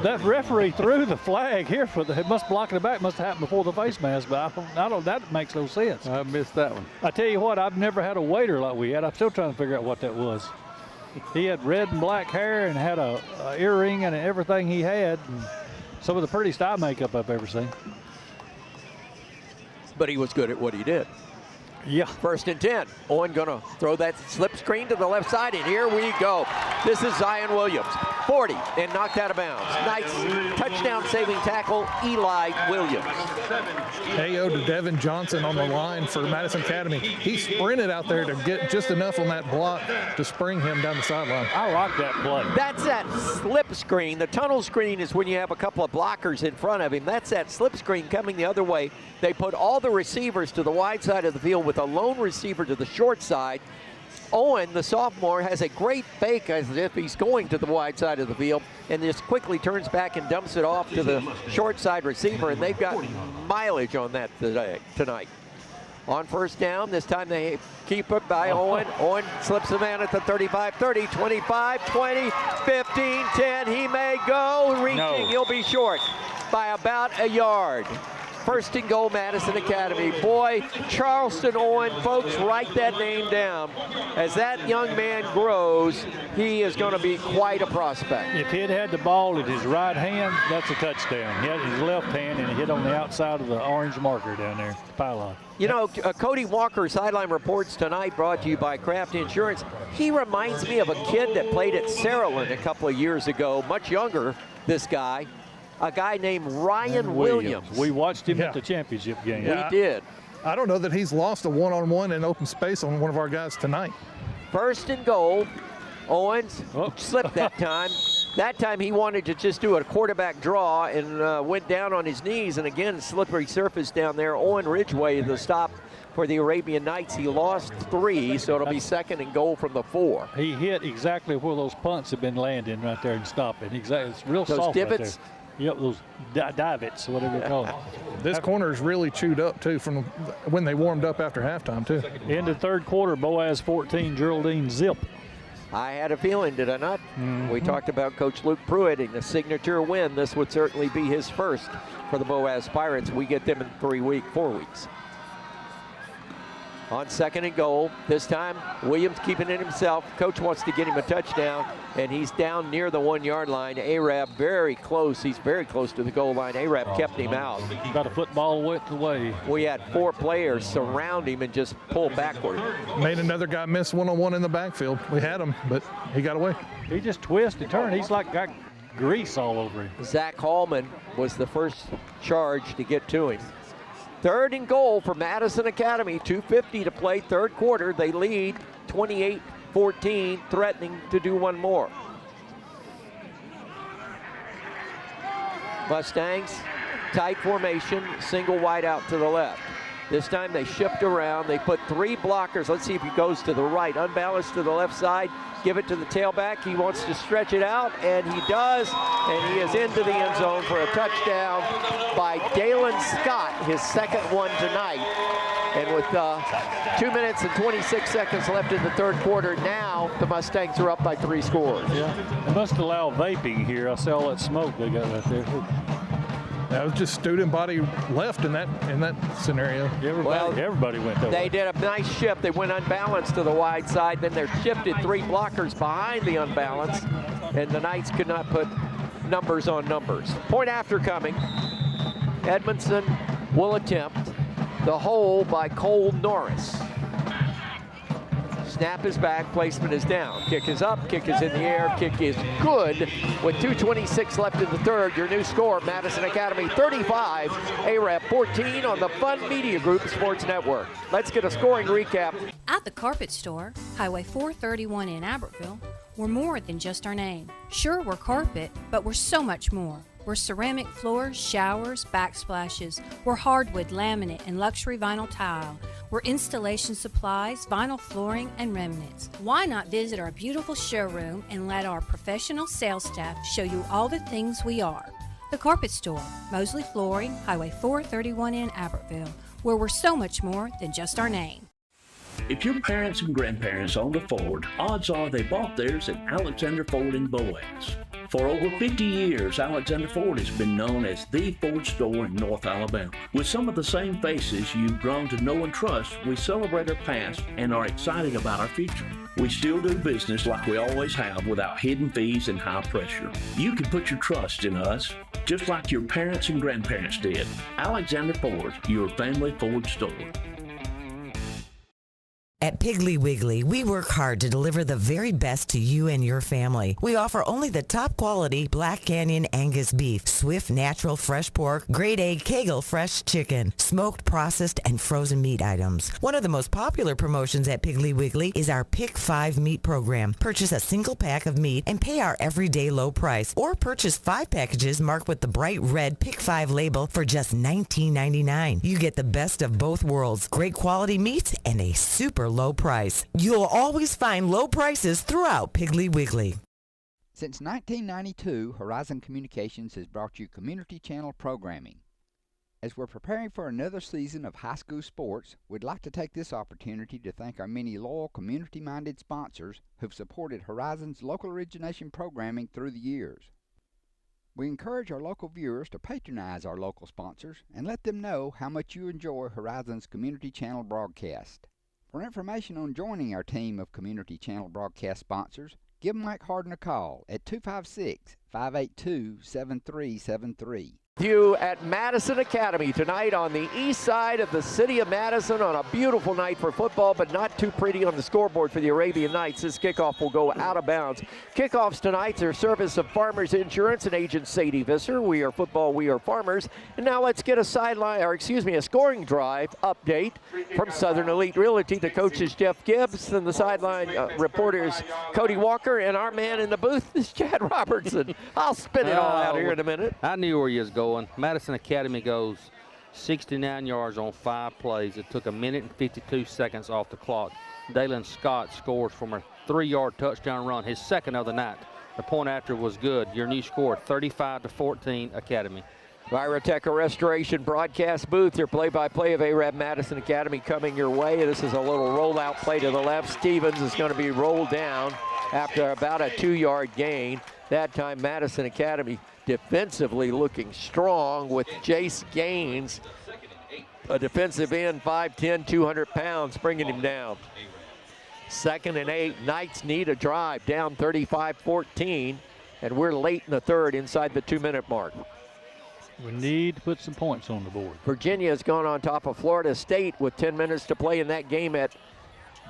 that referee threw the flag here for it must block the back. Must have happened before the face mask, but I don't. That makes no sense. I missed that one. I tell you what, I've never had a waiter like we had. I'm still trying to figure out what that was. He had red and black hair and had a earring and everything he had. And some of the prettiest eye makeup I've ever seen. But he was good at what he did. Yeah. 1st and 10. Owen gonna throw that slip screen to the left side, and here we go. This is Zion Williams, 40, and knocked out of bounds. Nice touchdown saving tackle, Eli Williams. AO to Devin Johnson on the line for Madison Academy. He sprinted out there to get just enough on that block to spring him down the sideline. I like that play. That's that slip screen. The tunnel screen is when you have a couple of blockers in front of him. That's that slip screen coming the other way. They put all the receivers to the wide side of the field with a lone receiver to the short side. Owen, the sophomore, has a great fake as if he's going to the wide side of the field and just quickly turns back and dumps it off to the short side receiver, and they've got mileage on that tonight. On 1st down, this time they keep it by Owen. Owen slips a man at the 35, 30, 25, 20, 15, 10. He may go reaching. No. He'll be short by about a yard. First and goal, Madison Academy. Boy, Charleston Owen, folks, write that name down. As that young man grows, he is going to be quite a prospect. If he had had the ball in his right hand, that's a touchdown. He had his left hand and it hit on the outside of the orange marker down there, the pylon. You know, Cody Walker's Sideline Reports tonight brought to you by Kraft Insurance. He reminds me of a kid that played at Saraland a couple of years ago, much younger, this guy, a guy named Ryan Williams. We watched him at the championship game. We did. I don't know that he's lost a one-on-one in open space on one of our guys tonight. First and goal. Owens slipped that time. That time he wanted to just do a quarterback draw and went down on his knees. And again, slippery surface down there. Owen Ridgway, the stop for the Arabian Knights. He lost 3, so it'll be second and goal from the 4. He hit exactly where those punts have been landing right there and stopping. Exactly, it's real those soft divots. Right there. Yep, those divots, whatever you call it. This corner's really chewed up, too, from when they warmed up after halftime, too. In the third quarter, Boaz 14, Geraldine zip. I had a feeling, did I not? We talked about Coach Luke Pruitt and the signature win. This would certainly be his first for the Boaz Pirates. We get them in 4 weeks. On second and goal, this time Williams keeping it himself. Coach wants to get him a touchdown, and he's down near the 1-yard line. Arab very close. He's very close to the goal line. Arab kept him out. About a football width away. We had 4 players surround him and just pull backward. Made another guy miss one-on-one in the backfield. We had him, but he got away. He just twists and turns. He's like got grease all over him. Zach Hallman was the first charge to get to him. Third and goal for Madison Academy. 2:50 to play, third quarter. They lead 28-14, threatening to do one more. Mustangs, tight formation, single wide out to the left. This time they shift around. They put 3 blockers. Let's see if he goes to the right. Unbalanced to the left side. Give it to the tailback. He wants to stretch it out, and he does. And he is into the end zone for a touchdown by Dalen Scott, his second one tonight. And with 2 minutes and 26 seconds left in the third quarter, now the Mustangs are up by 3 scores. Yeah, they must allow vaping here. I see all that smoke they got right there. That was just student body left in that scenario. Everybody went that way. They did a nice shift. They went unbalanced to the wide side. Then they're shifted 3 blockers behind the unbalanced, and the Knights could not put numbers on numbers. Point after coming. Edmondson will attempt the hole by Cole Norris. Snap is back, placement is down. Kick is up, kick is in the air, kick is good. With 2:26 left in the third, your new score, Madison Academy 35, Arab 14 on the Fun Media Group Sports Network. Let's get a scoring recap. At the Carpet Store, Highway 431 in Albertville, we're more than just our name. Sure, we're carpet, but we're so much more. We're ceramic floors, showers, backsplashes. We're hardwood, laminate, and luxury vinyl tile. We're installation supplies, vinyl flooring, and remnants. Why not visit our beautiful showroom and let our professional sales staff show you all the things we are? The Carpet Store, Mosley Flooring, Highway 431 in Albertville, where we're so much more than just our name. If your parents and grandparents owned a Ford, odds are they bought theirs at Alexander Ford in Boaz. For over 50 years, Alexander Ford has been known as the Ford store in North Alabama. With some of the same faces you've grown to know and trust, we celebrate our past and are excited about our future. We still do business like we always have without hidden fees and high pressure. You can put your trust in us, just like your parents and grandparents did. Alexander Ford, your family Ford store. At Piggly Wiggly, we work hard to deliver the very best to you and your family. We offer only the top quality Black Canyon Angus beef, Swift natural fresh pork, grade A Kegel fresh chicken, smoked, processed, and frozen meat items. One of the most popular promotions at Piggly Wiggly is our Pick 5 meat program. Purchase a single pack of meat and pay our everyday low price, or purchase 5 packages marked with the bright red Pick 5 label for just $19.99. You get the best of both worlds, great quality meats and a super low price. You'll always find low prices throughout Piggly Wiggly. Since 1992, Horizon Communications has brought you community channel programming. As we're preparing for another season of high school sports, we'd like to take this opportunity to thank our many loyal community-minded sponsors who've supported Horizon's local origination programming through the years. We encourage our local viewers to patronize our local sponsors and let them know how much you enjoy Horizon's Community Channel broadcast. For information on joining our team of Community Channel broadcast sponsors, give Mike Harden a call at 256-582-7373. You at Madison Academy tonight on the east side of the city of Madison on a beautiful night for football, but not too pretty on the scoreboard for the Arabian Knights. This kickoff will go out of bounds. Kickoffs tonight are service of Farmers Insurance and agent Sadie Visser. We are football, we are farmers. And now let's get a scoring drive update from Southern Elite Realty. The coach is Jeff Gibbs, and the sideline reporters Cody Walker, and our man in the booth is Chad Robertson. I'll spin it all out here in a minute. I knew where you was going. Madison Academy goes 69 yards on 5 plays. It took 1 minute and 52 seconds off the clock. Dalen Scott scores from a 3-yard touchdown run, his second of the night. The point after was good. Your new score, 35-14 Academy. Viroteca Restoration broadcast booth, your play-by-play of Arab Madison Academy coming your way. This is a little rollout play to the left. Stevens is going to be rolled down after about a 2-yard gain. That time Madison Academy defensively looking strong with Jace Gaines, a defensive end, 5'10", 200 pounds, bringing him down. 2nd and 8, Knights need a drive, down 35-14, and we're late in the third inside the 2-minute mark. We need to put some points on the board. Virginia has gone on top of Florida State with 10 minutes to play in that game at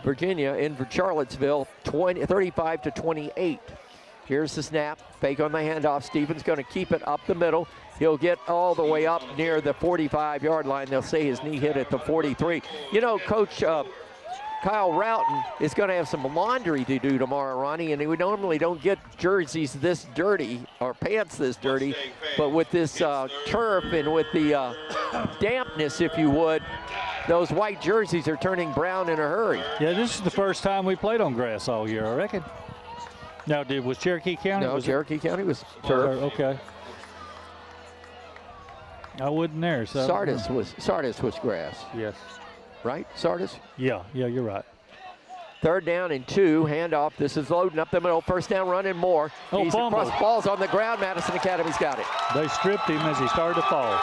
Virginia in Charlottesville, 35-28. Here's the snap, fake on the handoff. Stevens going to keep it up the middle. He'll get all the way up near the 45-yard line. They'll say his knee hit at the 43. You know, Coach Kyle Roughton is going to have some laundry to do tomorrow, Ronnie, and we normally don't get jerseys this dirty or pants this dirty, but with this turf and with the dampness, if you would, those white jerseys are turning brown in a hurry. Yeah, this is the first time we played on grass all year, I reckon. Now, was Cherokee County? No, Cherokee County was turf. Okay. I wasn't there, so. Sardis was grass. Yes. Right, Sardis? Yeah, you're right. 3rd down and 2, handoff. This is loading up the middle. 1st down, run and more. He's across, ball's on the ground. Madison Academy's got it. They stripped him as he started to fall.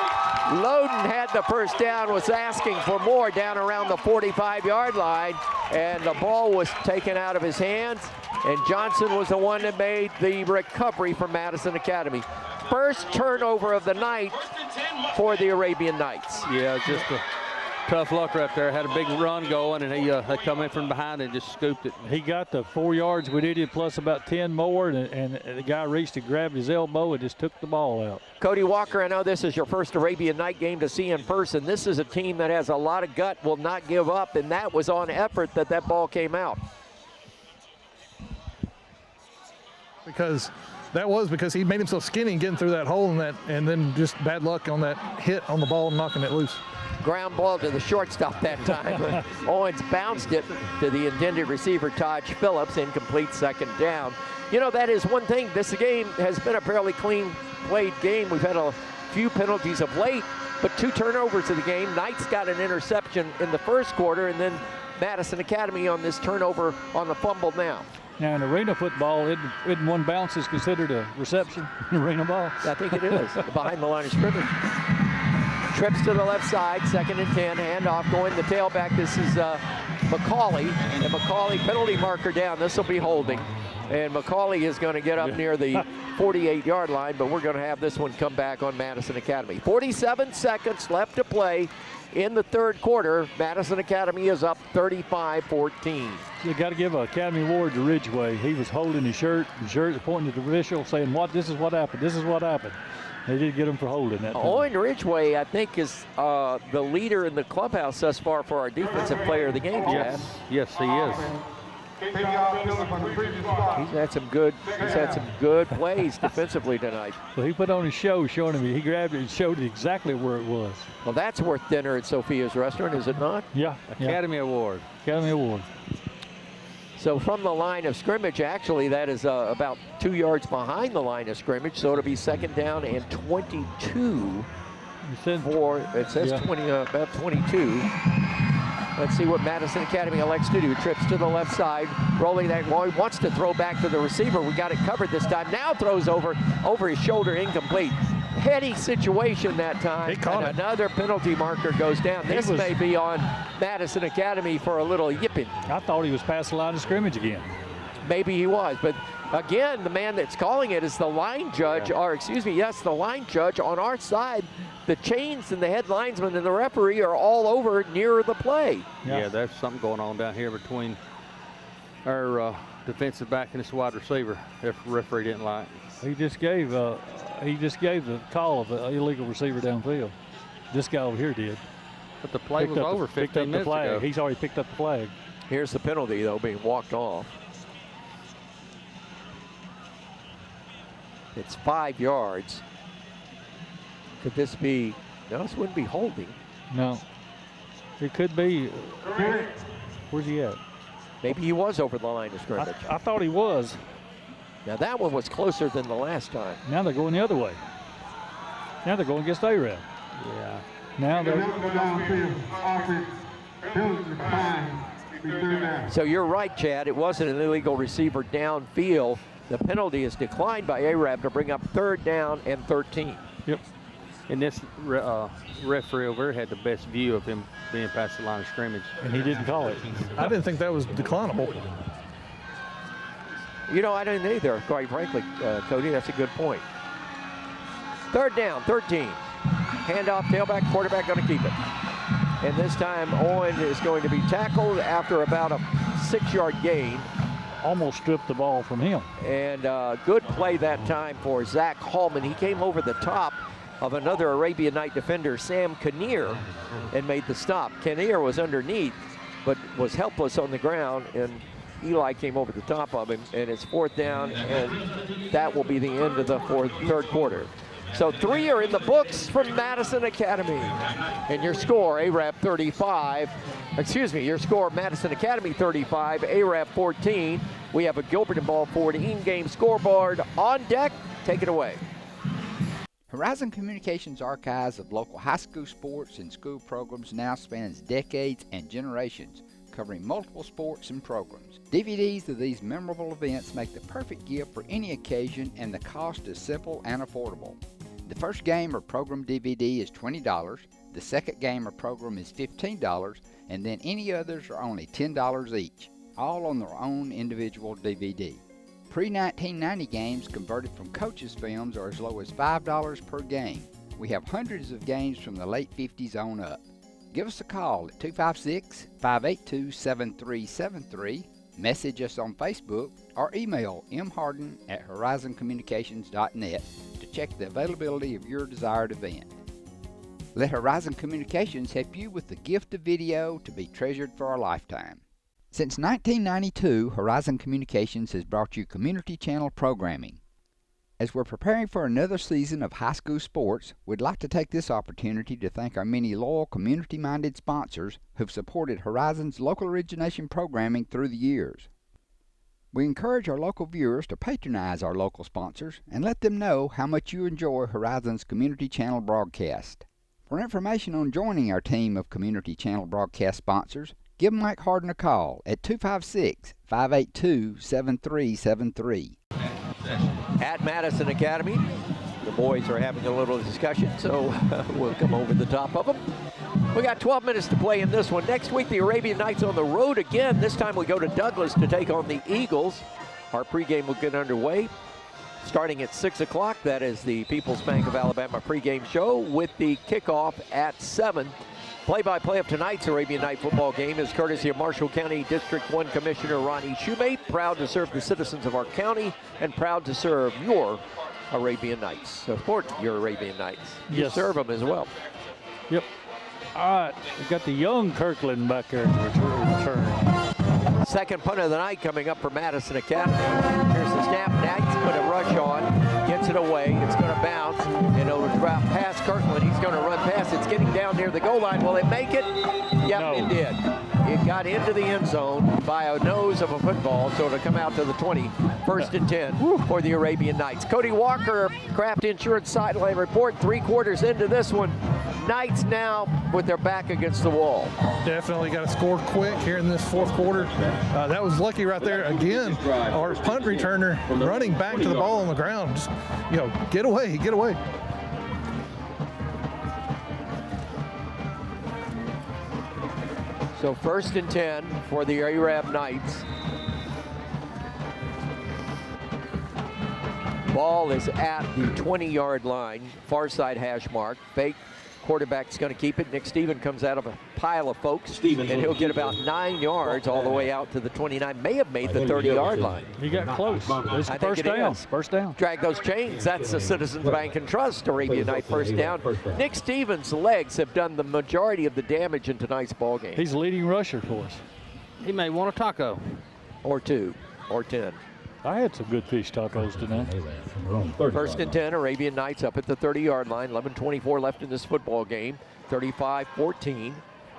Loden had the 1st down, was asking for more down around the 45-yard line, and the ball was taken out of his hands, and Johnson was the one that made the recovery for Madison Academy. First turnover of the night for the Arabian Knights. Yeah, just a tough luck right there. Had a big run going, and he come in from behind and just scooped it. He got the 4 yards we needed, plus about 10 more, and the guy reached and grabbed his elbow and just took the ball out. Cody Walker, I know this is your first Arabian Night game to see in person. This is a team that has a lot of gut, will not give up, and that was on effort that ball came out. Because he made himself skinny getting through that hole and then just bad luck on that hit on the ball and knocking it loose. Ground ball to the shortstop that time. Owens bounced it to the intended receiver, Taj Phillips, incomplete, 2nd down. You know, that is one thing. This game has been a fairly clean played game. We've had a few penalties of late, but 2 turnovers of the game. Knights got an interception in the 1st quarter, and then Madison Academy on this turnover on the fumble now. Now, in arena football, isn't one bounce is considered a reception in arena ball? I think it is, behind the line of scrimmage. Trips to the left side, 2nd and 10, handoff going the tailback. This is McCauley, and McCauley penalty marker down. This will be holding, and McCauley is going to get up near the 48-yard line, but we're going to have this one come back on Madison Academy. 47 seconds left to play in the 3rd quarter. Madison Academy is up 35-14. You got to give an Academy Award to Ridgway. He was holding his shirt pointing to the official, saying, this is what happened, this is what happened. They did get him for holding that time. Owen Ridgway, I think, is the leader in the clubhouse thus far for our defensive player of the game, Chad. Yes, he is. He's had some good plays defensively tonight. Well, he put on his show, showing him. He grabbed it and showed exactly where it was. Well, that's worth dinner at Sophia's restaurant, is it not? Yeah. Academy Award. Academy Award. So from the line of scrimmage, actually, that is about 2 yards behind the line of scrimmage. So it'll be 2nd down and 22. It says 20, about 22. Let's see what Madison Academy elects to do. Trips to the left side, rolling that ball. He wants to throw back to the receiver. We got it covered this time. Now throws over his shoulder, incomplete. Heady situation that time. He caught and it. another penalty marker goes down. This may be on Madison Academy for a little yipping. I thought he was past the line of scrimmage again. Maybe he was, but again, the man that's calling it is the line judge, or excuse me, yes, the line judge on our side. The chains and the head linesman and the referee are all over near the play. Yeah, there's something going on down here between our defensive back and this wide receiver. If the referee didn't like. He just gave the call of an illegal receiver downfield. This guy over here did. But the play was over 15 minutes ago. He's already picked up the flag. Here's the penalty, though, being walked off. It's 5 yards. Could this be, no, this wouldn't be holding. No. It could be. Where's he at? Maybe he was over the line of scrimmage. I thought he was. Now that one was closer than the last time. Now they're going the other way. Now they're going against A-Rab. Yeah. Now they're. So you're right, Chad. It wasn't an illegal receiver downfield. The penalty is declined by A-Rab to bring up 3rd down and 13. Yep. And this referee over here had the best view of him being past the line of scrimmage. And he didn't call it. I didn't think that was declinable. You know, I didn't either, quite frankly, Cody. That's a good point. 3rd down, 13. Handoff, tailback, quarterback going to keep it. And this time, Owen is going to be tackled after about a 6-yard gain. Almost stripped the ball from him. And good play that time for Zach Hallman. He came over the top of another Arabian Night defender, Sam Kinnear, and made the stop. Kinnear was underneath, but was helpless on the ground, and Eli came over the top of him, and it's 4th down, and that will be the end of the 3rd quarter. So 3 are in the books from Madison Academy. And your score, A-Rab 35. Excuse me, your score, Madison Academy 35, A-Rab 14. We have a Gilbert and Ball 14 game scoreboard on deck. Take it away. Horizon Communications' archives of local high school sports and school programs now spans decades and generations, covering multiple sports and programs. DVDs of these memorable events make the perfect gift for any occasion, and the cost is simple and affordable. The first game or program DVD is $20, the second game or program is $15, and then any others are only $10 each, all on their own individual DVD. Pre-1990 games converted from coaches' films are as low as $5 per game. We have hundreds of games from the late 50s on up. Give us a call at 256-582-7373, message us on Facebook, or email mharden@horizoncommunications.net to check the availability of your desired event. Let Horizon Communications help you with the gift of video to be treasured for a lifetime. Since 1992, Horizon Communications has brought you community channel programming. As we're preparing for another season of high school sports, we'd like to take this opportunity to thank our many loyal community-minded sponsors who've supported Horizon's local origination programming through the years. We encourage our local viewers to patronize our local sponsors and let them know how much you enjoy Horizon's community channel broadcast. For information on joining our team of community channel broadcast sponsors, give Mike Harden a call at 256-582-7373. At Madison Academy, the boys are having a little discussion, so we'll come over the top of them. We got 12 minutes to play in this one. Next week, the Arabian Nights on the road again. This time we go to Douglas to take on the Eagles. Our pregame will get underway starting at 6 o'clock. That is the People's Bank of Alabama pregame show with the kickoff at 7. Play-by-play of tonight's Arabian Night football game is courtesy of Marshall County District 1 Commissioner Ronnie Shoemate, proud to serve the citizens of our county and proud to serve your Arabian Nights. Support your Arabian Nights. You Yes. serve them as well. Yep. All right, we got the young Kirkland back there in return. Second punt of the night coming up for Madison Academy. Here's the snap. Knights put a rush on, gets it away. It's going to bounce, and it'll drop past Kirkland. He's going to run past. It's getting down near the goal line. Will it make it? Yep, No. It did. It got into the end zone by a nose of a football, so it'll come out to the 20. First and 10 for the Arabian Nights. Cody Walker, Kraft Insurance Sideline Report, 3 quarters into this one. Knights now with their back against the wall. Definitely got to score quick here in this fourth quarter. That was lucky right there. Again, our punt returner running back to the ball on the ground. Just, get away, get away. So 1st and 10 for the Arab Knights. Ball is at the 20-yard line, far side hash mark. Fake. Quarterback's going to keep it. Nick Stevens comes out of a pile of folks, and he'll get about 9 yards all the way out to the 29. May have made the 30-yard line. He got close. It's first down. First down. Drag those chains. That's the Citizens Bank and Trust Arabian Night first down. Nick Stevens' legs have done the majority of the damage in tonight's ball game. He's the leading rusher for us. He may want a taco. Or 2, or 10. I had some good fish tacos tonight. 1st and 10, Arabian Knights up at the 30-yard line. 11:24 left in this football game. 35-14.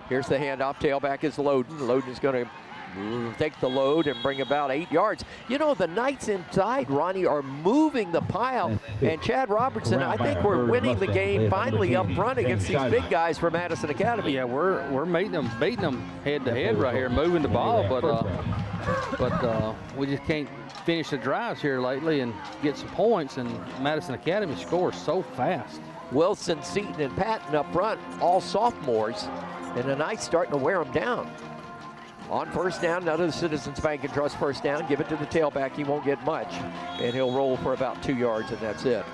Here's the handoff. Tailback is Loden. Loden is going to take the load and bring about 8 yards. The Knights inside, Ronnie, are moving the pile. And Chad Robertson, I think we're winning the game finally up front against these big guys from Madison Academy. Yeah, we're beating them head to head right here, moving the ball, but we just can't finish the drives here lately and get some points, and Madison Academy scores so fast. Wilson, Seaton, and Patton up front, all sophomores, and the Knights starting to wear them down. On first down, another Citizens Bank and Trust first down. Give it to the tailback. He won't get much, and he'll roll for about 2 yards, and that's it.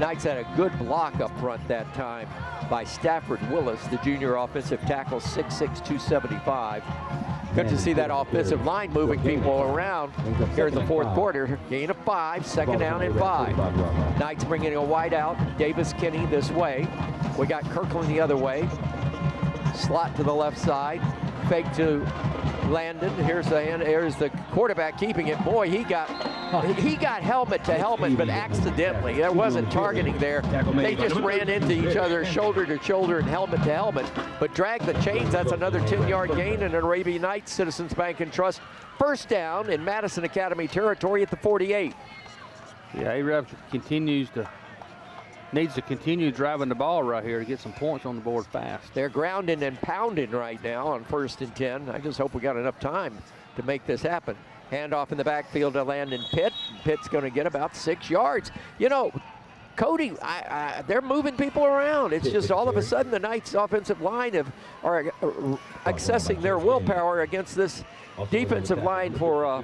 Knights had a good block up front that time by Stafford Willis, the junior offensive tackle, 6'6", 275. Good to see that offensive line moving people around here in the fourth quarter. Gain of 5, 2nd down and 5. Knights bringing a wide out. Davis Kinney this way. We got Kirkland the other way. Slot to the left side. Fake to Landon. Here's the quarterback keeping it. Boy, he got helmet to helmet, but accidentally. There wasn't targeting there. They just ran into each other, shoulder to shoulder and helmet to helmet. But drag the chains. That's another 10-yard gain, and an Arabian Knights Citizens Bank and Trust first down in Madison Academy territory at the 48. Yeah, Arab needs to continue driving the ball right here to get some points on the board fast. They're grounding and pounding right now on 1st and 10. I just hope we got enough time to make this happen. Handoff in the backfield to Landon Pitt. Pitt's going to get about 6 yards. Cody, they're moving people around. It's just all of a sudden the Knights offensive line are accessing their willpower against this defensive line for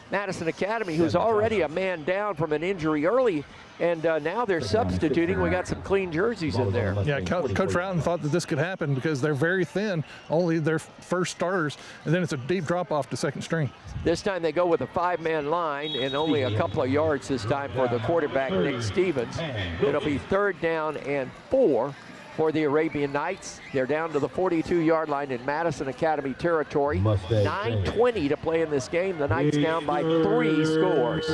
Madison Academy, who's already a man down from an injury early. And now they're substituting. We got some clean jerseys in there. Yeah, Coach Rowden thought that this could happen because they're very thin, only their first starters, and then it's a deep drop-off to second string. This time they go with a 5-man line and only a couple of yards this time for the quarterback, Nick Stevens. It'll be 3rd down and 4 for the Arabian Knights. They're down to the 42-yard line in Madison Academy territory. 9:20 to play in this game. The Knights down by 3 scores.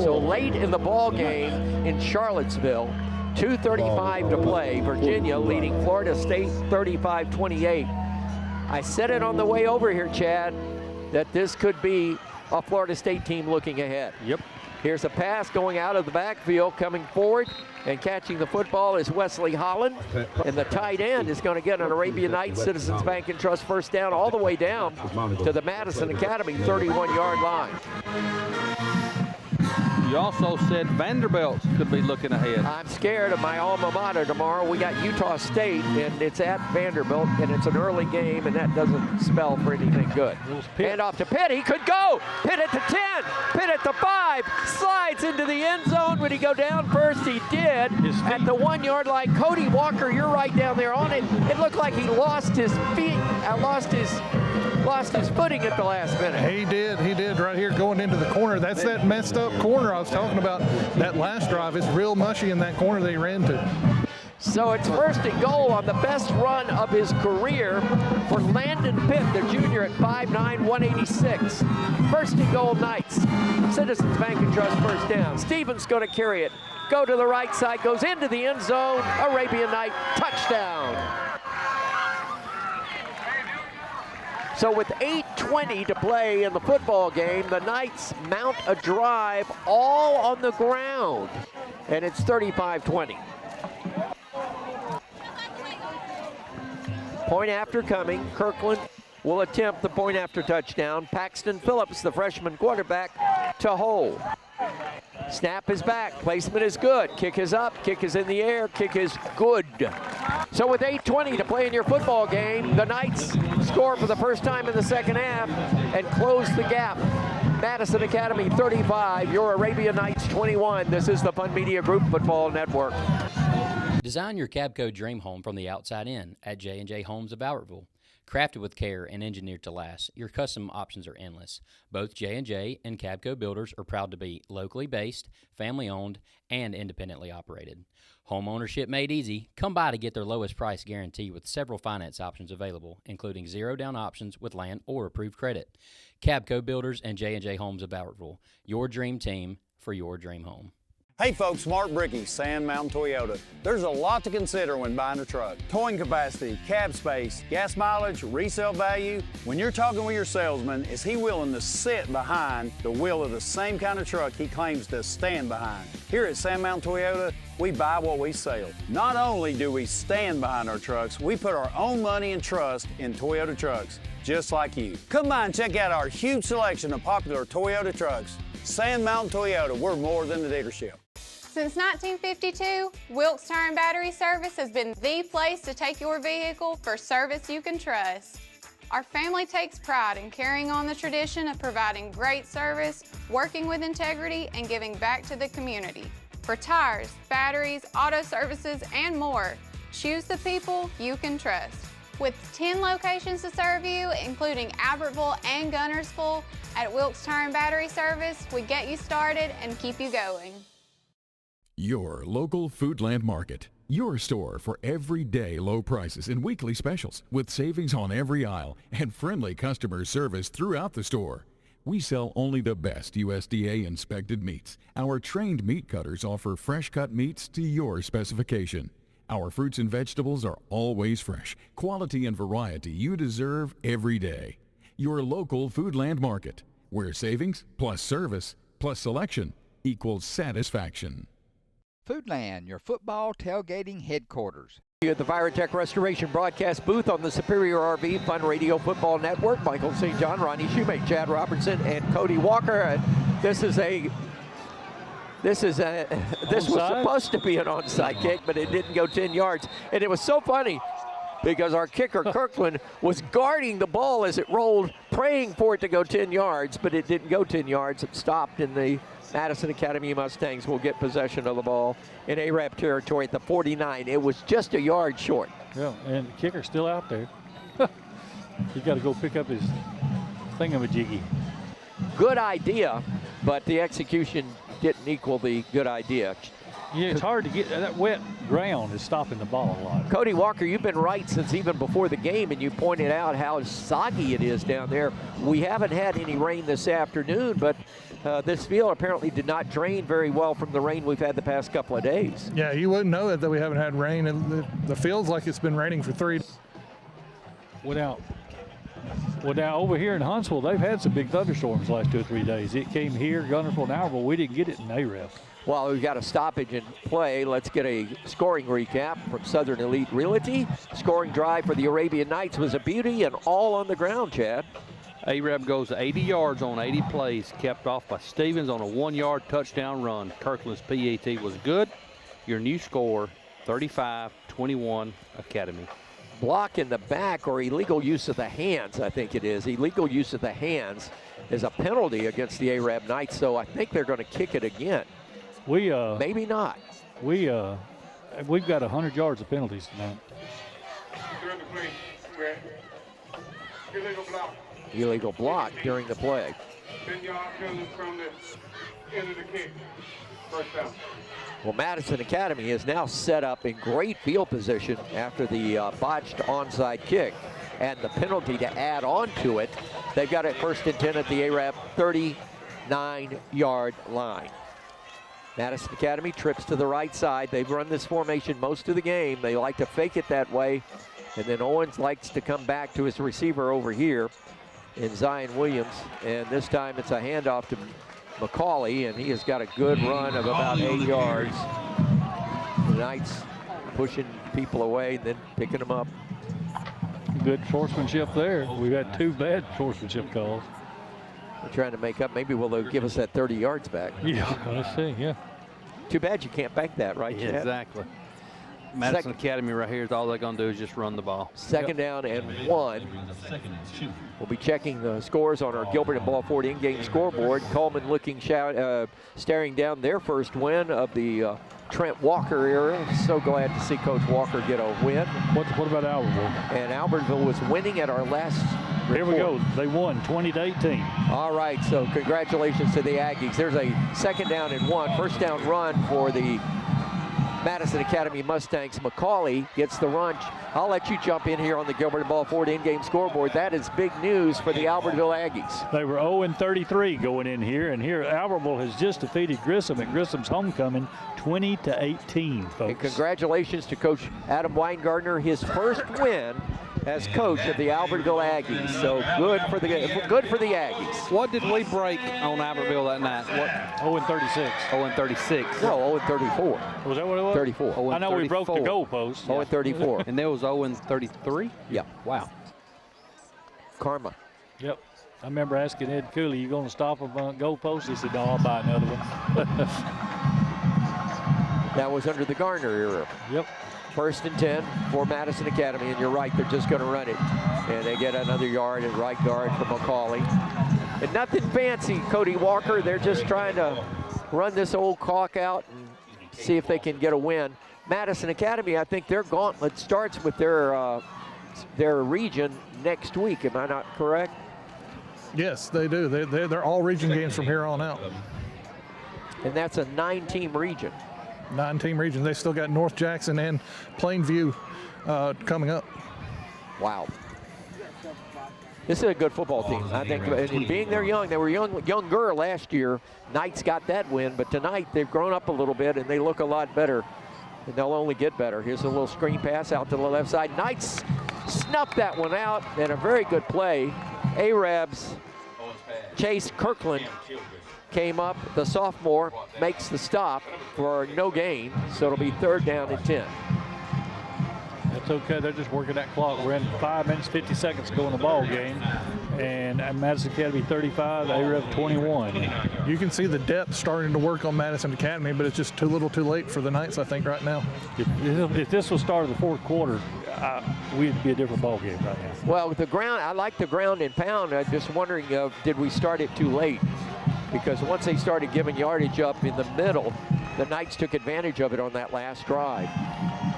So late in the ball game in Charlottesville, 2:35 to play. Virginia leading Florida State 35-28. I said it on the way over here, Chad, that this could be a Florida State team looking ahead. Yep. Here's a pass going out of the backfield, coming forward and catching the football is Wesley Holland. And the tight end is going to get an Arabian Knights Citizens Bank and Trust first down all the way down to the Madison Academy 31-yard line. You also said Vanderbilt could be looking ahead. I'm scared of my alma mater tomorrow. We got Utah State, and it's at Vanderbilt, and it's an early game, and that doesn't spell for anything good. Hand off to Pitt. He could go. Pitt at the 10. Pitt at the 5. Slides into the end zone. Would he go down first? He did. At the 1-yard line. Cody Walker, you're right down there on it. It looked like he lost his feet. Lost his footing at the last minute. He did right here going into the corner. That's that messed up corner I was talking about. That last drive is real mushy in that corner they ran to. So it's 1st and goal on the best run of his career for Landon Pitt, the junior at 5'9", 186. 1st and goal Knights. Citizens Bank and Trust first down. Stevens going to carry it. Go to the right side, goes into the end zone. Arabian Knight touchdown. So with 8:20 to play in the football game, the Knights mount a drive all on the ground, and it's 35-20. Point after coming. Kirkland will attempt the point after touchdown. Paxton Phillips, the freshman quarterback, to hold. Snap is back, placement is good, kick is up, kick is in the air, kick is good. So with 8:20 to play in your football game, the Knights score for the first time in the second half and close the gap. Madison Academy 35, your Arabian Knights 21. This is the Fun Media Group Football Network. Design your Cabco dream home from the outside in at J&J Homes of Albertville. Crafted with care and engineered to last, your custom options are endless. Both J&J and Cabco Builders are proud to be locally based, family-owned, and independently operated. Home ownership made easy. Come by to get their lowest price guarantee with several finance options available, including zero-down options with land or approved credit. Cabco Builders and J&J Homes of Albertville, your dream team for your dream home. Hey folks, Mark Brickey, Sand Mountain Toyota. There's a lot to consider when buying a truck. Towing capacity, cab space, gas mileage, resale value. When you're talking with your salesman, is he willing to sit behind the wheel of the same kind of truck he claims to stand behind? Here at Sand Mountain Toyota, we buy what we sell. Not only do we stand behind our trucks, we put our own money and trust in Toyota trucks, just like you. Come by and check out our huge selection of popular Toyota trucks. Sand Mountain Toyota, we're more than a dealership. Since 1952, Wilkes Tire and Battery Service has been the place to take your vehicle for service you can trust. Our family takes pride in carrying on the tradition of providing great service, working with integrity, and giving back to the community. For tires, batteries, auto services, and more, choose the people you can trust. With 10 locations to serve you, including Albertville and Gunnersville, at Wilkes Tire and Battery Service, we get you started and keep you going. Your local Foodland Market. Your store for everyday low prices and weekly specials with savings on every aisle and friendly customer service throughout the store. We sell only the best USDA inspected meats. Our trained meat cutters offer fresh cut meats to your specification. Our fruits and vegetables are always fresh, quality and variety you deserve every day. Your local Foodland Market, where savings plus service plus selection equals satisfaction. Foodland, your football tailgating headquarters. At the Virotech Restoration broadcast booth on the Superior RV Fun Radio Football Network, Michael St. John, Ronnie Shoemate, Chad Robertson, and Cody Walker. This was supposed to be an onside kick, but it didn't go 10 yards. And it was so funny because our kicker, Kirkland, was guarding the ball as it rolled, praying for it to go 10 yards, but it didn't go 10 yards. It stopped, and the Madison Academy Mustangs will get possession of the ball in Arab territory at the 49. It was just a yard short. Yeah, and the kicker's still out there. He's got to go pick up his thingamajiggy. Good idea, but the execution didn't equal the good idea. Yeah, it's hard to get that wet ground is stopping the ball a lot. Cody Walker, you've been right since even before the game, and you pointed out how soggy it is down there. We haven't had any rain this afternoon, but this field apparently did not drain very well from the rain we've had the past couple of days. Yeah, you wouldn't know it that we haven't had rain, and the field's like it's been raining for 3 days. Well, now over here in Huntsville, they've had some big thunderstorms the last 2 or 3 days. It came here, Gunnersville, and Albertville. We didn't get it in Arab. Well, we've got a stoppage in play. Let's get a scoring recap from Southern Elite Realty. Scoring drive for the Arabian Knights was a beauty and all on the ground, Chad. Arab goes 80 yards on 80 plays, capped off by Stevens on a 1-yard touchdown run. Kirkland's PAT was good. Your new score, 35-21 Academy. Block in the back or illegal use of the hands, I think it is. Illegal use of the hands is a penalty against the Arab Knights, so I think they're going to kick it again. Maybe not. We've got 100 yards of penalties tonight. Illegal block during the play. 10-yard penalty from the end of the kick. First down. Well, Madison Academy is now set up in great field position after the botched onside kick and the penalty to add on to it. They've got it 1st and 10 at the Arab 39-yard line. Madison Academy trips to the right side. They've run this formation most of the game. They like to fake it that way. And then Owens likes to come back to his receiver over here in Zion Williams. And this time it's a handoff to McCauley, and he has got a good run of about 8 yards. The Knights pushing people away, then picking them up. Good sportsmanship there. We've had 2 bad sportsmanship calls. We're trying to make up. Maybe they'll give us that 30 yards back. Yeah, let's see, yeah. Too bad you can't bank that, right? Yeah, exactly. Madison Academy right here is all they're going to do is just run the ball. Second down and 1. We'll be checking the scores on our Gilbert and Ball Ford in-game scoreboard. Coleman looking, staring down their first win of the Trent Walker era. So glad to see Coach Walker get a win. What about Albertville? And Albertville was winning at our last report. Here we go. They won 20-18. All right, so congratulations to the Aggies. There's a second down and 1. First down run for the Madison Academy Mustangs. McCauley gets the run. I'll let you jump in here on the Gilbert and Ball Ford in-game scoreboard. That is big news for the Albertville Aggies. They were 0-33 going in here, and here Albertville has just defeated Grissom at Grissom's homecoming, 20-18, folks. And congratulations to Coach Adam Weingartner, his first win as coach of the Albertville Aggies. So good for the Aggies. What did we break on Albertville that night? 0-36. 0-36. No, 0-34. Was that what it was? 34. I know we broke the goalpost. 0-34. And there was 0-33? Yeah. Wow. Karma. Yep. I remember asking Ed Cooley, you going to stop them on goalpost? He said, no, I'll buy another one. That was under the Garner era. Yep. First and 10 for Madison Academy, and you're right, they're just going to run it. And they get another yard at right guard for McCauley. And nothing fancy, Cody Walker. They're just trying to run this old clock out and see if they can get a win. Madison Academy, I think their gauntlet starts with their region next week. Am I not correct? Yes, they do. They're all region games from here on out. And that's a 9-team region. 9-team region. They still got North Jackson and Plainview coming up. Wow. This is a good football team. I think, and being they're young, they were younger last year. Knights got that win, but tonight they've grown up a little bit and they look a lot better. And they'll only get better. Here's a little screen pass out to the left side. Knights snuffed that one out, and a very good play. Arabs Chase Kirkland came up, the sophomore, makes the stop for no gain, so it'll be third down and 10. That's okay, they're just working that clock. We're in 5 minutes, 50 seconds to go in the ball game. And Madison Academy 35, Arab 21. You can see the depth starting to work on Madison Academy, but it's just too little too late for the Knights, I think, right now. If this was start of the fourth quarter, we'd be a different ball game right now. Well, with the ground, I like the ground and pound. I'm just wondering, did we start it too late? Because once they started giving yardage up in the middle, the Knights took advantage of it on that last drive.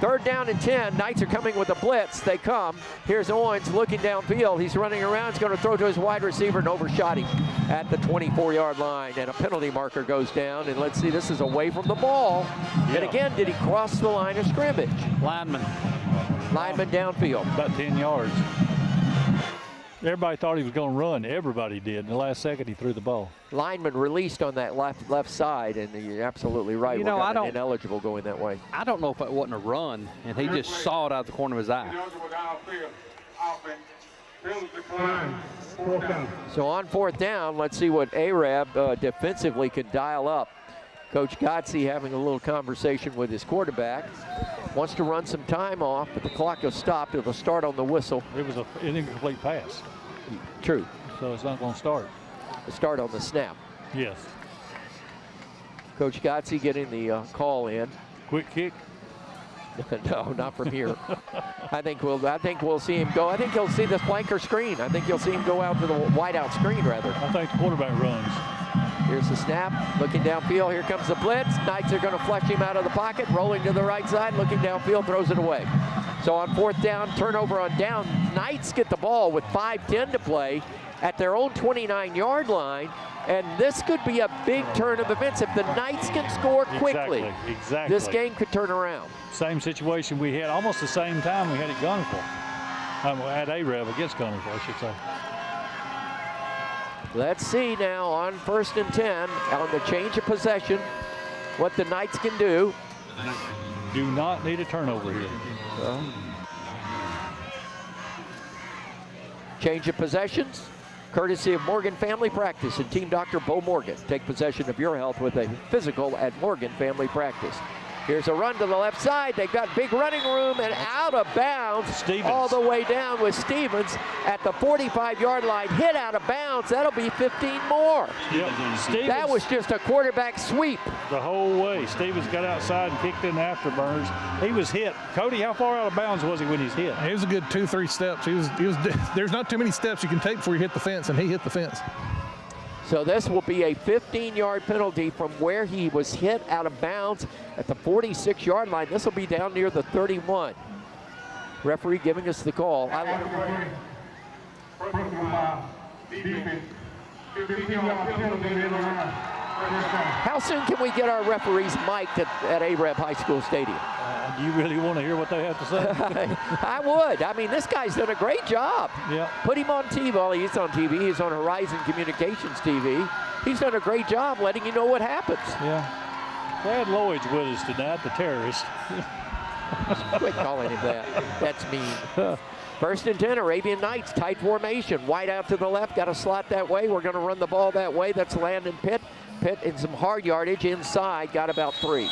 Third down and 10. Knights are coming with a blitz. They come. Here's Owens looking downfield. He's running around. He's going to throw to his wide receiver and overshot him at the 24-yard line. And a penalty marker goes down. And let's see, this is away from the ball. Yeah. And again, did he cross the line of scrimmage? Lineman downfield. About 10 yards. Everybody thought he was going to run. Everybody did. In the last second, he threw the ball. Lineman released on that left side, and you're absolutely right. You know, I don't ineligible going that way. I don't know if it wasn't a run, and he just saw it out the corner of his eye. So on fourth down, let's see what Arab defensively can dial up. Coach Gotze having a little conversation with his quarterback. Wants to run some time off, but the clock is stopped. It'll start on the whistle. It was an incomplete pass. True. So it's not going to start. It'll start on the snap. Yes. Coach Gotze getting the call in. Quick kick? No, not from here. I think we'll see him go. I think he'll see the flanker screen. I think you'll see him go out to the wideout screen, rather. I think the quarterback runs. Here's the snap, looking downfield. Here comes the blitz. Knights are going to flush him out of the pocket, rolling to the right side, looking downfield, throws it away. So on fourth down, turnover on down. Knights get the ball with 5:10 to play at their own 29-yard line. And this could be a big turn of events. If the Knights can score quickly, this game could turn around. Same situation we had almost the same time we had at Gunnersville. At Arab against Gunnersville, I should say. Let's see now on first and 10 on the change of possession what the Knights can do. Do not need a turnover here. Change of possessions, courtesy of Morgan Family Practice and Team Dr. Bo Morgan. Take possession of your health with a physical at Morgan Family Practice. Here's a run to the left side. They've got big running room and out of bounds. Stevens. All the way down with Stevens at the 45-yard line. Hit out of bounds. That'll be 15 more. Yep. Stevens, that was just a quarterback sweep. The whole way. Stevens got outside and kicked in the afterburners. He was hit. Cody, how far out of bounds was he when he was hit? It was a good 2-3 steps. He was. There's not too many steps you can take before you hit the fence, and he hit the fence. So this will be a 15-yard penalty from where he was hit out of bounds at the 46-yard line. This will be down near the 31. Referee giving us the call. How soon can we get our referees mic'd at AREB High School Stadium? Do you really want to hear what they have to say? I would. I mean, this guy's done a great job. Yeah. Put him on TV. Well, he's on TV. He's on Horizon Communications TV. He's done a great job letting you know what happens. Yeah. Brad Lloyd's with us tonight, the terrorist. Quit calling him that. That's mean. First and 10, Arabian Knights, tight formation. Wide out to the left, got a slot that way. We're going to run the ball that way. That's Landon Pitt. Pitt in some hard yardage inside, got about 3.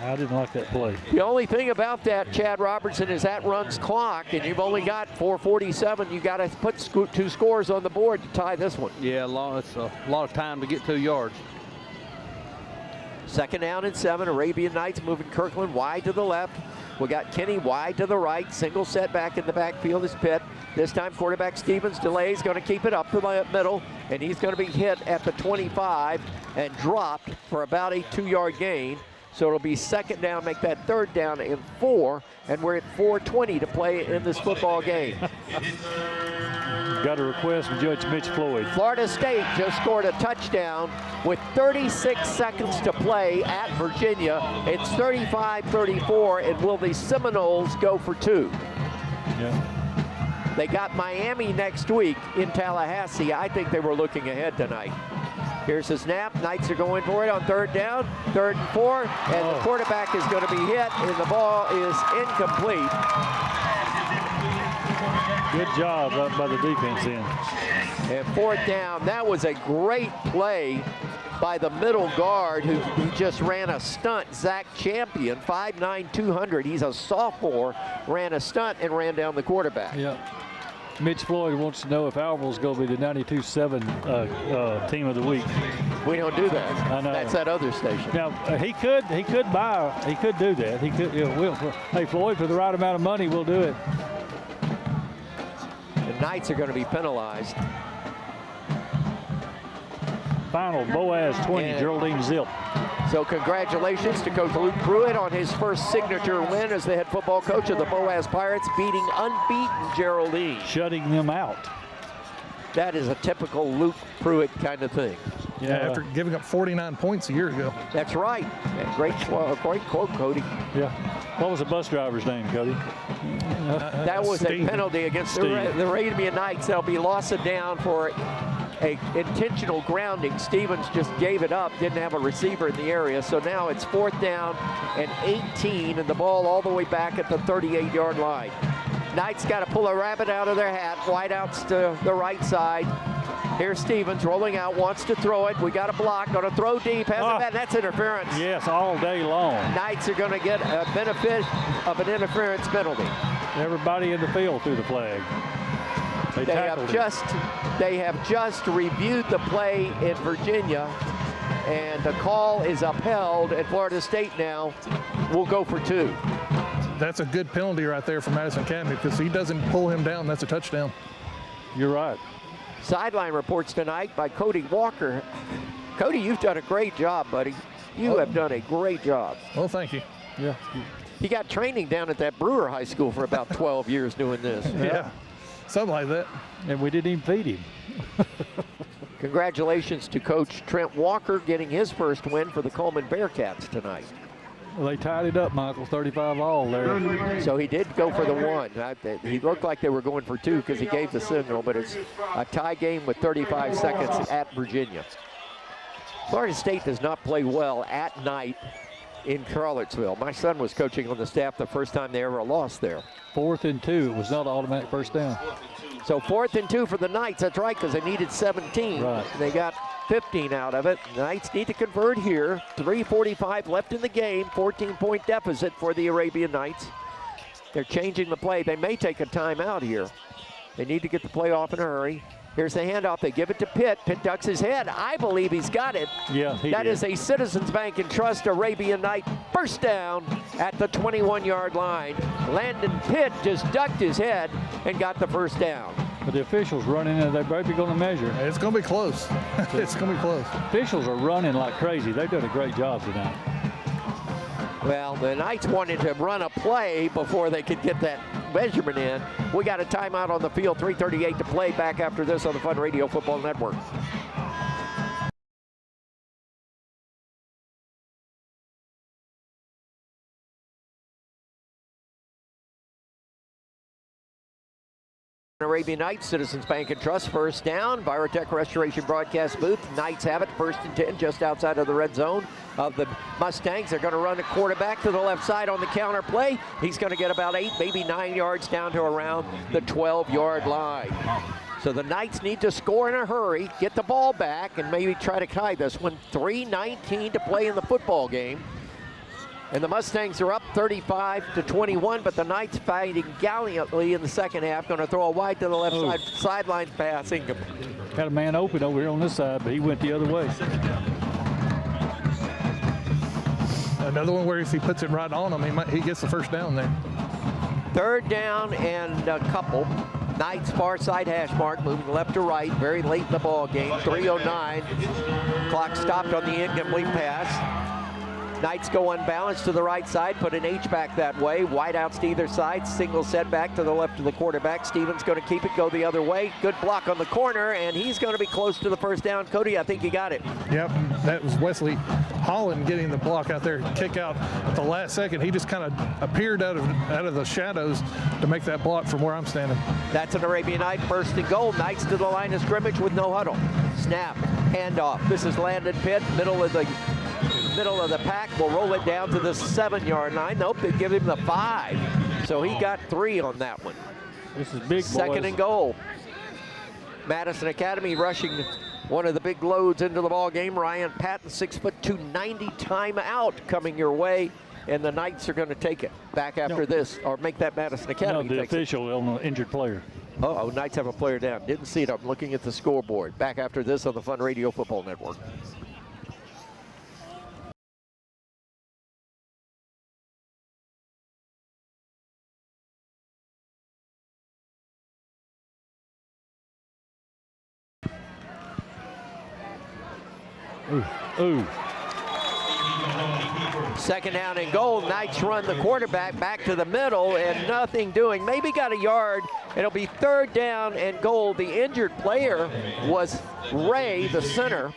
I didn't like that play. The only thing about that, Chad Robertson, is that runs clock, and you've only got 4:47. You got to put 2 scores on the board to tie this one. Yeah, it's a lot of time to get 2 yards. Second down and 7. Arabian Knights moving Kirkland wide to the left. We got Kenny wide to the right. Single setback in the backfield is Pitt. This time quarterback Stevens delays, going to keep it up to the middle, and he's going to be hit at the 25 and dropped for about a 2-yard gain. So it'll be second down, make that third down and 4, and we're at 4:20 to play in this football game. Got a request from Judge Mitch Floyd. Florida State just scored a touchdown with 36 seconds to play at Virginia. It's 35-34, and will the Seminoles go for 2? Yeah. They got Miami next week in Tallahassee. I think they were looking ahead tonight. Here's the snap. Knights are going for it on third down, 3rd and 4, and the quarterback is going to be hit, and the ball is incomplete. Good job up by the defense end. And 4th down. That was a great play by the middle guard who just ran a stunt. Zach Champion, 5'9", 200. He's a sophomore, ran a stunt and ran down the quarterback. Yeah. Mitch Floyd wants to know if Alville's going to be the 92-7 team of the week. We don't do that. I know. That's that other station. Now he could do that. He could. Hey Floyd, for the right amount of money, we'll do it. The Knights are going to be penalized. Final Boaz 20, and Geraldine Zilp. So congratulations to Coach Luke Pruitt on his first signature win as the head football coach of the Boaz Pirates, beating unbeaten Geraldine. Shutting them out. That is a typical Luke Pruitt kind of thing. Yeah, after giving up 49 points a year ago. That's right. Great quote, Cody. Yeah. What was the bus driver's name, Cody? That was Steve. a penalty against the Arabian Knights. They'll be lost it down for a intentional grounding. Stevens just gave it up, didn't have a receiver in the area. So now it's 4th down and 18, and the ball all the way back at the 38-yard line. Knights got to pull a rabbit out of their hat. Wideouts to the right side. Here's Stevens rolling out, wants to throw it. We got a block, going to throw deep. That's interference. Yes, all day long. Knights are going to get a benefit of an interference penalty. Everybody in the field threw the flag. They have just reviewed the play in Virginia, and the call is upheld at Florida State now. We'll go for 2. That's a good penalty right there for Madison Academy, because he doesn't pull him down. That's a touchdown. You're right. Sideline reports tonight by Cody Walker. Cody, you've done a great job, buddy. You have done a great job. Well, thank you. Yeah. You got training down at that Brewer High School for about 12 years doing this. Yeah. Something like that. And we didn't even feed him. Congratulations to Coach Trent Walker getting his first win for the Coleman Bearcats tonight. Well, they tied it up, Michael, 35 all there. So he did go for the 1. He looked like they were going for 2 because he gave the signal, but it's a tie game with 35 seconds at Virginia. Florida State does not play well at night in Charlottesville. My son was coaching on the staff the first time they ever lost there. 4th and 2. It was not an automatic first down. So 4th and 2 for the Knights. That's right, because they needed 17. Right. They got 15 out of it. The Knights need to convert here. 3:45 left in the game. 14-point deficit for the Arabian Knights. They're changing the play. They may take a timeout here. They need to get the play off in a hurry. Here's the handoff. They give it to Pitt. Pitt ducks his head. I believe he's got it. Yeah, That is a Citizens Bank and Trust Arabian Knight first down at the 21-yard line. Landon Pitt just ducked his head and got the first down. But the officials running, and they're maybe going to measure. It's going to be close. It's going to be close. Officials are running like crazy. They've done a great job tonight. Well, the Knights wanted to run a play before they could get that measurement in. We got a timeout on the field, 3:38 to play. Back after this on the Fun Radio Football Network. Arabian Knights, Citizens Bank and Trust, first down. Virotech Restoration broadcast booth. Knights have it, 1st and 10, just outside of the red zone of the Mustangs. They're going to run the quarterback to the left side on the counter play. He's going to get about 8, maybe 9 yards down to around the 12-yard line. So the Knights need to score in a hurry, get the ball back, and maybe try to tie this one. 3:19 to play in the football game. And the Mustangs are up 35-21, but the Knights fighting gallantly in the second half. Going to throw a wide to the left side, sideline pass. Got a man open over here on this side, but he went the other way. Another one where if he puts it right on him, he gets the first down there. 3rd down and a couple. Knights far side hash mark, moving left to right, very late in the ball game. 3:09. Clock stopped on the incomplete pass. Knights go unbalanced to the right side, put an H-back that way. Wideouts to either side, single setback to the left of the quarterback. Stevens going to keep it, go the other way. Good block on the corner, and he's going to be close to the first down. Cody, I think you got it. Yep, that was Wesley Holland getting the block out there, kick out at the last second. He just kind of appeared out of the shadows to make that block from where I'm standing. That's an Arabian Knight, 1st and goal. Knights to the line of scrimmage with no huddle. Snap, handoff. This is Landon Pitt, middle of the pack. Will roll it down to the 7-yard line. Nope, they give him the 5. So he got 3 on that one. This is big, 2nd and goal. Madison Academy rushing one of the big loads into the ball game. Ryan Patton, 6'2", 90 timeout coming your way. And the Knights are going to take it back after this, or make that Madison Academy. No, the official on the injured player. Oh, Knights have a player down. Didn't see it. I'm looking at the scoreboard. Back after this on the Fun Radio Football Network. Ooh. 2nd down and goal. Knights run the quarterback back to the middle and nothing doing. Maybe got a yard. It'll be 3rd down and goal. The injured player was Ray, the center,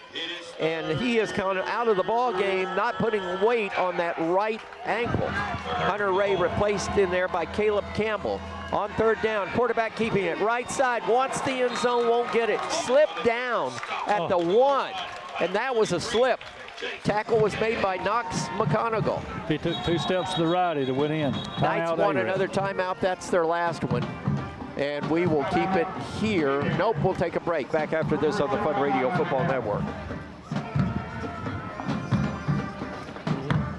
and he is kind of out of the ball game, not putting weight on that right ankle. Hunter Ray replaced in there by Caleb Campbell. On 3rd down, quarterback keeping it right side, wants the end zone, won't get it. Slipped down at the 1, and that was a slip. Tackle was made by Knox McConigal. He took 2 steps to the right, it went in. Knights want another timeout. That's their last one. And we will keep it here. Nope, we'll take a break. Back after this on the Fun Radio Football Network.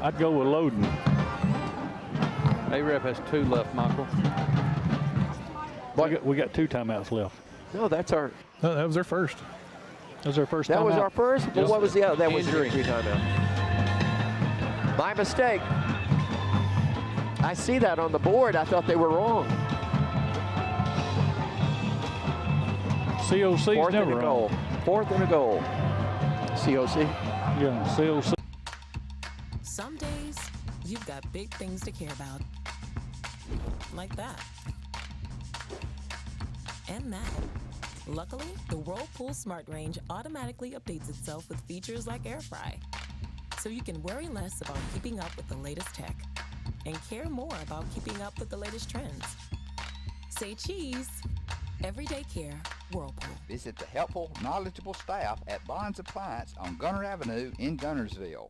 I'd go with loading. A-Rep has 2 left, Michael. We got 2 timeouts left. No, that's our. No, that was their first. That was our first That timeout. was our first? Well, what was the other? That was Injury. your 3 timeout. My mistake. I see that on the board. I thought they were wrong. COC's 4th never and a wrong. goal. 4th and a goal. COC. Yeah, COC. Some days, you've got big things to care about. Like that. And that. Luckily, the Whirlpool Smart Range automatically updates itself with features like Air Fry. So you can worry less about keeping up with the latest tech and care more about keeping up with the latest trends. Say cheese. Everyday care, Whirlpool. Visit the helpful, knowledgeable staff at Bonds Appliance on Gunner Avenue in Gunnersville.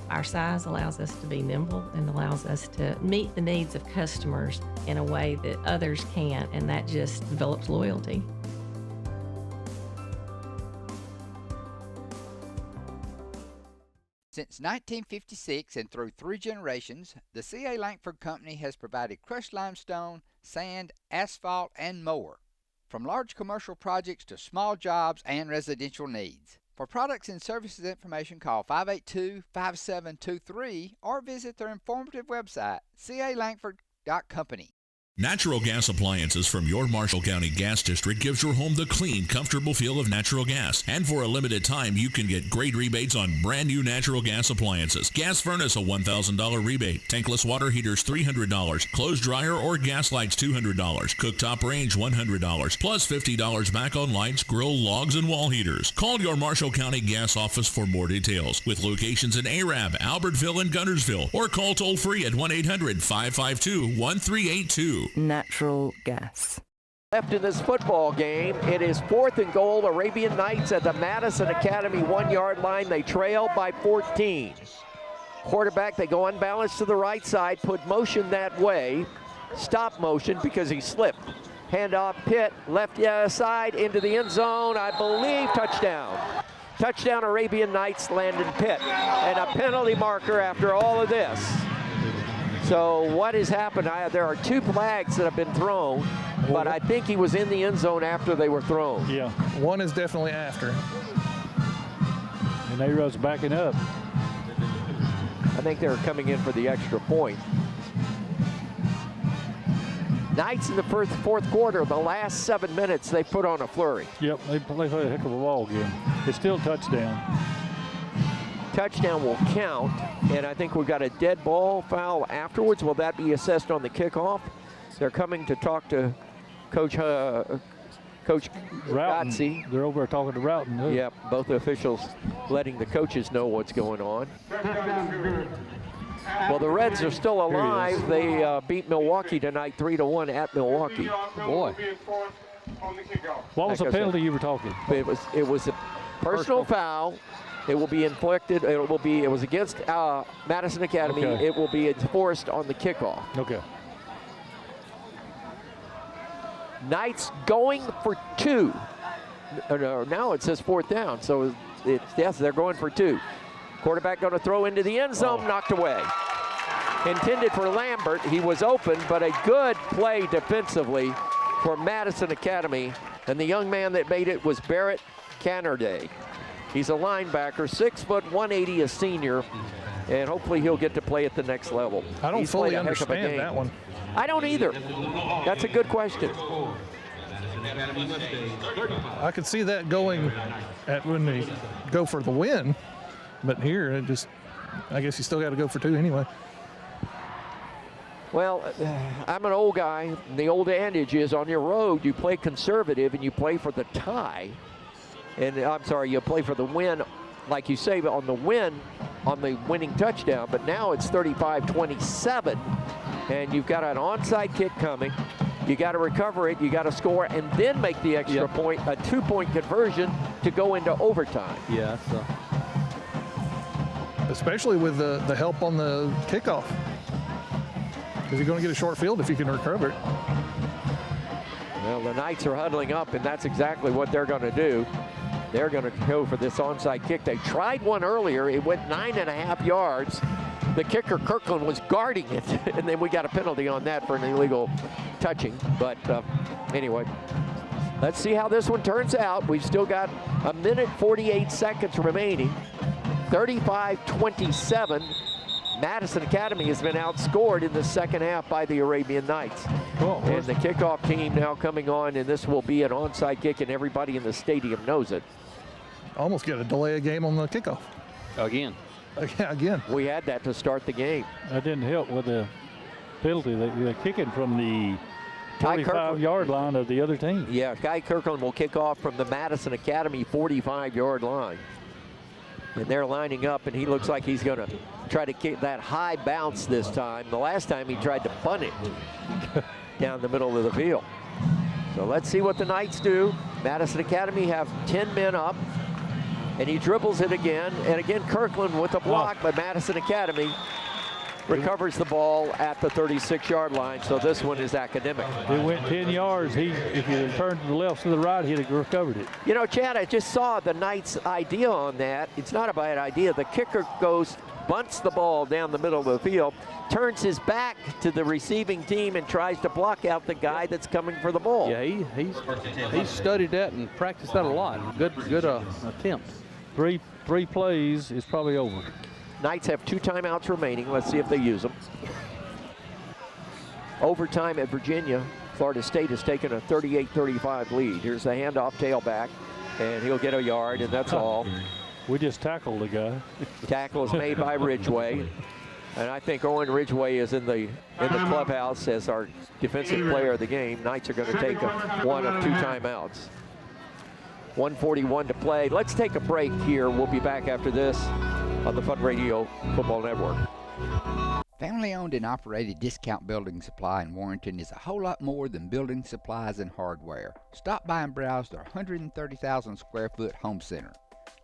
Our size allows us to be nimble and allows us to meet the needs of customers in a way that others can't, and that just develops loyalty. Since 1956 and through 3 generations, the C.A. Langford Company has provided crushed limestone, sand, asphalt, and more. From large commercial projects to small jobs and residential needs. For products and services information, call 582-5723 or visit their informative website, calangford.company. Natural gas appliances from your Marshall County Gas District gives your home the clean, comfortable feel of natural gas. And for a limited time, you can get great rebates on brand new natural gas appliances. Gas furnace, a $1,000 rebate. Tankless water heaters, $300. Clothes dryer or gas lights, $200. Cooktop range, $100. Plus $50 back on lights, grill, logs, and wall heaters. Call your Marshall County Gas office for more details. With locations in Arab, Albertville, and Guntersville. Or call toll free at 1-800-552-1382. Natural gas. Left in this football game, it is 4th and goal. Arabian Knights at the Madison Academy 1-yard line. They trail by 14. Quarterback, they go unbalanced to the right side, put motion that way. Stop motion because he slipped. Handoff, Pitt, left side into the end zone. I believe touchdown. Touchdown Arabian Knights, Landon Pitt. And a penalty marker after all of this. So what has happened? There are 2 flags that have been thrown, but I think he was in the end zone after they were thrown. Yeah. One is definitely after. And A-Rod's backing up. I think they were coming in for the extra point. Knights in the fourth quarter, the last 7 minutes, they put on a flurry. Yep, they played a heck of a ball game. It's still touchdown. Touchdown will count, and I think we've got a dead ball foul afterwards. Will that be assessed on the kickoff? They're coming to talk to Coach Gotzi. They're over there talking to Roughton. Yep, both officials letting the coaches know what's going on. Well, the Reds are still alive. They beat Milwaukee tonight 3-1 at Milwaukee. Boy. What was the penalty you were talking? It was a personal foul. It will be inflicted. It was against Madison Academy. Okay. It will be enforced on the kickoff. Okay. Knights going for 2. Now it says 4th down. So yes, they're going for 2. Quarterback going to throw into the end zone, knocked away. Intended for Lambert. He was open, but a good play defensively for Madison Academy. And the young man that made it was Barrett Canarday. He's a linebacker, 6 foot, 180, a senior, and hopefully he'll get to play at the next level. I don't fully understand that one. I don't either. That's a good question. I could see that going when they go for the win, but here I guess you still got to go for 2 anyway. Well, I'm an old guy. The old adage is on your road, you play conservative and you play for the tie. And I'm sorry, you play for the win, like you say, on the winning touchdown. But now it's 35-27, and you've got an onside kick coming. You got to recover it, you got to score, and then make the extra point, a 2-point conversion to go into overtime. Yeah. So. Especially with the help on the kickoff. Because you're going to get a short field if you can recover it. Well, the Knights are huddling up, and that's exactly what they're going to do. They're going to go for this onside kick. They tried one earlier. It went 9.5 yards. The kicker, Kirkland, was guarding it, and then we got a penalty on that for an illegal touching. But anyway, let's see how this one turns out. We've still got 1 minute 48 seconds remaining. 35-27. Madison Academy has been outscored in the second half by the Arabian Knights. And the kickoff team now coming on, and this will be an onside kick, and everybody in the stadium knows it. Almost get a delay of game on the kickoff. Again. Yeah, again. We had that to start the game. That didn't help with the penalty. They're kicking from the 45-yard line of the other team. Yeah, Guy Kirkland will kick off from the Madison Academy 45-yard line. And they're lining up, and he looks like he's going to try to kick that high bounce this time. The last time he tried to punt it down the middle of the field. So let's see what the Knights do. Madison Academy have 10 men up. and he dribbles it again. And again, Kirkland with a block, but Madison Academy recovers the ball at the 36-yard line, so this one is academic. It went 10 yards. If he had turned to the left to the right, he'd have recovered it. You know, Chad, I just saw the Knights' idea on that. It's not a bad idea. The kicker goes, bunts the ball down the middle of the field, turns his back to the receiving team and tries to block out the guy that's coming for the ball. Yeah, he's studied that and practiced that a lot. Good attempt. Three plays is probably over. Knights have 2 timeouts remaining. Let's see if they use them. Overtime at Virginia. Florida State has taken a 38-35 lead. Here's the handoff, tailback, and he'll get a yard, and that's all. We just tackled the guy. Tackle is made by Ridgway, and I think Owen Ridgway is in the clubhouse as our defensive player of the game. Knights are going to take one of 2 timeouts. 1:41 to play. Let's take a break here. We'll be back after this on the Fun Radio Football Network. Family-owned and operated Discount Building Supply in Warrenton is a whole lot more than building supplies and hardware. Stop by and browse their 130,000 square foot home center.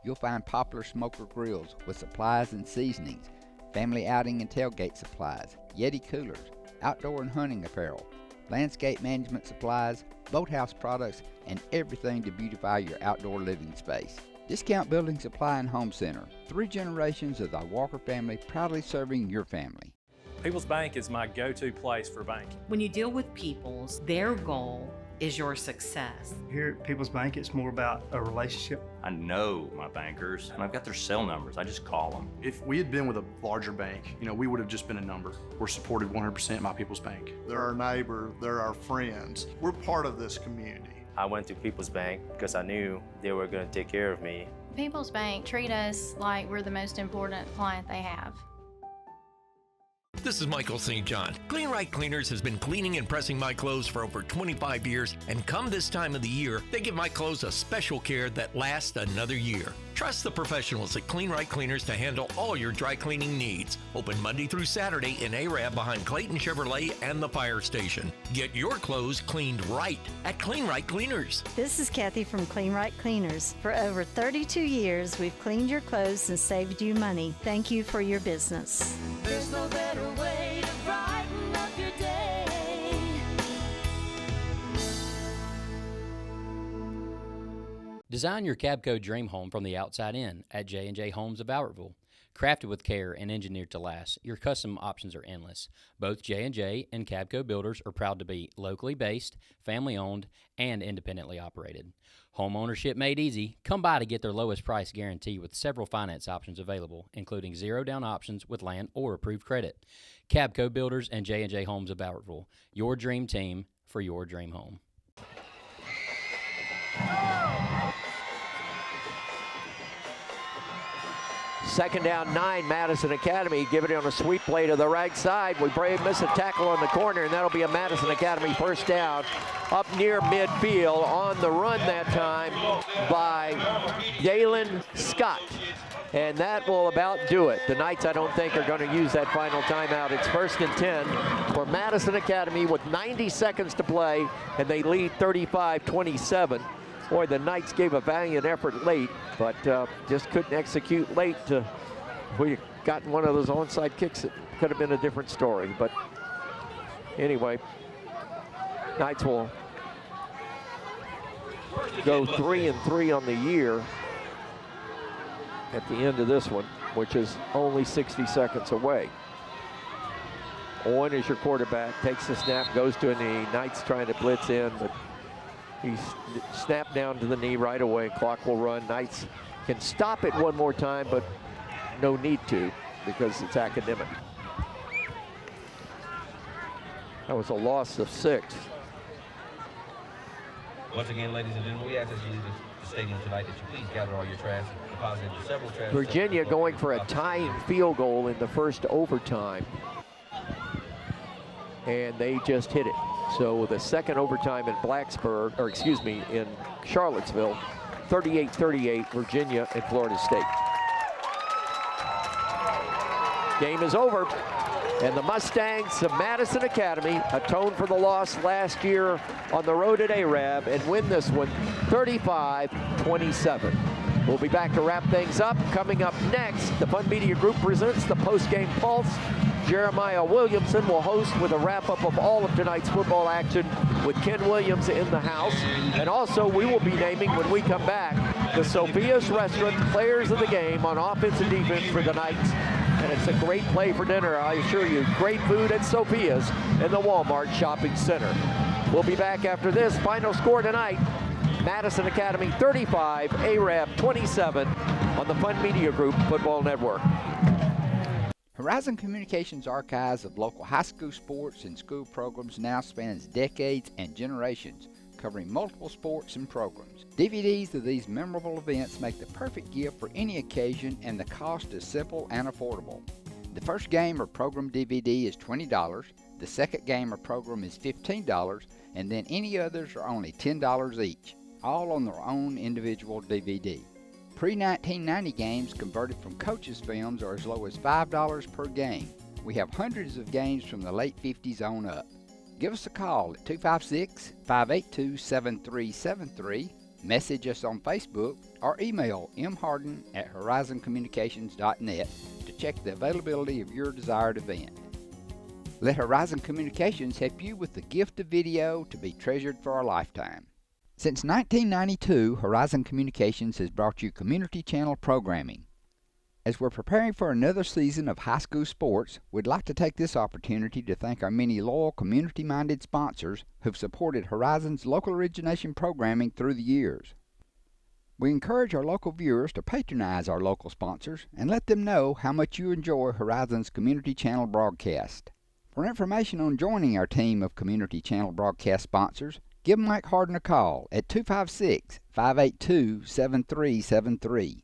You'll find popular smoker grills with supplies and seasonings, family outing and tailgate supplies, Yeti coolers, outdoor and hunting apparel, landscape management supplies, boathouse products, and everything to beautify your outdoor living space. Discount Building Supply and Home Center. 3 generations of the Walker family proudly serving your family. People's Bank is my go-to place for banking. When you deal with People's, their goal is your success. Here at People's Bank, it's more about a relationship. I know my bankers, and I've got their cell numbers. I just call them. If we had been with a larger bank, we would have just been a number. We're supported 100% by People's Bank. They're our neighbor, they're our friends. We're part of this community. I went to People's Bank because I knew they were going to take care of me. People's Bank treat us like we're the most important client they have. This is Michael St. John. Clean Right Cleaners has been cleaning and pressing my clothes for over 25 years, and come this time of the year, they give my clothes a special care that lasts another year. Trust the professionals at Clean Right Cleaners to handle all your dry cleaning needs. Open Monday through Saturday in Arab behind Clayton Chevrolet and the fire station. Get your clothes cleaned right at Clean Right Cleaners. This is Kathy from Clean Right Cleaners. For over 32 years, we've cleaned your clothes and saved you money. Thank you for your business. There's no better way to brighten up your day. Design your Cabco dream home from the outside in at J&J Homes of Albertville. Crafted with care and engineered to last, your custom options are endless. Both J&J and Cabco builders are proud to be locally based, family-owned, and independently operated. Home ownership made easy. Come by to get their lowest price guarantee with several finance options available, including zero-down options with land or approved credit. Cabco Builders and J&J Homes of Albertville, your dream team for your dream home. Second down 9, Madison Academy. Give it on a sweep play to the right side. We miss a tackle on the corner, and that'll be a Madison Academy first down up near midfield. On the run that time by Galen Scott. And that will about do it. The Knights, I don't think, are going to use that final timeout. It's 1st and 10 for Madison Academy with 90 seconds to play, and they lead 35-27. Boy, the Knights gave a valiant effort late, but just couldn't execute late. If we gotten one of those onside kicks, it could have been a different story. But anyway, Knights will go 3-3 on the year at the end of this one, which is only 60 seconds away. Owen is your quarterback, takes the snap, goes to a knee. Knights trying to blitz in, but he's snapped down to the knee right away. Clock will run. Knights can stop it one more time, but no need to because it's academic. That was a loss of 6. Once again, ladies and gentlemen, we ask that you leave the stadium tonight that you please gather all your trash, deposit into several trash. Virginia going for a tying field goal in the first overtime, and they just hit it. So the second overtime in in Charlottesville, 38-38, Virginia and Florida State. Game is over, and the Mustangs of Madison Academy atone for the loss last year on the road at Arab and win this one 35-27. We'll be back to wrap things up. Coming up next, the Fun Media Group presents the Post-Game Pulse. Jeremiah Williamson will host with a wrap-up of all of tonight's football action with Ken Williams in the house. And also, we will be naming, when we come back, the Sophia's Restaurant Players of the Game on offense and defense for the Knights. And it's a great play for dinner, I assure you. Great food at Sophia's in the Walmart Shopping Center. We'll be back after this. Final score tonight, Madison Academy 35, Arab 27 on the Fun Media Group Football Network. Horizon Communications' archives of local high school sports and school programs now spans decades and generations, covering multiple sports and programs. DVDs of these memorable events make the perfect gift for any occasion, and the cost is simple and affordable. The first game or program DVD is $20, the second game or program is $15, and then any others are only $10 each, all on their own individual DVD. Pre-1990 games converted from coaches' films are as low as $5 per game. We have hundreds of games from the late 50s on up. Give us a call at 256-582-7373, message us on Facebook, or email mharden@horizoncommunications.net to check the availability of your desired event. Let Horizon Communications help you with the gift of video to be treasured for a lifetime. Since 1992, Horizon Communications has brought you community channel programming. As we're preparing for another season of high school sports, we'd like to take this opportunity to thank our many loyal community-minded sponsors who've supported Horizon's local origination programming through the years. We encourage our local viewers to patronize our local sponsors and let them know how much you enjoy Horizon's community channel broadcast. For information on joining our team of community channel broadcast sponsors, give Mike Harden a call at 256-582-7373.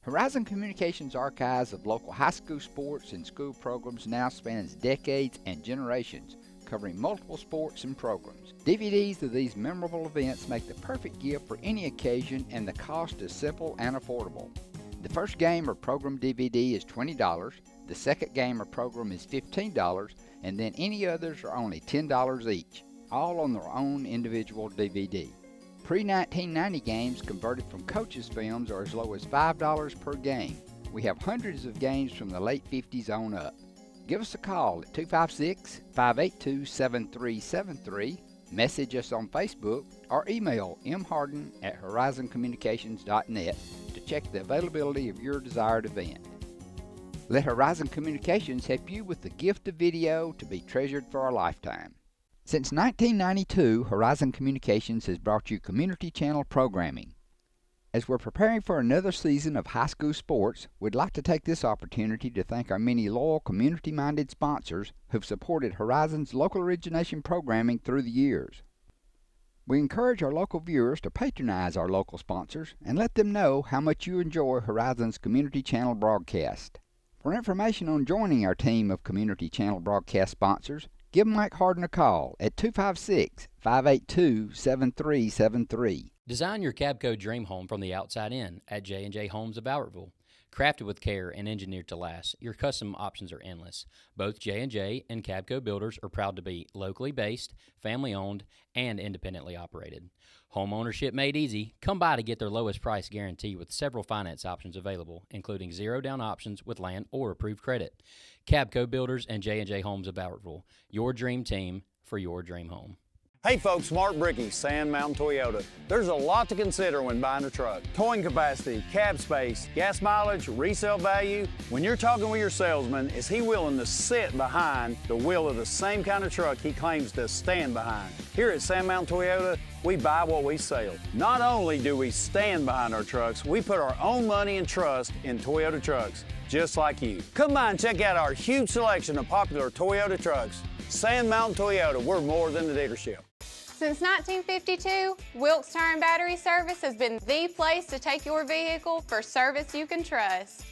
Horizon Communications' archives of local high school sports and school programs now spans decades and generations, covering multiple sports and programs. DVDs of these memorable events make the perfect gift for any occasion, and the cost is simple and affordable. The first game or program DVD is $20, the second game or program is $15, and then any others are only $10 each, all on their own individual DVD. Pre-1990 games converted from coaches' films are as low as $5 per game. We have hundreds of games from the late 50s on up. Give us a call at 256-582-7373, message us on Facebook, or email mharden@horizoncommunications.net to check the availability of your desired event. Let Horizon Communications help you with the gift of video to be treasured for a lifetime. Since 1992, Horizon Communications has brought you community channel programming. As we're preparing for another season of high school sports, we'd like to take this opportunity to thank our many loyal community-minded sponsors who've supported Horizon's local origination programming through the years. We encourage our local viewers to patronize our local sponsors and let them know how much you enjoy Horizon's community channel broadcast. For information on joining our team of community channel broadcast sponsors, give Mike Harden a call at 256-582-7373. Design your Cabco dream home from the outside in at J&J Homes of Bowertville. Crafted with care and engineered to last, your custom options are endless. Both J&J and Cabco Builders are proud to be locally based, family-owned, and independently operated. Home ownership made easy. Come by to get their lowest price guarantee with several finance options available, including zero-down options with land or approved credit. Cabco Builders and J&J Homes of Bowertville, your dream team for your dream home. Hey folks, Mark Brickey, Sand Mountain Toyota. There's a lot to consider when buying a truck. Towing capacity, cab space, gas mileage, resale value. When you're talking with your salesman, is he willing to sit behind the wheel of the same kind of truck he claims to stand behind? Here at Sand Mountain Toyota, we buy what we sell. Not only do we stand behind our trucks, we put our own money and trust in Toyota trucks, just like you. Come by and check out our huge selection of popular Toyota trucks. Sand Mountain Toyota, we're more than a dealership. Since 1952, Wilkes Tire and Battery Service has been the place to take your vehicle for service you can trust.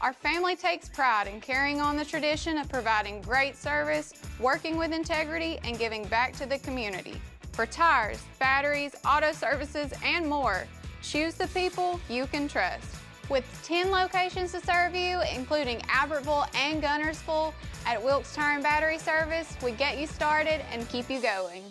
Our family takes pride in carrying on the tradition of providing great service, working with integrity, and giving back to the community. For tires, batteries, auto services, and more, choose the people you can trust. With 10 locations to serve you, including Albertville and Gunnersville, at Wilkes Tire and Battery Service, we get you started and keep you going.